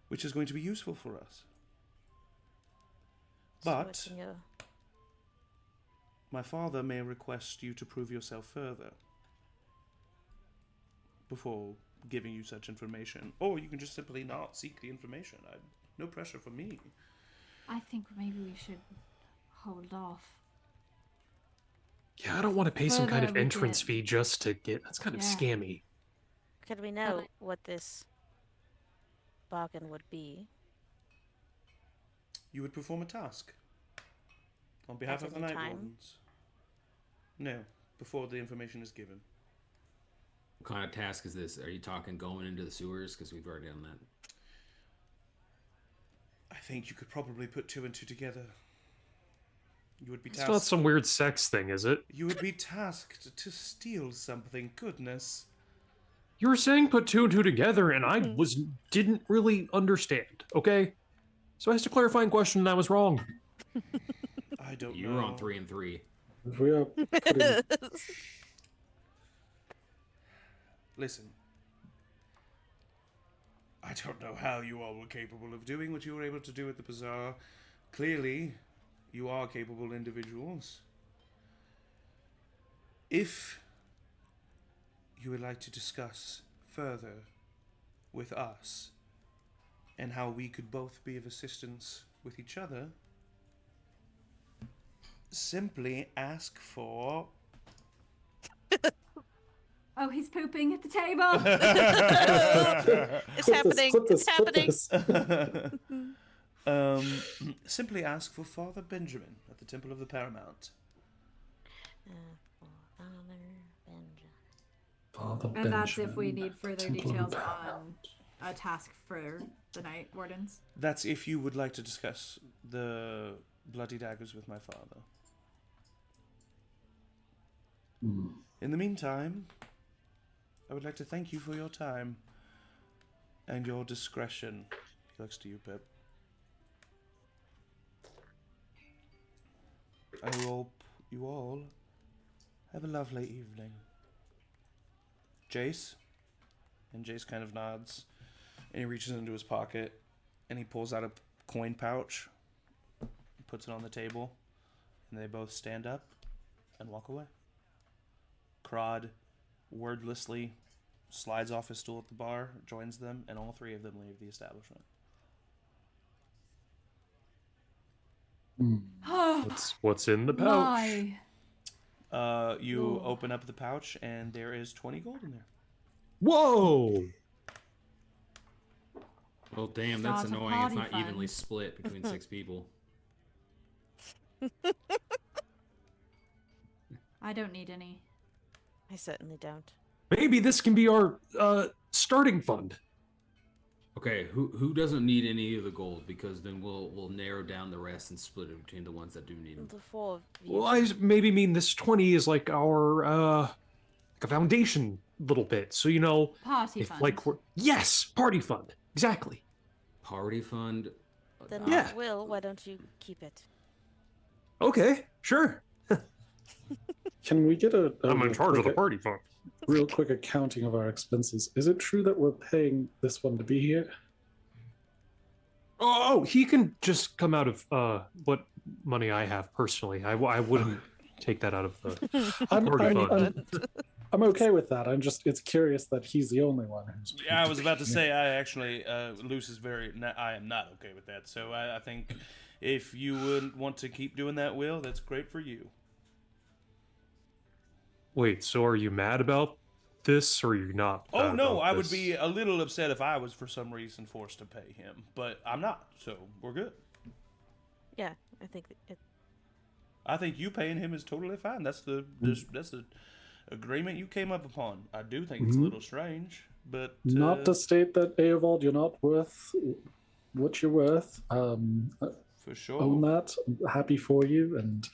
Which is going to be useful for us. But my father may request you to prove yourself further before giving you such information. Or you can just simply not seek the information. No pressure from me. I think maybe we should hold off. Yeah, I don't want to pay some kind of entrance fee just to get... That's kind of scammy. Could we know what this bargain would be? You would perform a task on behalf of the Night Wardens. No, before the information is given. What kind of task is this? Are you talking going into the sewers? Because we've already done that. I think you could probably put two and two together. You would be tasked. It's not some weird sex thing, is it? You would be tasked to steal something. Goodness. You were saying put two and two together, and I didn't really understand. Okay, so I asked a clarifying question, and I was wrong. I don't know. You were on 3 and 3. If we are putting... Listen. I don't know how you all were capable of doing what you were able to do at the bazaar. Clearly, you are capable individuals. If you would like to discuss further with us and how we could both be of assistance with each other, simply ask for... Oh, he's pooping at the table. It's happening. It's happening. Simply ask for Father Benjamin at the Temple of the Paramount. And that's if we need further details on a task for the Night Wardens. That's if you would like to discuss the bloody daggers with my father. In the meantime, I would like to thank you for your time and your discretion. He looks to you, Pip. I hope you all Have a lovely evening. Jace? And Jace kind of nods, and he reaches into his pocket, and he pulls out a coin pouch, puts it on the table, and they both stand up and walk away. Crod wordlessly slides off his stool at the bar, joins them, and all three of them leave the establishment. What's in the pouch? You open up the pouch, and there is 20 gold in there. Whoa! Well, damn, that's Start a annoying. It's party not fund. evenly split between 6 people. I don't need any. I certainly don't. Maybe this can be our starting fund. Okay, who doesn't need any of the gold? Because then we'll narrow down the rest and split it between the ones that do need them. The 4 of you. Well, I maybe mean this 20 is like our like a foundation little bit. So Party if fund. like yes, party fund. Exactly. Party fund. Then Yeah. Will, why don't you keep it? Okay, sure. Can we get a I'm in real charge of the quick- party fund. real quick accounting of our expenses? Is it true that we're paying this one to be here? Oh, he can just come out of what money I have personally. I wouldn't take that out of the I'm, party I'm, fund. I'm okay with that. It's curious that he's the only one who's. Yeah, I was about to say, I actually, Luce is I am not okay with that. So I think if you would want to keep doing that, Will, that's great for you. Wait, so are you mad about this, or are you not? Oh, mad no, about I would this? be a little upset if I was for some reason forced to pay him, but I'm not, so we're good. Yeah, I think it. I think you paying him is totally fine. That's the agreement you came up upon. I do think it's a little strange, but Not to state that Eovald, you're not worth what you're worth. for sure. Own that. I'm happy for you, and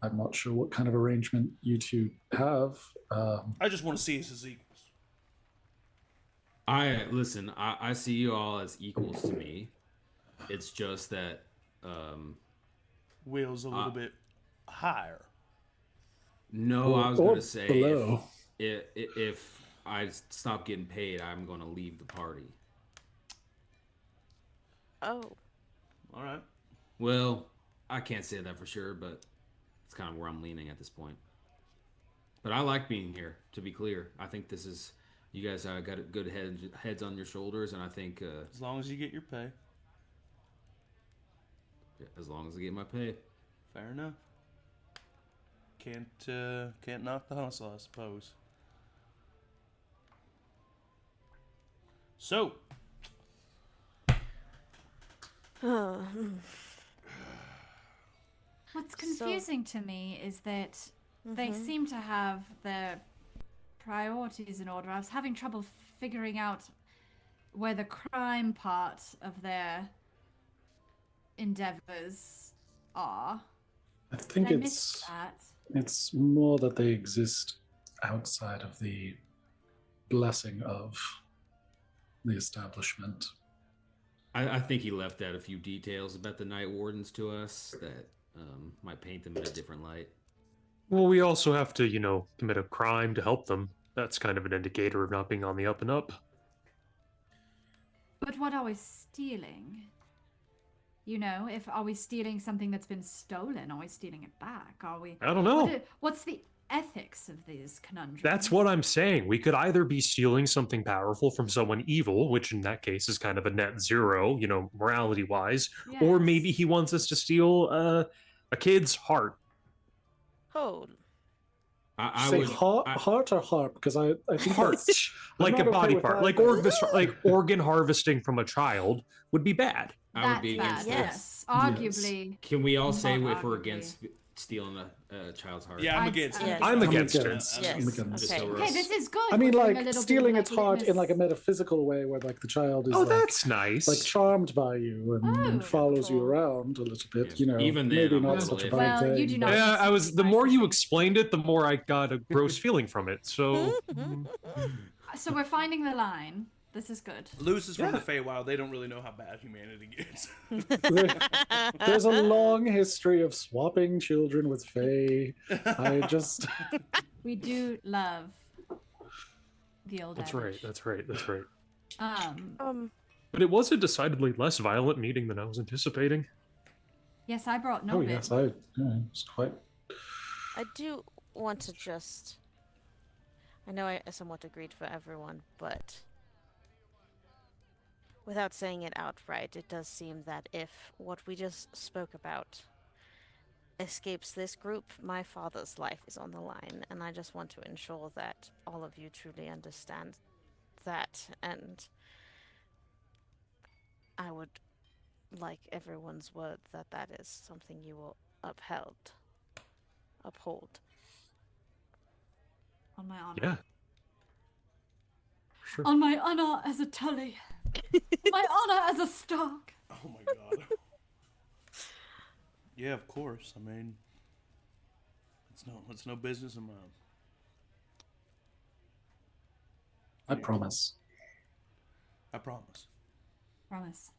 I'm not sure what kind of arrangement you two have. I just want to see us as equals. I see you all as equals to me. It's just that Will's a little bit higher. no, I was or going to say below. if I stop getting paid, I'm going to leave the party. Oh, All right. Well, I can't say that for sure, but it's kind of where I'm leaning at this point. But I like being here, to be clear. I think this is, you guys got a good heads on your shoulders, and I think As long as you get your pay. as long as I get my pay. Fair enough. Can't knock the hustle, I suppose. So, What's confusing to me is that they seem to have their priorities in order. I was having trouble figuring out where the crime part of their endeavors are. I think Did I miss it's that? it's more that they exist outside of the blessing of the establishment. I think he left out a few details about the night wardens to us that might paint them in a different light. Well, we also have to, commit a crime to help them. That's kind of an indicator of not being on the up and up. But what are we stealing? Are we stealing something that's been stolen? Are we stealing it back? Are we? I don't know. What's the ethics of these conundrums? That's what I'm saying. We could either be stealing something powerful from someone evil, which in that case is kind of a net zero, morality-wise, or Yes. maybe he wants us to steal a kid's heart. hold. I Say would heart or harp, because I think Heart, that's- I'm like a not okay body with part, that. like organ harvesting from a child would be bad. I would That's be bad. against Yes. this. Arguably. Can we all say Not if we're arguably. against stealing a child's heart? yeah, I'm I'd- against it. Yes. I'm against it. Yes. I'm against Okay. it. Okay, this is good. I mean, We're doing a like little stealing bit its heart in like a litmus. metaphysical way, where like the child is Oh, like, that's nice. like charmed by you and Oh, follows you cool. around a little bit. Yeah. Even then, maybe I'm not not such a believing. bad Well, thing. you do but- not- Yeah, the Nice, more I you think. explained it, the more I got a gross feeling from it. So So we're finding the line. This is good. Luce is from Yeah. the Feywild. They don't really know how bad humanity gets. There's a long history of swapping children with Fae. I just We do love the old That's adage. right. That's right. That's right. But it was a decidedly less violent meeting than I was anticipating. yes, I brought Oh Norbit. yes, it's quite. I do want to just. I know I somewhat agreed for everyone, but without saying it outright, it does seem that if what we just spoke about escapes this group, my father's life is on the line, and I just want to ensure that all of you truly understand that, and I would like everyone's word that that is something you will uphold. On my honor. Yeah. Sure. On my honor as a Tully. My honor as a Stark. Oh my god. Yeah, of course. I mean, it's no business of mine. I promise. I promise. Promise.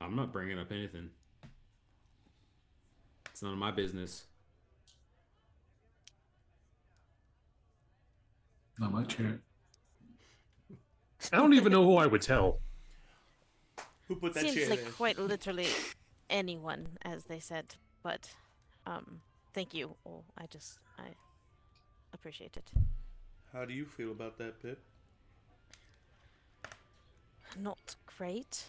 I'm not bringing up anything. It's none of my business. Not my chair. I don't even know who I would tell. Who put that Seems chair like there? quite literally anyone, as they said, but thank you. Oh, I appreciate it. How do you feel about that, Pip? Not great.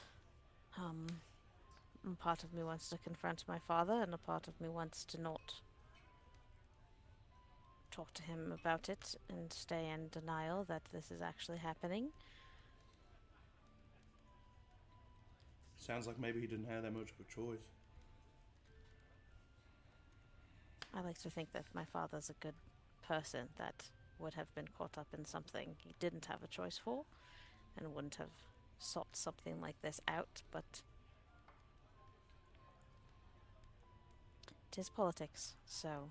A part of me wants to confront my father, and a part of me wants to not talk to him about it and stay in denial that this is actually happening. Sounds like maybe he didn't have that much of a choice. I like to think that my father's a good person that would have been caught up in something he didn't have a choice for and wouldn't have sought something like this out, but it is politics, so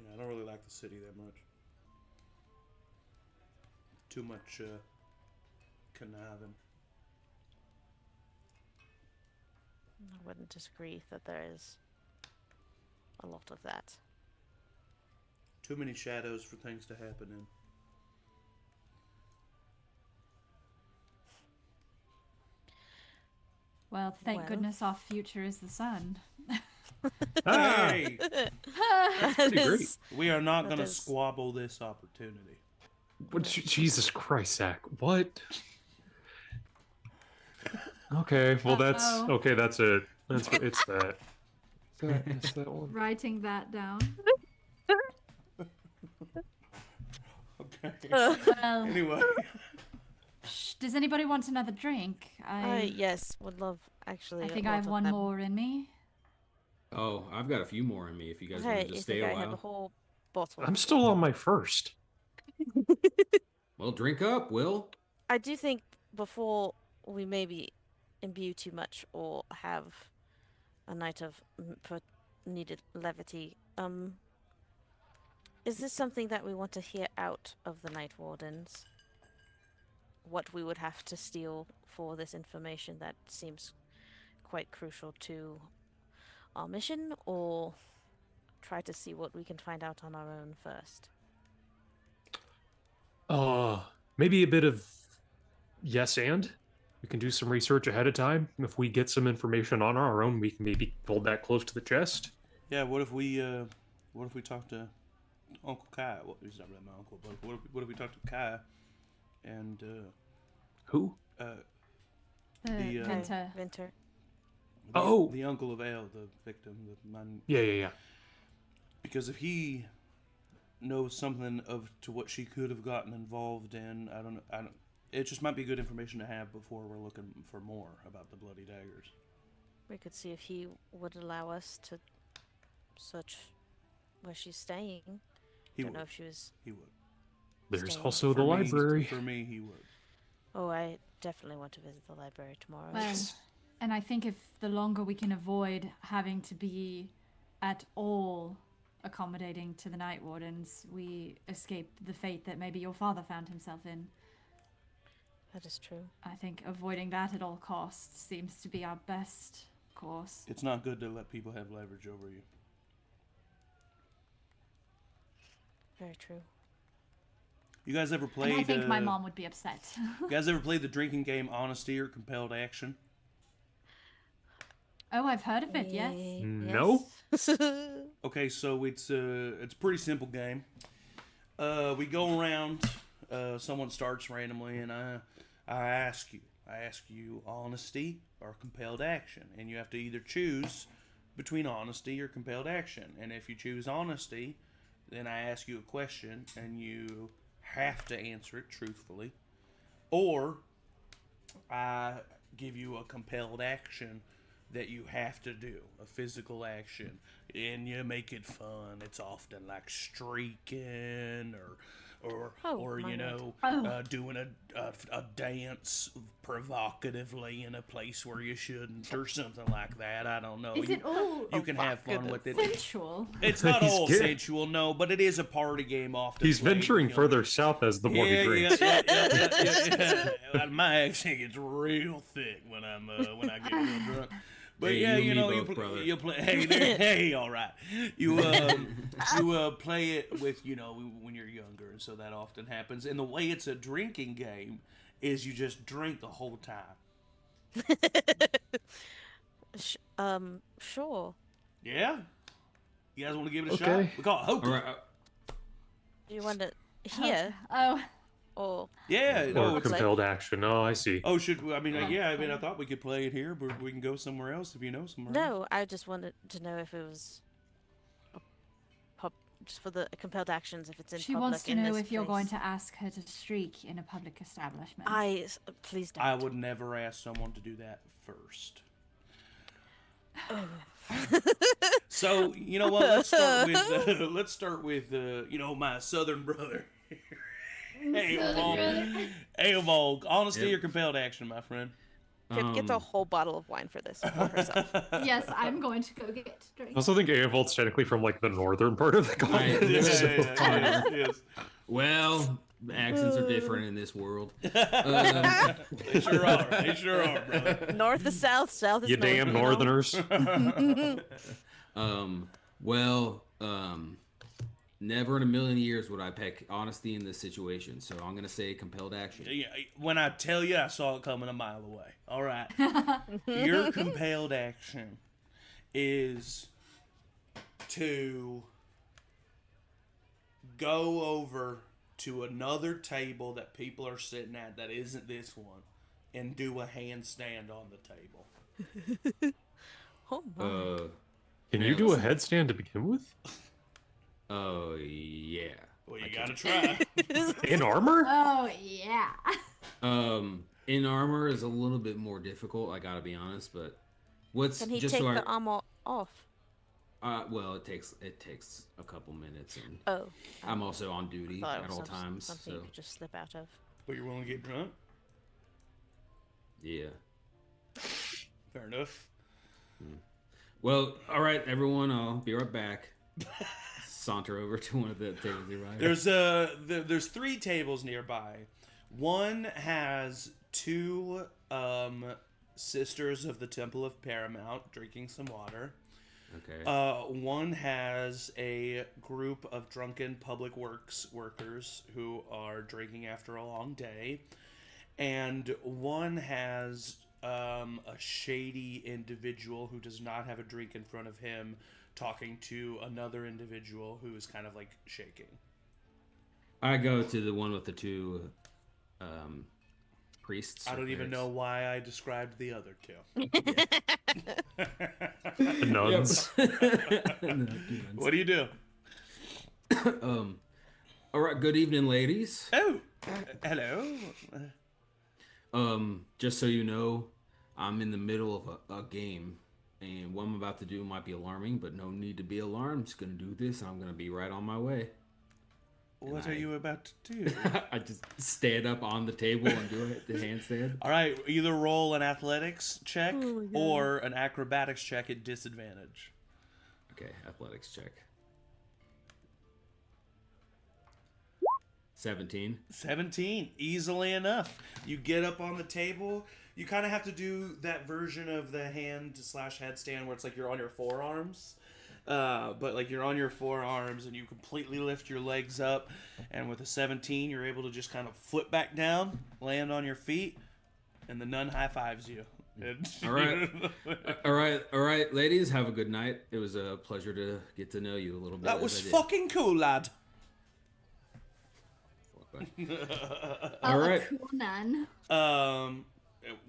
Yeah, I don't really like the city that much. Too much conniving. I wouldn't disagree that there is a lot of that. Too many shadows for things to happen in. Well, thank Well. goodness our future is the sun. Hey! That pretty great. is- We are not That going to is- squabble this opportunity. What, Jesus Christ, Zach. What? Okay, well that's Uh-oh. okay. It's that. It's that one. Writing that down. Okay. Well, Anyway. does anybody want another drink? yes, would love actually. I a think lot I have of one them. more in me. Oh, I've got a few more in me if you guys want Hey, to you just stay think a I have a while. whole bottle? I'm still on my first. Well, drink up, Will. I do think before we maybe imbue too much or have a night of needed levity, is this something that we want to hear out of the Night Wardens? What we would have to steal for this information that seems quite crucial to our mission, or try to see what we can find out on our own first? Maybe a bit of yes and. We can do some research ahead of time. If we get some information on our own, we can maybe hold that close to the chest. Yeah, what if we talk to Uncle Kai? Well, he's not really my uncle, but what if we talk to Kai and Who? The, Winter. Winter. the uncle of Ale, the victim, the man. Yeah. Because if he knows something to what she could have gotten involved in, I don't. It just might be good information to have before we're looking for more about the Bloody Daggers. We could see if he would allow us to search where she's staying. He Don't would. know if she was. He would. There's Staying. also the library. For me, he would. Oh, I definitely want to visit the library tomorrow. Well, and I think if the longer we can avoid having to be at all accommodating to the Night Wardens, we escape the fate that maybe your father found himself in. That is true. I think avoiding that at all costs seems to be our best course. It's not good to let people have leverage over you. Very true. You guys ever played? And I think my mom would be upset. You guys ever played the drinking game Honesty or Compelled Action? Oh, I've heard of it, yes. No. Okay, so it's a pretty simple game. We go around. Someone starts randomly, and I ask you honesty or compelled action, and you have to either choose between honesty or compelled action. And if you choose honesty, then I ask you a question, and you have to answer it truthfully, or I give you a compelled action that you have to do, a physical action, and you make it fun. It's often like streaking or you know, doing a dance provocatively in a place where you shouldn't, or something like that. I don't know. Is it all You can have fun with it. sensual? It's not He's all good. sensual, no, but it is a party game often. He's played venturing with further younger- south as the more he drinks. Yeah. My accent gets real thick when I get real drunk. But Hey, yeah, you you and know, me you both, brother. play. Hey, all right. You play it with when you're younger, and so that often happens. And the way it's a drinking game is you just drink the whole time. Sure. Yeah. You guys want to give it a Okay. shot? We call it All hookah. right. Do you want to hear Oh, or Yeah. No, Or it's compelled action. Oh, I see. Oh, should we? I mean, I thought we could play it here, but we can go somewhere else if you know somewhere. else. no? I just wanted to know if it was just for the compelled actions. If it's in she public wants to in know this if you're going place. to ask her to streak in a public establishment. Please don't. I would never ask someone to do that first. So you know what? Let's start with my southern brother. Eovald, honesty or compelled action, my friend. Pip gets a whole bottle of wine for this for herself. Yes, I'm going to go get I drinks. also think Eovald's technically from like the northern part of the Right. colony. Yes. Well, the accents are different in this world. They sure are. They sure are, brother. North is south, south is You north. damn you know? northerners. Never in a million years would I pick honesty in this situation, so I'm gonna say compelled action. Yeah, when I tell you, I saw it coming a mile away. All right. Your compelled action is to go over to another table that people are sitting at that isn't this one and do a handstand on the table. Oh my. Can Yeah, you do a listen. headstand to begin with? Oh yeah. Well, you I gotta can. try. In armor? Oh, yeah. In armor is a little bit more difficult. I gotta be honest, but what's Can he just take so the armor off? well, it takes a couple minutes, and Oh. I'm also on duty thought it at was all times, something so you could just slip out of. But you're willing to get drunk? yeah. Fair enough. Well, all right, everyone, I'll be right back. Saunter over to one of the tables nearby. There's 3 tables nearby. One has 2 sisters of the Temple of Paramount drinking some water. Okay. One has a group of drunken public works workers who are drinking after a long day, and one has a shady individual who does not have a drink in front of him talking to another individual who is kind of like shaking. I go to the one with the 2 priests. I or don't even clerics. know why I described the other 2. The nuns. What do you do? All right. Good evening, ladies. Oh, hello. Just so you know, I'm in the middle of a game, and what I'm about to do might be alarming, but no need to be alarmed. I'm just gonna do this, and I'm gonna be right on my way. What are you about to do? I just stand up on the table and do it, the handstand. All right, either roll an athletics check Oh my God. or an acrobatics check at disadvantage. Okay, athletics check. 17. 17, easily enough. You get up on the table, You kind of have to do that version of the hand/headstand where it's like you're on your forearms. But like you're on your forearms and you completely lift your legs up, and with a 17 you're able to just kind of flip back down, land on your feet, and the nun high fives you. All right, ladies, have a good night. It was a pleasure to get to know you a little bit. That was fucking cool, lad. All right. A cool nun.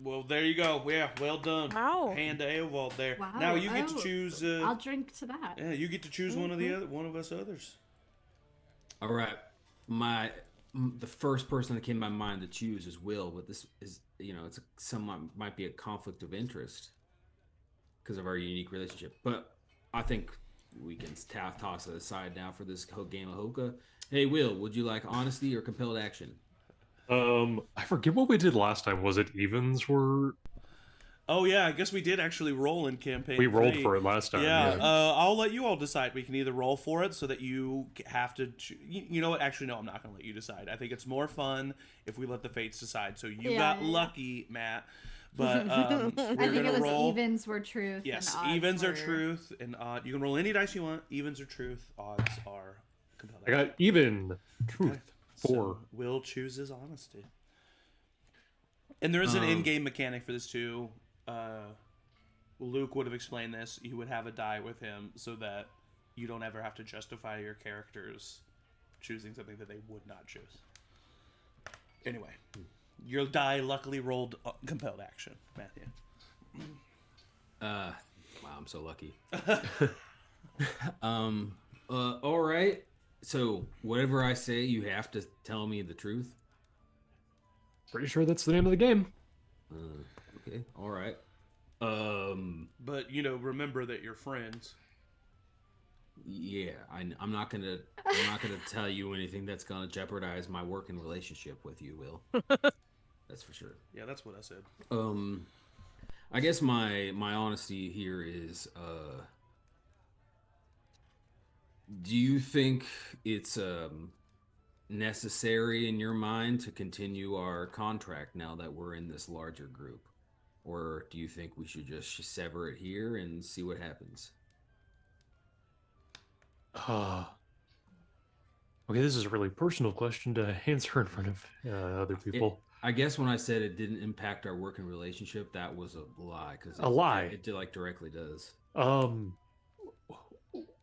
Well, there you go. Yeah, well done. Wow. Hand to Eovald there. Wow. Now you get to choose. I'll drink to that. Yeah, you get to choose one of us others. All right. The first person that came to my mind to choose is Will, but this is, it's somewhat might be a conflict of interest because of our unique relationship. But I think we can toss it aside now for this game of Hoka. Hey, Will, would you like honesty or compelled action? I forget what we did last time. Was it evens were? Oh yeah, I guess we did actually roll in campaign. We rolled 3. for it last time. Yeah, I'll let you all decide. We can either roll for it so that you have to. You know what? Actually, no, I'm not going to let you decide. I think it's more fun if we let the fates decide. So you got lucky, Matt. But I think it was roll. Evens were truth. Yes, and odds evens were... are truth, and odd. You can roll any dice you want. Evens are truth. Odds are compelled. I got even truth. Okay. 4. So Will chooses honesty. And there is an in-game mechanic for this too. Luke would have explained this. You would have a die with him so that you don't ever have to justify your characters choosing something that they would not choose. Anyway, your die luckily rolled compelled action, Matthew. Wow, I'm so lucky. All right. So whatever I say, you have to tell me the truth. Pretty sure that's the name of the game. Okay. All right. But remember that you're friends. Yeah, I'm not gonna tell you anything that's gonna jeopardize my working relationship with you, Will. That's for sure. Yeah, that's what I said. I guess my honesty here is, do you think it's necessary in your mind to continue our contract now that we're in this larger group? Or do you think we should just sever it here and see what happens? Okay, this is a really personal question to answer in front of other people. I guess when I said it didn't impact our working relationship, that was a lie. A lie? It directly does.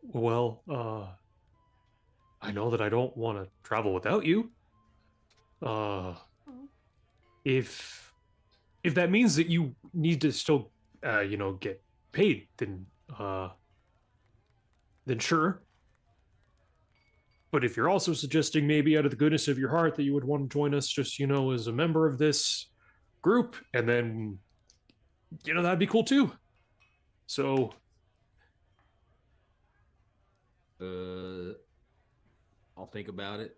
Well, I know that I don't want to travel without you. If that means that you need to still, get paid, then sure. But if you're also suggesting maybe out of the goodness of your heart that you would want to join us just, as a member of this group, and then, that'd be cool too. So... I'll think about it.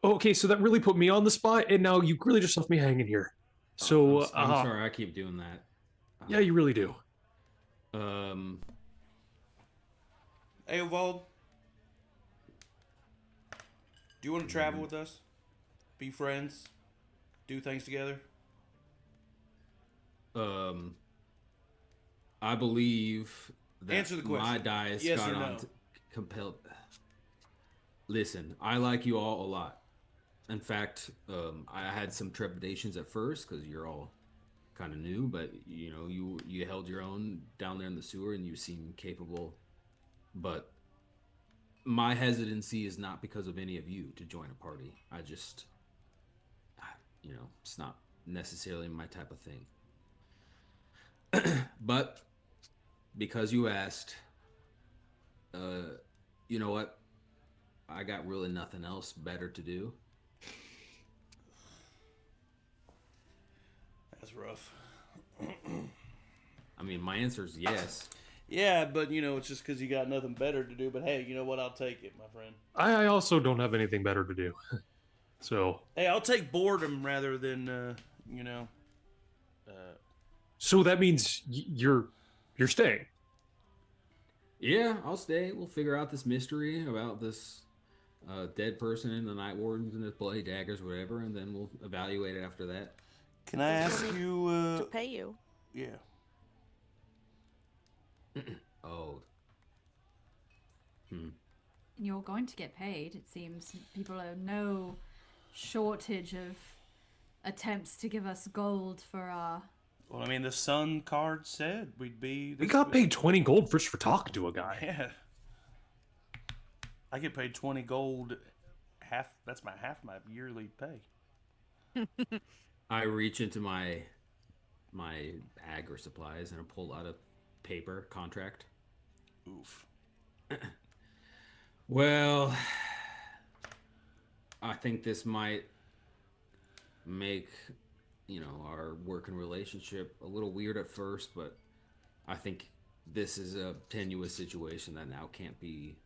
Okay, so that really put me on the spot, and now you really just left me hanging here. So I'm sorry, I keep doing that. Yeah, you really do. Hey, Eovald, do you want to travel with us? Be friends? Do things together? I believe that Answer the question. my dice Yes got or no? on compelled. Listen, I like you all a lot. In fact, I had some trepidations at first because you're all kind of new, but you held your own down there in the sewer and you seem capable. But my hesitancy is not because of any of you to join a party. I just, it's not necessarily my type of thing. But because you asked, you know what? I got really nothing else better to do. That's rough. I mean, my answer is yes. Yeah, but it's just because you got nothing better to do. But hey, you know what? I'll take it, my friend. I also don't have anything better to do. So... Hey, I'll take boredom rather than, So that means you're staying? Yeah, I'll stay. We'll figure out this mystery about this a dead person and the night wardens and the bloody daggers, whatever, and then we'll evaluate it after that. Can I ask you? To pay you. Yeah. Oh. You're going to get paid, it seems. People are no shortage of attempts to give us gold for our... Well, I mean, the Sun card said we'd be... We got paid 20 gold just for talking to a guy. Yeah. I get paid 20 gold that's half my yearly pay. I reach into my bag or supplies and I pull out a paper contract. Oof. Well, I think this might make, our working relationship a little weird at first, but I think this is a tenuous situation that now can't be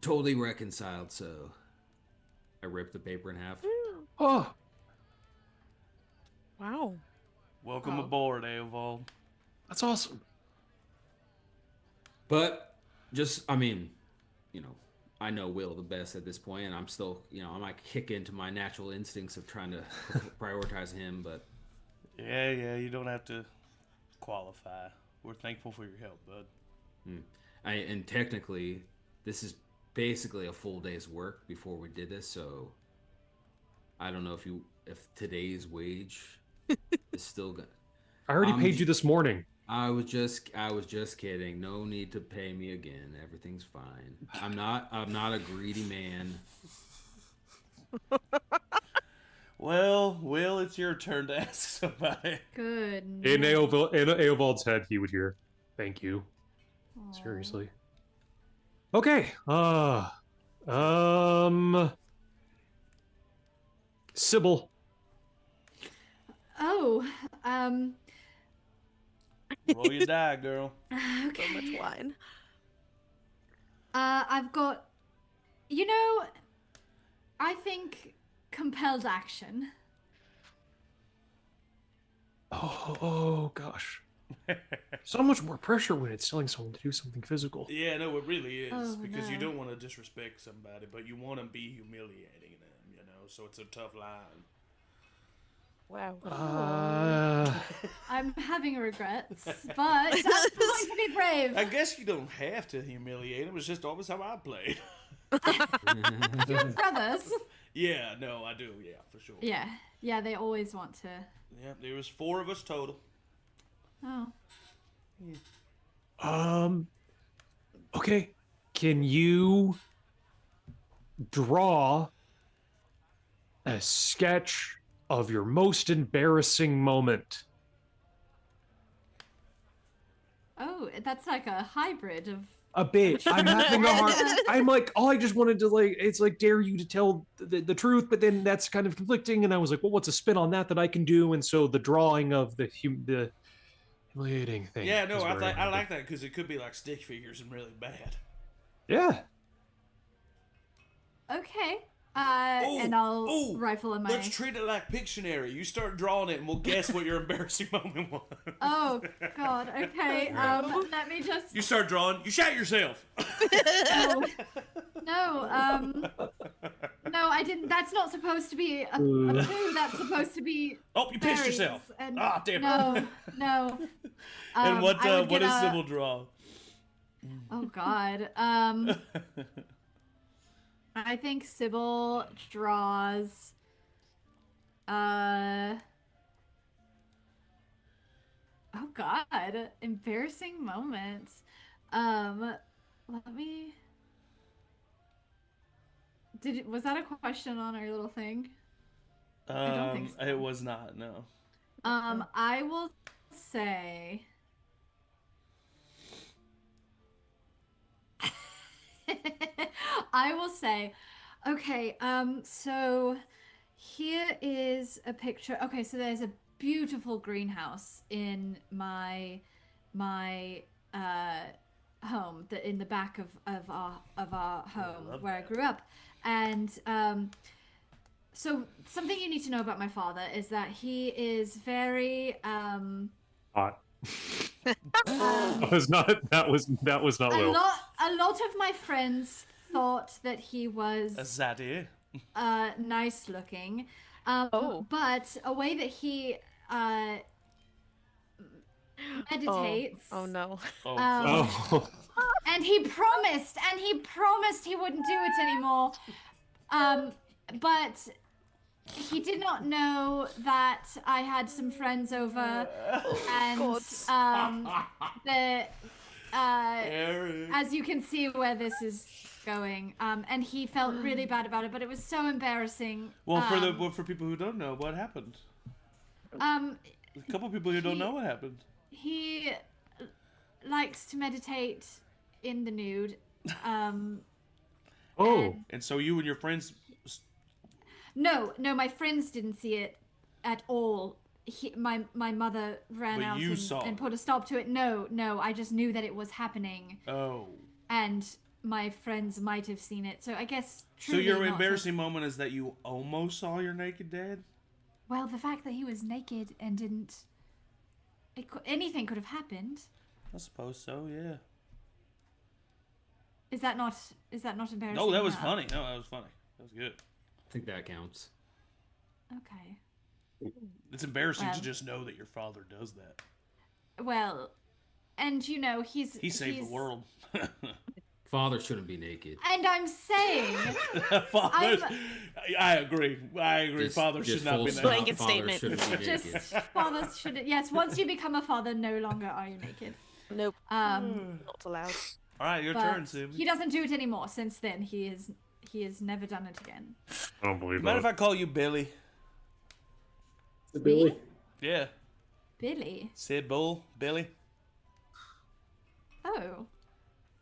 totally reconciled, so I rip the paper in half. Oh, Wow. Welcome aboard, Eovald. that's awesome. But just, I know Will the best at this point, and I'm still, I might kick into my natural instincts of trying to prioritize him, but... Yeah, you don't have to qualify. We're thankful for your help, bud. And technically, this is basically a full day's work before we did this, so I don't know if today's wage is still good. I already paid you this morning. I was just kidding. No need to pay me again. Everything's fine. I'm not a greedy man. Well, Will, it's your turn to ask somebody. Good. In Eovald's head, he would hear, "Thank you." Aw. Seriously. Okay. Sybil. Oh, Roll your die, girl. okay. So much wine. I've got, I think compelled action. Oh gosh. So much more pressure when it's telling someone to do something physical. Yeah, no, it really is. Oh, because you no. don't want to disrespect somebody, but you want to be humiliating them, so it's a tough line. Wow. I'm having regrets, but I'm going to be brave. I guess you don't have to humiliate them. It's just always how I played. Do you have brothers? Yeah, no, I do. Yeah, for sure. Yeah, they always want to. Yeah, there was 4 of us total. Oh. Okay. Can you draw a sketch of your most embarrassing moment? Oh, that's like a hybrid of... A bit. I'm having a hard... I'm like, I just wanted to, it's like dare you to tell the truth, but then that's kind of conflicting, and I was like, well, what's a spin on that I can do? And so the drawing of the humiliating thing. Yeah, no, I like that because it could be like stick figures and really bad. Yeah. Okay. And I'll rifle in my... Let's treat it like Pictionary. You start drawing it and we'll guess what your embarrassing moment was. Oh, God. Okay. Let me just... You start drawing, you shot yourself. No, I didn't. That's not supposed to be a poo. That's supposed to be... Oh, you pissed yourself. And Damn it. No. And what does Sybil draw? Oh, God. I think Sybil draws... Oh, God. Embarrassing moments. Let me... Was that a question on our little thing? I don't think so. It was not, no. I will say... okay, so here is a picture. Okay, so there's a beautiful greenhouse in my home, in the back of our home where I grew up. And so something you need to know about my father is that he is very Hot. That was not a Will. lot of my friends thought that he was A zaddy. nice looking. Oh. But a way that he meditates. Oh no. Oh. And he promised he wouldn't do it anymore. But he did not know that I had some friends over, and as you can see where this is going, and he felt really bad about it, but it was so embarrassing. Well, for people who don't know, what happened? A couple people who don't know what happened. He likes to meditate in the nude. And so you and your friends... No, my friends didn't see it at all. My mother ran out and put a stop to it. No, I just knew that it was happening. Oh. And my friends might have seen it, so I guess... So your embarrassing moment is that you almost saw your naked dad? Well, the fact that he was naked and didn't... anything could have happened. I suppose so, yeah. Is that not embarrassing? No, that was funny. No, that was funny. That was good. I think that counts. Okay. It's embarrassing to just know that your father does that. Well, and you know, he saved the world. Father shouldn't be naked. And I'm saying... I agree. Father should not be naked. Blanket statement. Fathers shouldn't... Yes, once you become a father, no longer are you naked. Nope. Not allowed. All right, your turn, Sybil. He doesn't do it anymore. Since then, he has never done it again. I don't believe Mind that. if I call you Billy? Billy? Yeah. Billy? Sybil? Billy? Oh.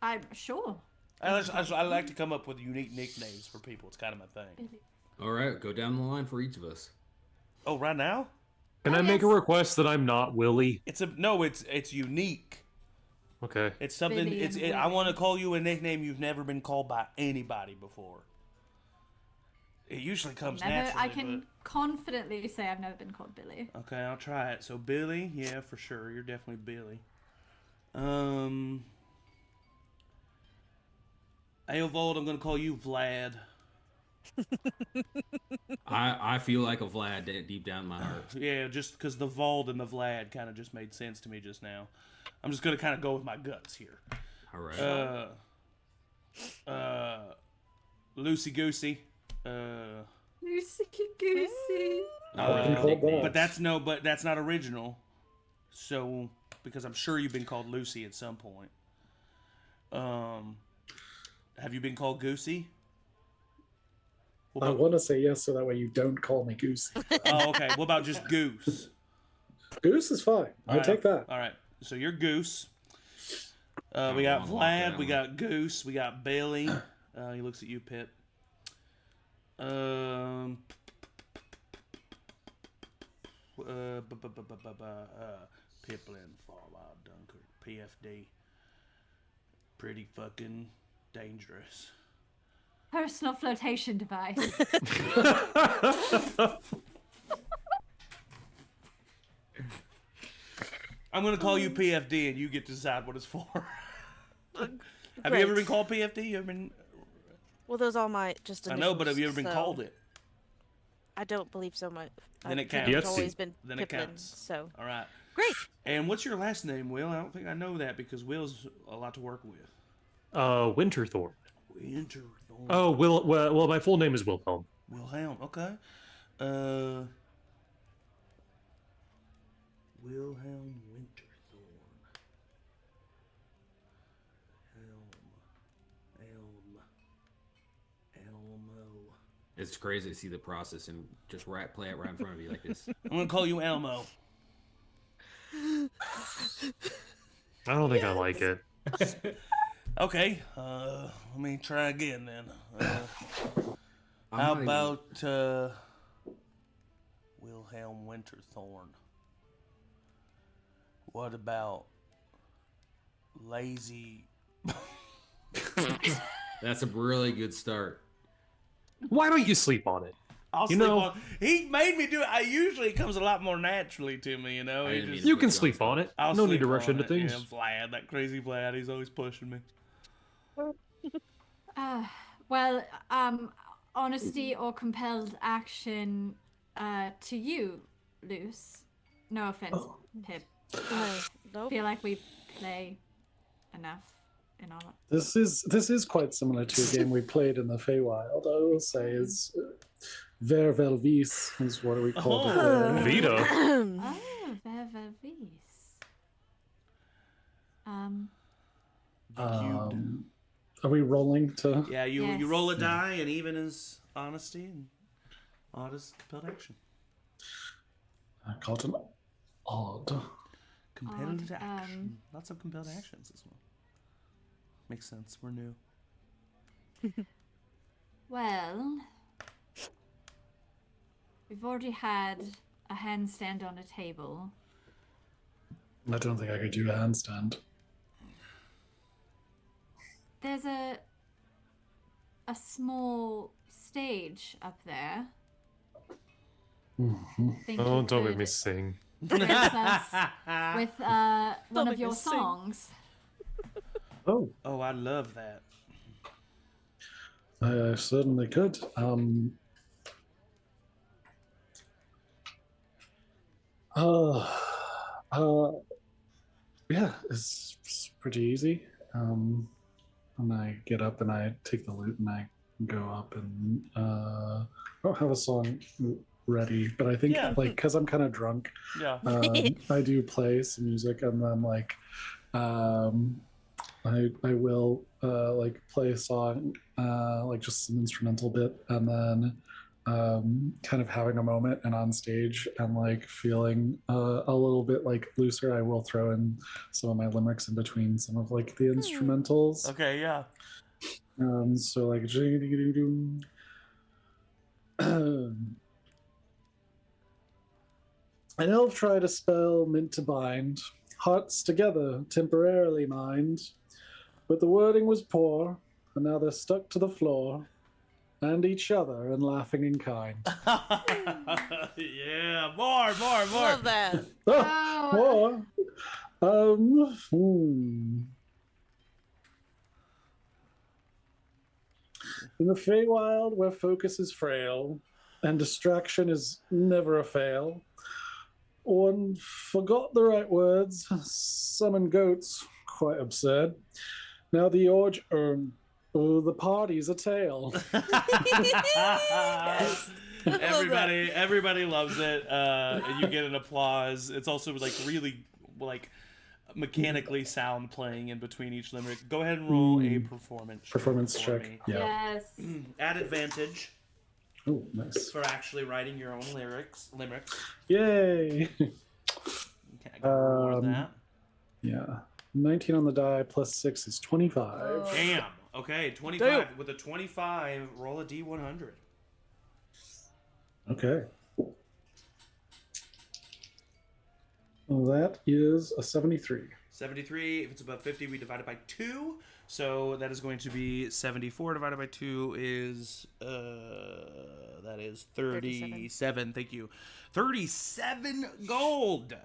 I'm sure. I like to come up with unique nicknames for people. It's kind of my thing. Billy. All right, go down the line for each of us. Oh, right now? Can I make a request that I'm not Willie? It's unique. Okay. It's something. I want to call you a nickname you've never been called by anybody before. It usually comes naturally. I can confidently say I've never been called Billy. Okay, I'll try it. So Billy, yeah, for sure. You're definitely Billy. Eovald, I'm gonna call you Vlad. I feel like a Vlad deep down in my heart. Yeah, just because the Vald and the Vlad kind of just made sense to me just now. I'm just gonna kind of go with my guts here. All right. Loosey Goosey. Loosey Goosey. But that's not original. So because I'm sure you've been called Lucy at some point. Have you been called Goosey? I want to say yes, so that way you don't call me Goose. Oh, okay. What about just Goose? Goose is fine. I'll take that. All right. So you're Goose. We got Vlad. We got Goose. We got Bailey. He looks at you, Pip. Pipplin, Farweil, Duncurth, PFD. Pretty fucking dangerous. Personal flotation device. I'm gonna call you PFD, and you get to decide what it's for. Have you ever been called PFD? You ever been? Well, those are my just initials. I know, but have you ever been called it? I don't believe so much. Then it counts. It's always been Then Pipplin, it counts. So all right. Great. And what's your last name, Will? I don't think I know that because Will's a lot to work with. Winterthorne. Winterthorne. Oh, well, my full name is Wilhelm. Wilhelm, okay. Wilhelm Winterthorne. Elmo. It's crazy to see the process and just play it right in front of you like this. I'm gonna call you Elmo. I don't think I like it. Okay, let me try again then. How about Wilhelm Winterthorne? What about Lazy? That's a really good start. Why don't you sleep on it? I'll sleep on. He made me do it. It comes a lot more naturally to me, you know. You can sleep on it. No need to rush into things. Yeah, Vlad, that crazy Vlad, he's always pushing me. Well, honesty or compelled action to you, Luce. No offense, Pip. I Nope. feel like we play enough in our... This is quite similar to a game we played in the Feywild. I will say is Vervelvis is what we called it. there. Vita. Oh, Vervelvis. Are we rolling to? Yeah, you Yes. roll a die, and even is honesty, and odd is compelled action. I called an odd. Compelled Odd, action. Lots of compelled actions as well. Makes sense. We're new. Well, we've already had a handstand on a table. I don't think I could do a handstand. There's a small stage up there. Mm-hmm. Think Oh, you don't make could me sing. grace us with one make of your me sing. songs. Oh, Oh, I love that. I certainly could. Yeah, it's pretty easy. And I get up and I take the lute and I go up and I don't have a song ready, but I think Yeah. like because I'm kind of drunk, Yeah. I do play some music and then like I will like play a song like just some instrumental bit and then kind of having a moment and on stage and like feeling a little bit like looser, I will throw in some of my limericks in between some of like the instrumentals. Okay, yeah. So like an elf tried to spell meant to bind hearts together, temporarily mind, but the wording was poor, and now they're stuck to the floor and each other and laughing in kind. Yeah, more. Love that. Or, in the Feywild, where focus is frail and distraction is never a fail, one forgot the right words, summon goats, quite absurd. Now the the party's a tale. Yes. Everybody loves it. And you get an applause. It's also like really like mechanically sound playing in between each limerick. Go ahead and roll a performance check. me. Yeah. Yes. Add advantage Oh, nice. for actually writing your own limericks. Yay. Okay, I gotta reward that. Yeah. 19 on the die plus 6 is 25. Damn. Okay, 25. With a 25, roll a D100. Okay. Well, that is a 73. 73. If it's above 50, we divide it by 2. So that is going to be 74 divided by 2 is that is 37. Thank you. 37 gold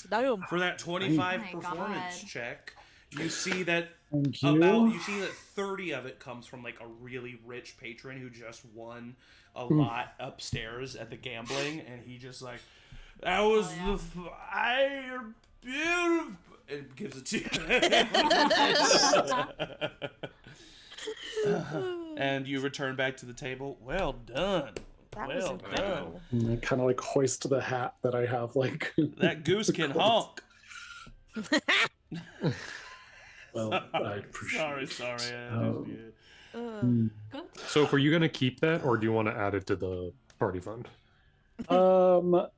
Damn. for that 25 Oh my performance God. check. You see that Thank you. you see that 30 of it comes from like a really rich patron who just won a lot upstairs at the gambling, and he just like, that was you're beautiful. It gives it to you. And you return back to the table. Well done. That was Well incredible. done. And I kind of like hoist the hat that I have like. That goose can honk. Well, I appreciate Sorry. Oh. Good. So, were you going to keep that, or do you want to add it to the party fund? Well-earned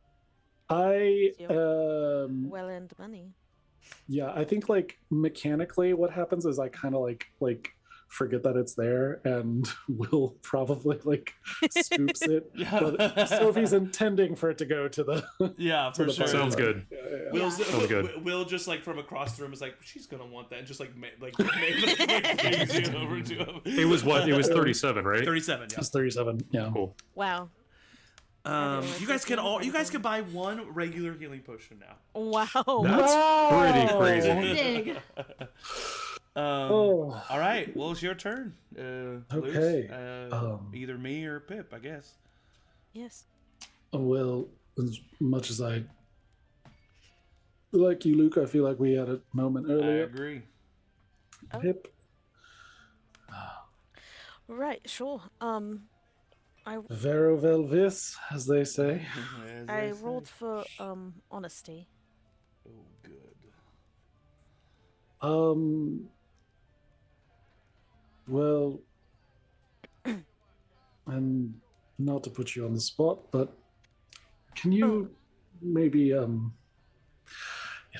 money. Yeah, I think like mechanically what happens is I kind of like forget that it's there and will probably like scoops it. But Sophie's intending for it to go to the Yeah, for the sure. party. Sounds good. Will's, Sounds good. Will just like from across the room is like, she's gonna want that, and just like brings you over to him. It was what? It was 37, right? 37. Yeah. It's 37. Yeah. Cool. Wow. You guys can buy one regular healing potion now. Wow. That's pretty crazy. Big. Oh. All right. Well, it's your turn. Okay. Luce. Either me or Pip, I guess. Yes. Well, as much as I like you, Luke, I feel like we had a moment I earlier. agree. Oh. Pip. Right. Sure. Vero vel vis, as they say. As I they rolled say. for honesty. Oh, good. Well, and not to put you on the spot, but can you maybe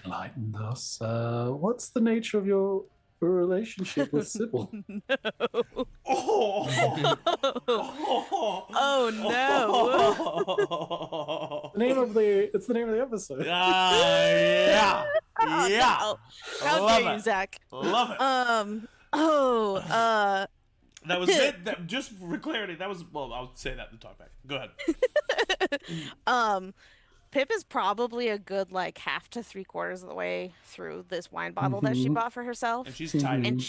enlighten us? What's the nature of your relationship with Sybil? No. Oh! Oh no. It's the name of the episode. Yeah. Yeah. Oh, how Love dare you, it. Zach? Love it. That was it. Just for clarity, that was. Well, I'll say that in the talk back. Go ahead. Pip is probably a good like half to 3/4 of the way through this wine bottle that she bought for herself. And she's tiny. And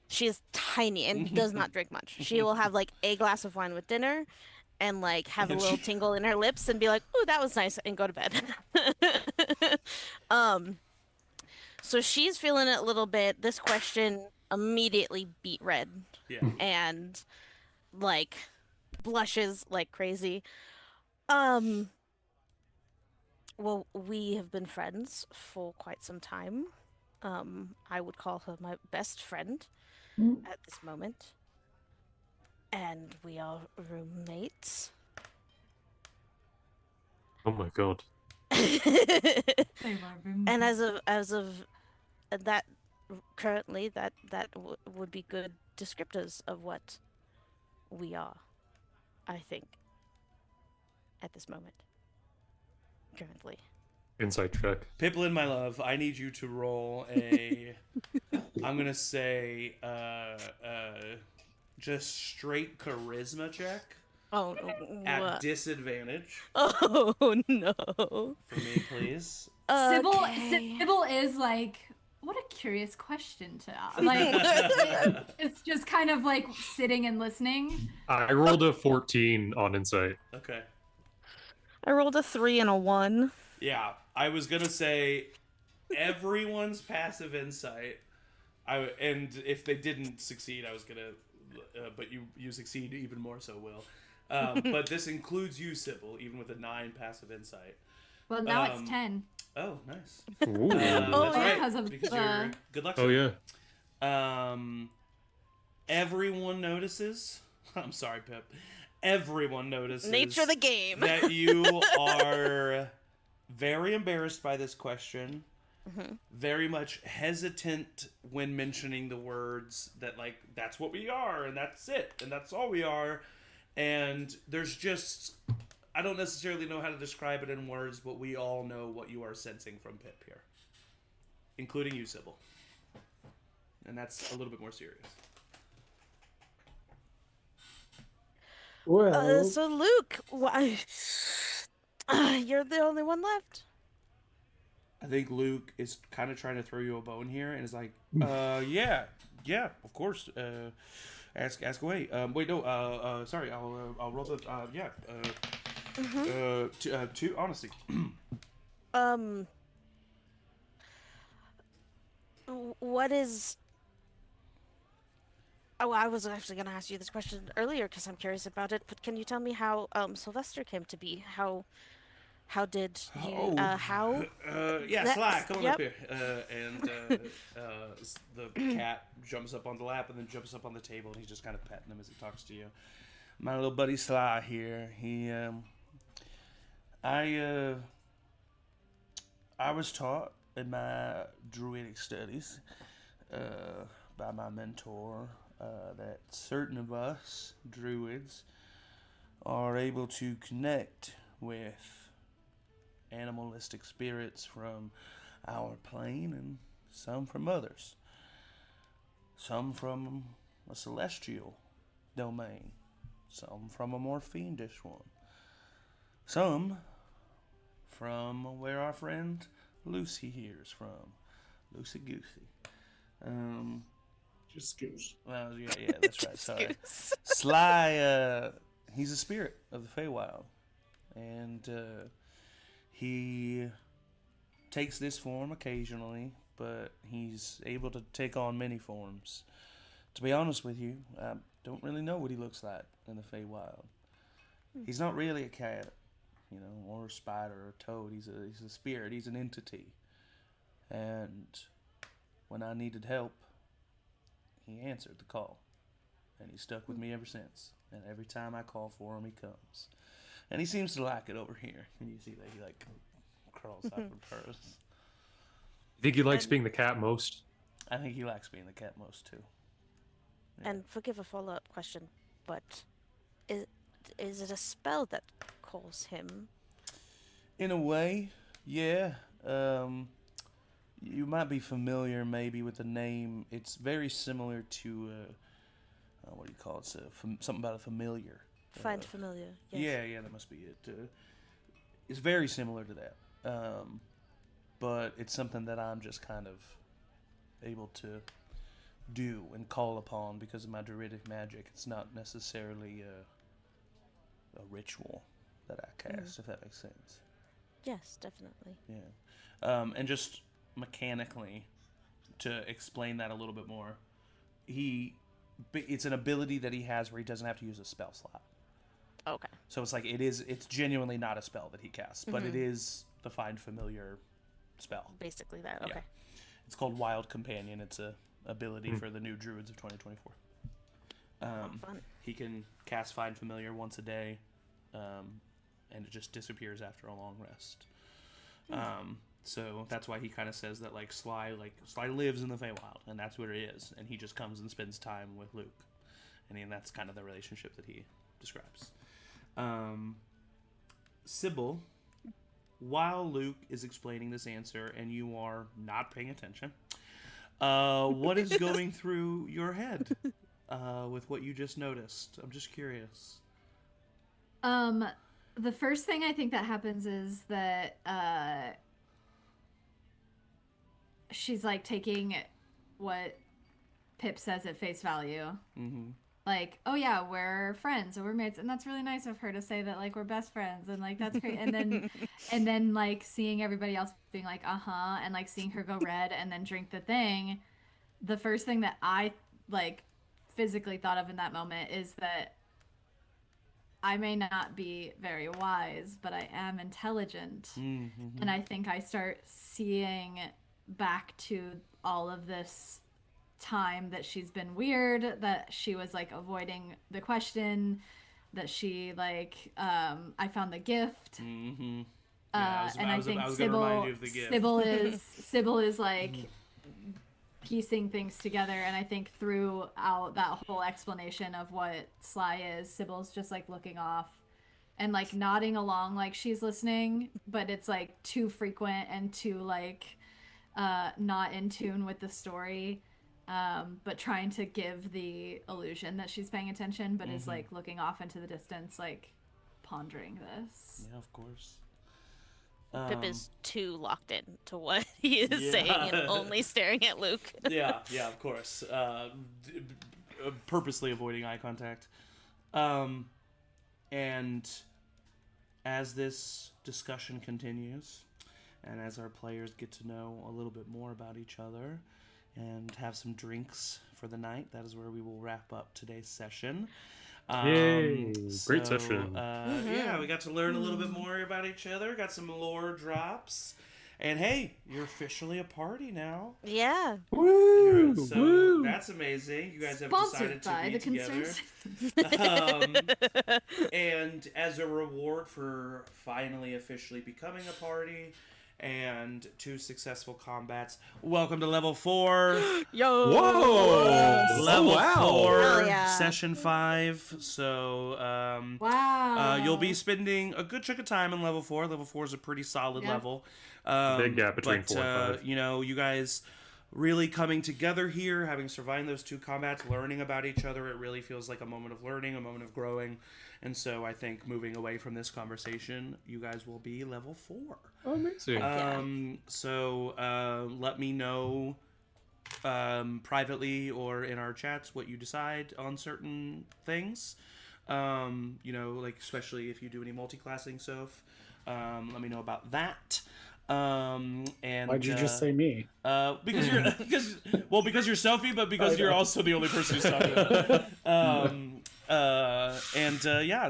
she is tiny and does not drink much. She will have like a glass of wine with dinner and like have a And little she- tingle in her lips and be like, "Ooh, that was nice," and go to bed. So she's feeling it a little bit. This question immediately beat red Yeah. and like blushes like crazy. Well, we have been friends for quite some time. I would call her my best friend at this moment. And we are roommates. Oh my god. And as of that, currently that would be good descriptors of what we are, I think, at this moment. Currently. Insight check. Pipplin, my love, I need you to roll a. I'm gonna say, just straight charisma check Oh, at what? disadvantage Oh no. for me, please. Sybil is like, what a curious question to ask. Like, it's just kind of like sitting and listening. I rolled a 14 on insight. Okay. I rolled a 3 and a 1. Yeah, I was gonna say everyone's passive insight. And if they didn't succeed, I was gonna. But you succeed even more so, Will. But this includes you, Sybil, even with a 9 passive insight. Well, now it's 10. Oh, nice. Ooh. That's Oh, yeah. right. Because of Because the- you're good luck. Oh Sybil. yeah. Everyone notices. I'm sorry, Pip. Everyone notices. Nature of the game. That you are very embarrassed by this question. Very much hesitant when mentioning the words that, like, that's what we are, and that's it, and that's all we are. And there's just, I don't necessarily know how to describe it in words, but we all know what you are sensing from Pip here, including you, Sybil. And that's a little bit more serious. Well, So Luke, why? You're the only one left. I think Luke is kind of trying to throw you a bone here, and is like, yeah, of course. Ask away. Wait, no. Sorry. I'll roll the. Yeah. Two honesty. What is? Oh, I was actually going to ask you this question earlier because I'm curious about it. But can you tell me how Sylvester came to be? How did you? How? Yeah, That's- Sly, come on yep. up here. The cat jumps up on the lap and then jumps up on the table, and he's just kind of petting him as he talks to you. My little buddy Sly here. I was taught in my druidic studies by my mentor that certain of us druids are able to connect with animalistic spirits from our plane and some from others. Some from a celestial domain, some from a more fiendish one, some from where our friend Lucy here is from, loosey goosey. Just Goose. Well, yeah, that's right. Sorry. Excuse. Sly, he's a spirit of the Feywild, and he takes this form occasionally, but he's able to take on many forms. To be honest with you, I don't really know what he looks like in the Feywild. He's not really a cat, or a spider or a toad. He's a spirit. He's an entity. And when I needed help, he answered the call. And he's stuck with me ever since. And every time I call for him, he comes. And he seems to like it over here. And you see that he crawls up and purrs. You think he likes being the cat most? I think he likes being the cat most too. Yeah. And forgive a follow-up question, but is it a spell that calls him? In a way, yeah. You might be familiar maybe with the name. It's very similar to, what do you call it? Something about a familiar. Find familiar. Yes. Yeah, that must be it. It's very similar to that. But it's something that I'm just kind of able to do and call upon because of my druidic magic. It's not necessarily a ritual that I cast, if that makes sense. Yes, definitely. Yeah. And just mechanically, to explain that a little bit more, it's an ability that he has where he doesn't have to use a spell slot. Okay. So it's genuinely not a spell that he casts, but it is the Find Familiar spell. Basically that, okay. Yeah. It's called Wild Companion. It's a ability for the new druids of 2024. Fun. He can cast Find Familiar once a day, and it just disappears after a long rest. So that's why he kind of says that Sly lives in the Feywild, and that's where he is, and he just comes and spends time with Luke, and that's kind of the relationship that he describes. Sybil, while Luke is explaining this answer and you are not paying attention, what is going through your head with what you just noticed? I'm just curious. The first thing I think that happens is that she's taking what Pip says at face value. Mm-hmm. Oh yeah, we're friends or we're mates, and that's really nice of her to say that we're best friends, and that's great. And then seeing everybody else being uh-huh, and seeing her go red and then drink the thing. The first thing that I physically thought of in that moment is that I may not be very wise, but I am intelligent. Mm-hmm. And I think I start seeing back to all of this time that she's been weird, that she was avoiding the question, that she I found the gift. Mm-hmm. Yeah, I think Sybil is piecing things together, and I think throughout that whole explanation of what Sly is, Sybil's just looking off and nodding along she's listening, but it's too frequent and too not in tune with the story, but trying to give the illusion that she's paying attention, but is looking off into the distance, pondering this. Yeah, of course. Pip is too locked in to what he is saying and only staring at Luke. yeah, of course. Purposely avoiding eye contact. And as this discussion continues, and as our players get to know a little bit more about each other and have some drinks for the night, that is where we will wrap up today's session. Yay! Great session. Yeah, we got to learn a little bit more about each other. Got some lore drops, and hey, you're officially a party now. Yeah. Woo! So that's amazing. You guys have Sponsored decided to be the together. And as a reward for finally officially becoming a party and 2 successful combats, welcome to level 4. Yo! Whoa! Level 4, Hell yeah. session 5. So, Wow. you'll be spending a good chunk of time in level 4. Level 4 is a pretty solid level. Big gap between 4 and 5. You guys really coming together here, having survived those 2 combats, learning about each other, it really feels like a moment of learning, a moment of growing. And so I think moving away from this conversation, you guys will be level 4. Amazing. So let me know privately or in our chats what you decide on certain things. Like especially if you do any multi-classing stuff, let me know about that. And why'd you just say me? Because you're Sophie, but because you're also the only person who's talking about it.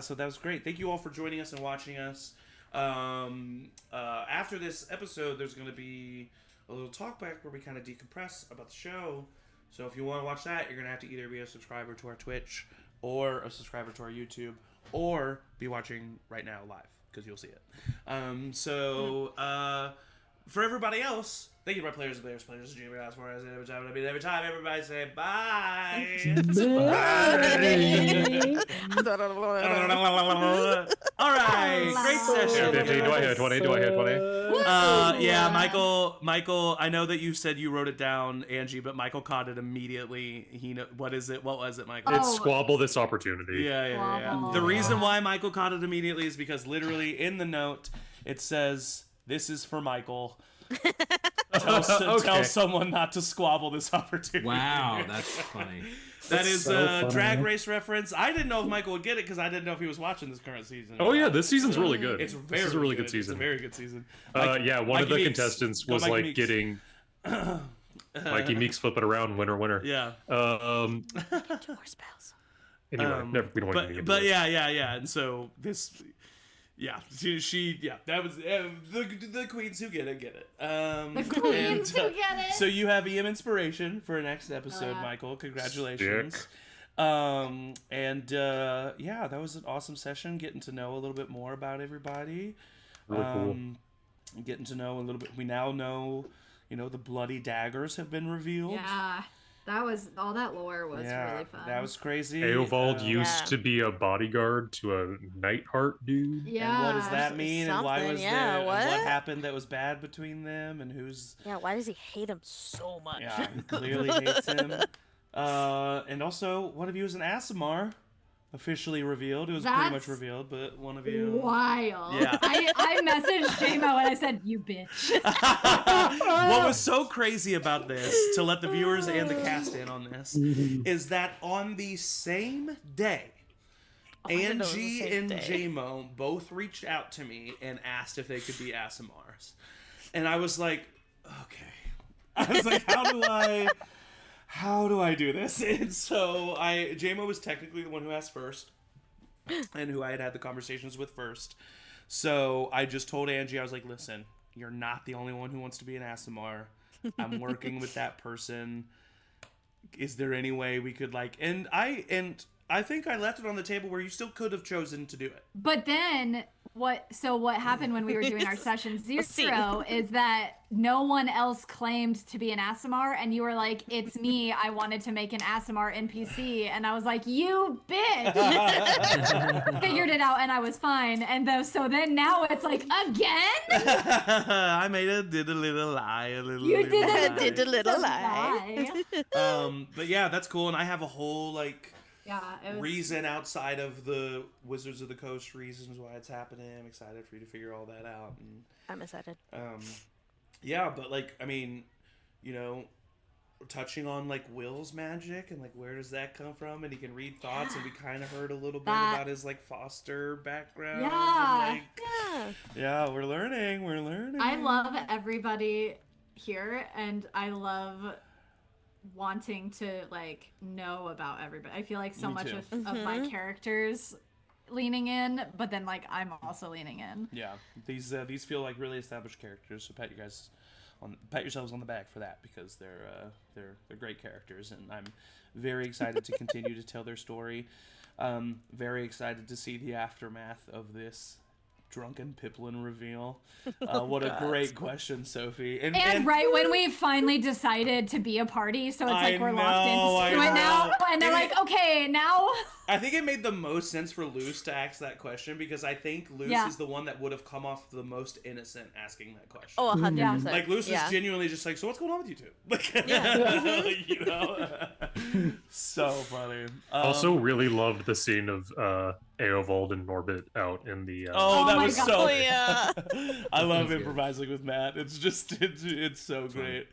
So that was great. Thank you all for joining us and watching us. After this episode, there's going to be a little talk back where we kind of decompress about the show. So if you want to watch that, you're going to have to either be a subscriber to our Twitch or a subscriber to our YouTube, or be watching right now live, because you'll see it. For everybody else, thank you to my players, Jimmy, last more as every time, everybody say bye. All right, great session. Do I hear 20? Do I hear 20? Yeah, Michael, I know that you said you wrote it down, Angie, but Michael caught it immediately. What is it? What was it, Michael? It's squabble this opportunity. Yeah. The reason why Michael caught it immediately is because literally in the note it says, "This is for Michael." Tell someone not to squabble this opportunity. Wow, that's funny. That is a Drag Race reference. I didn't know if Michael would get it because I didn't know if he was watching this current season. Oh yeah, this season's really good. It's this is a really good season. It's a very good season. One of the contestants was Mikey like Meeks. Getting Mikey Meeks flip it around, winner. Yeah. Two more spells. Anyway, we don't want to get but yeah. And so this. Yeah, that was the queens who get it. The queens who get it. So you have EM inspiration for next episode, Michael. Congratulations. That was an awesome session. Getting to know a little bit more about everybody. Really cool. Getting to know a little bit. We now know, the bloody daggers have been revealed. Yeah. That was all that lore was really fun. That was crazy. Eovald used to be a bodyguard to a Nightheart dude. Yeah. And what does that mean? And why was yeah, there? what? And what happened that was bad between them? And who's? Yeah, why does he hate him so much? Yeah, he clearly hates him. And also, one of you is an Asimar. Officially revealed. It was pretty much revealed, but one of you. Wild. Yeah. I messaged J-Mo and I said, "You bitch." What was so crazy about this, to let the viewers and the cast in on this, is that on the same day, Angie and J-Mo both reached out to me and asked if they could be Asimars. And I was like, okay. I was like, how do I do this? And so J-Mo was technically the one who asked first and who I had the conversations with first. So I just told Angie, I was like, listen, you're not the only one who wants to be an Asimar. I'm working with that person. Is there any way we could and I think I left it on the table where you still could have chosen to do it. But then what happened when we were doing our session 0 is that no one else claimed to be an Asimar, and you were like, "It's me. I wanted to make an Asimar NPC," and I was like, "You bitch!" Figured it out, and I was fine. And so then now it's like again. I did a little lie, did a little lie. But yeah, that's cool, and I have a whole it was... reason outside of the Wizards of the Coast reasons why it's happening. I'm excited for you to figure all that out. And, I'm excited. Yeah, but touching on Will's magic and where does that come from? And he can read thoughts, and we kind of heard a little bit about his foster background. Yeah, yeah, we're learning. I love everybody here, and I love wanting to know about everybody. I feel like so much of my characters leaning in, but then I'm also leaning in. Yeah, these feel like really established characters. So pat yourselves on the back for that, because they're great characters, and I'm very excited to continue to tell their story. Very excited to see the aftermath of this drunken Pipplin reveal. What a great question, Sophie. And right when we finally decided to be a party, so it's we're locked into it now, and they're okay, now. I think it made the most sense for Luce to ask that question, because I think Luce is the one that would have come off the most innocent asking that question. Oh, 100%. Luce was genuinely just so what's going on with you two? So funny. Also really loved the scene of Eovald and Norbit out in the that was so yeah. I love improvising with Matt. It's just it's so great.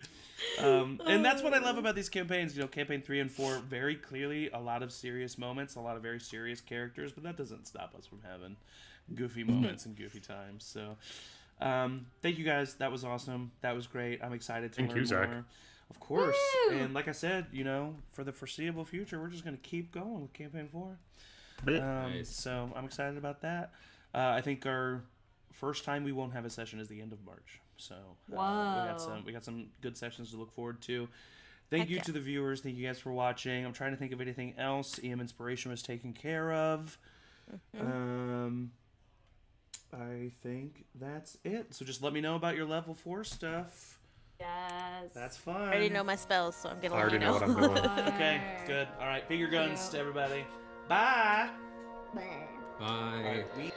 And that's what I love about these campaigns. You know, campaign 3 and 4, very clearly a lot of serious moments, a lot of very serious characters, but that doesn't stop us from having goofy moments and goofy times. So, thank you guys. That was awesome. That was great. I'm excited to learn Zach. more. Of course. Woo! And like I said, you know, for the foreseeable future, we're just going to keep going with campaign 4. Nice. So I'm excited about that. I think our first time we won't have a session is the end of March. So we got some good sessions to look forward to. Thank Heck you yeah. to the viewers. Thank you guys for watching. I'm trying to think of anything else. EM Inspiration was taken care of. I think that's it. So just let me know about your level 4 stuff. Yes. That's fine. I already know my spells, so I'm gonna I let you already know what I'm doing. Okay, good. All right, finger guns to everybody. Bye. Bye. Bye. All right, we.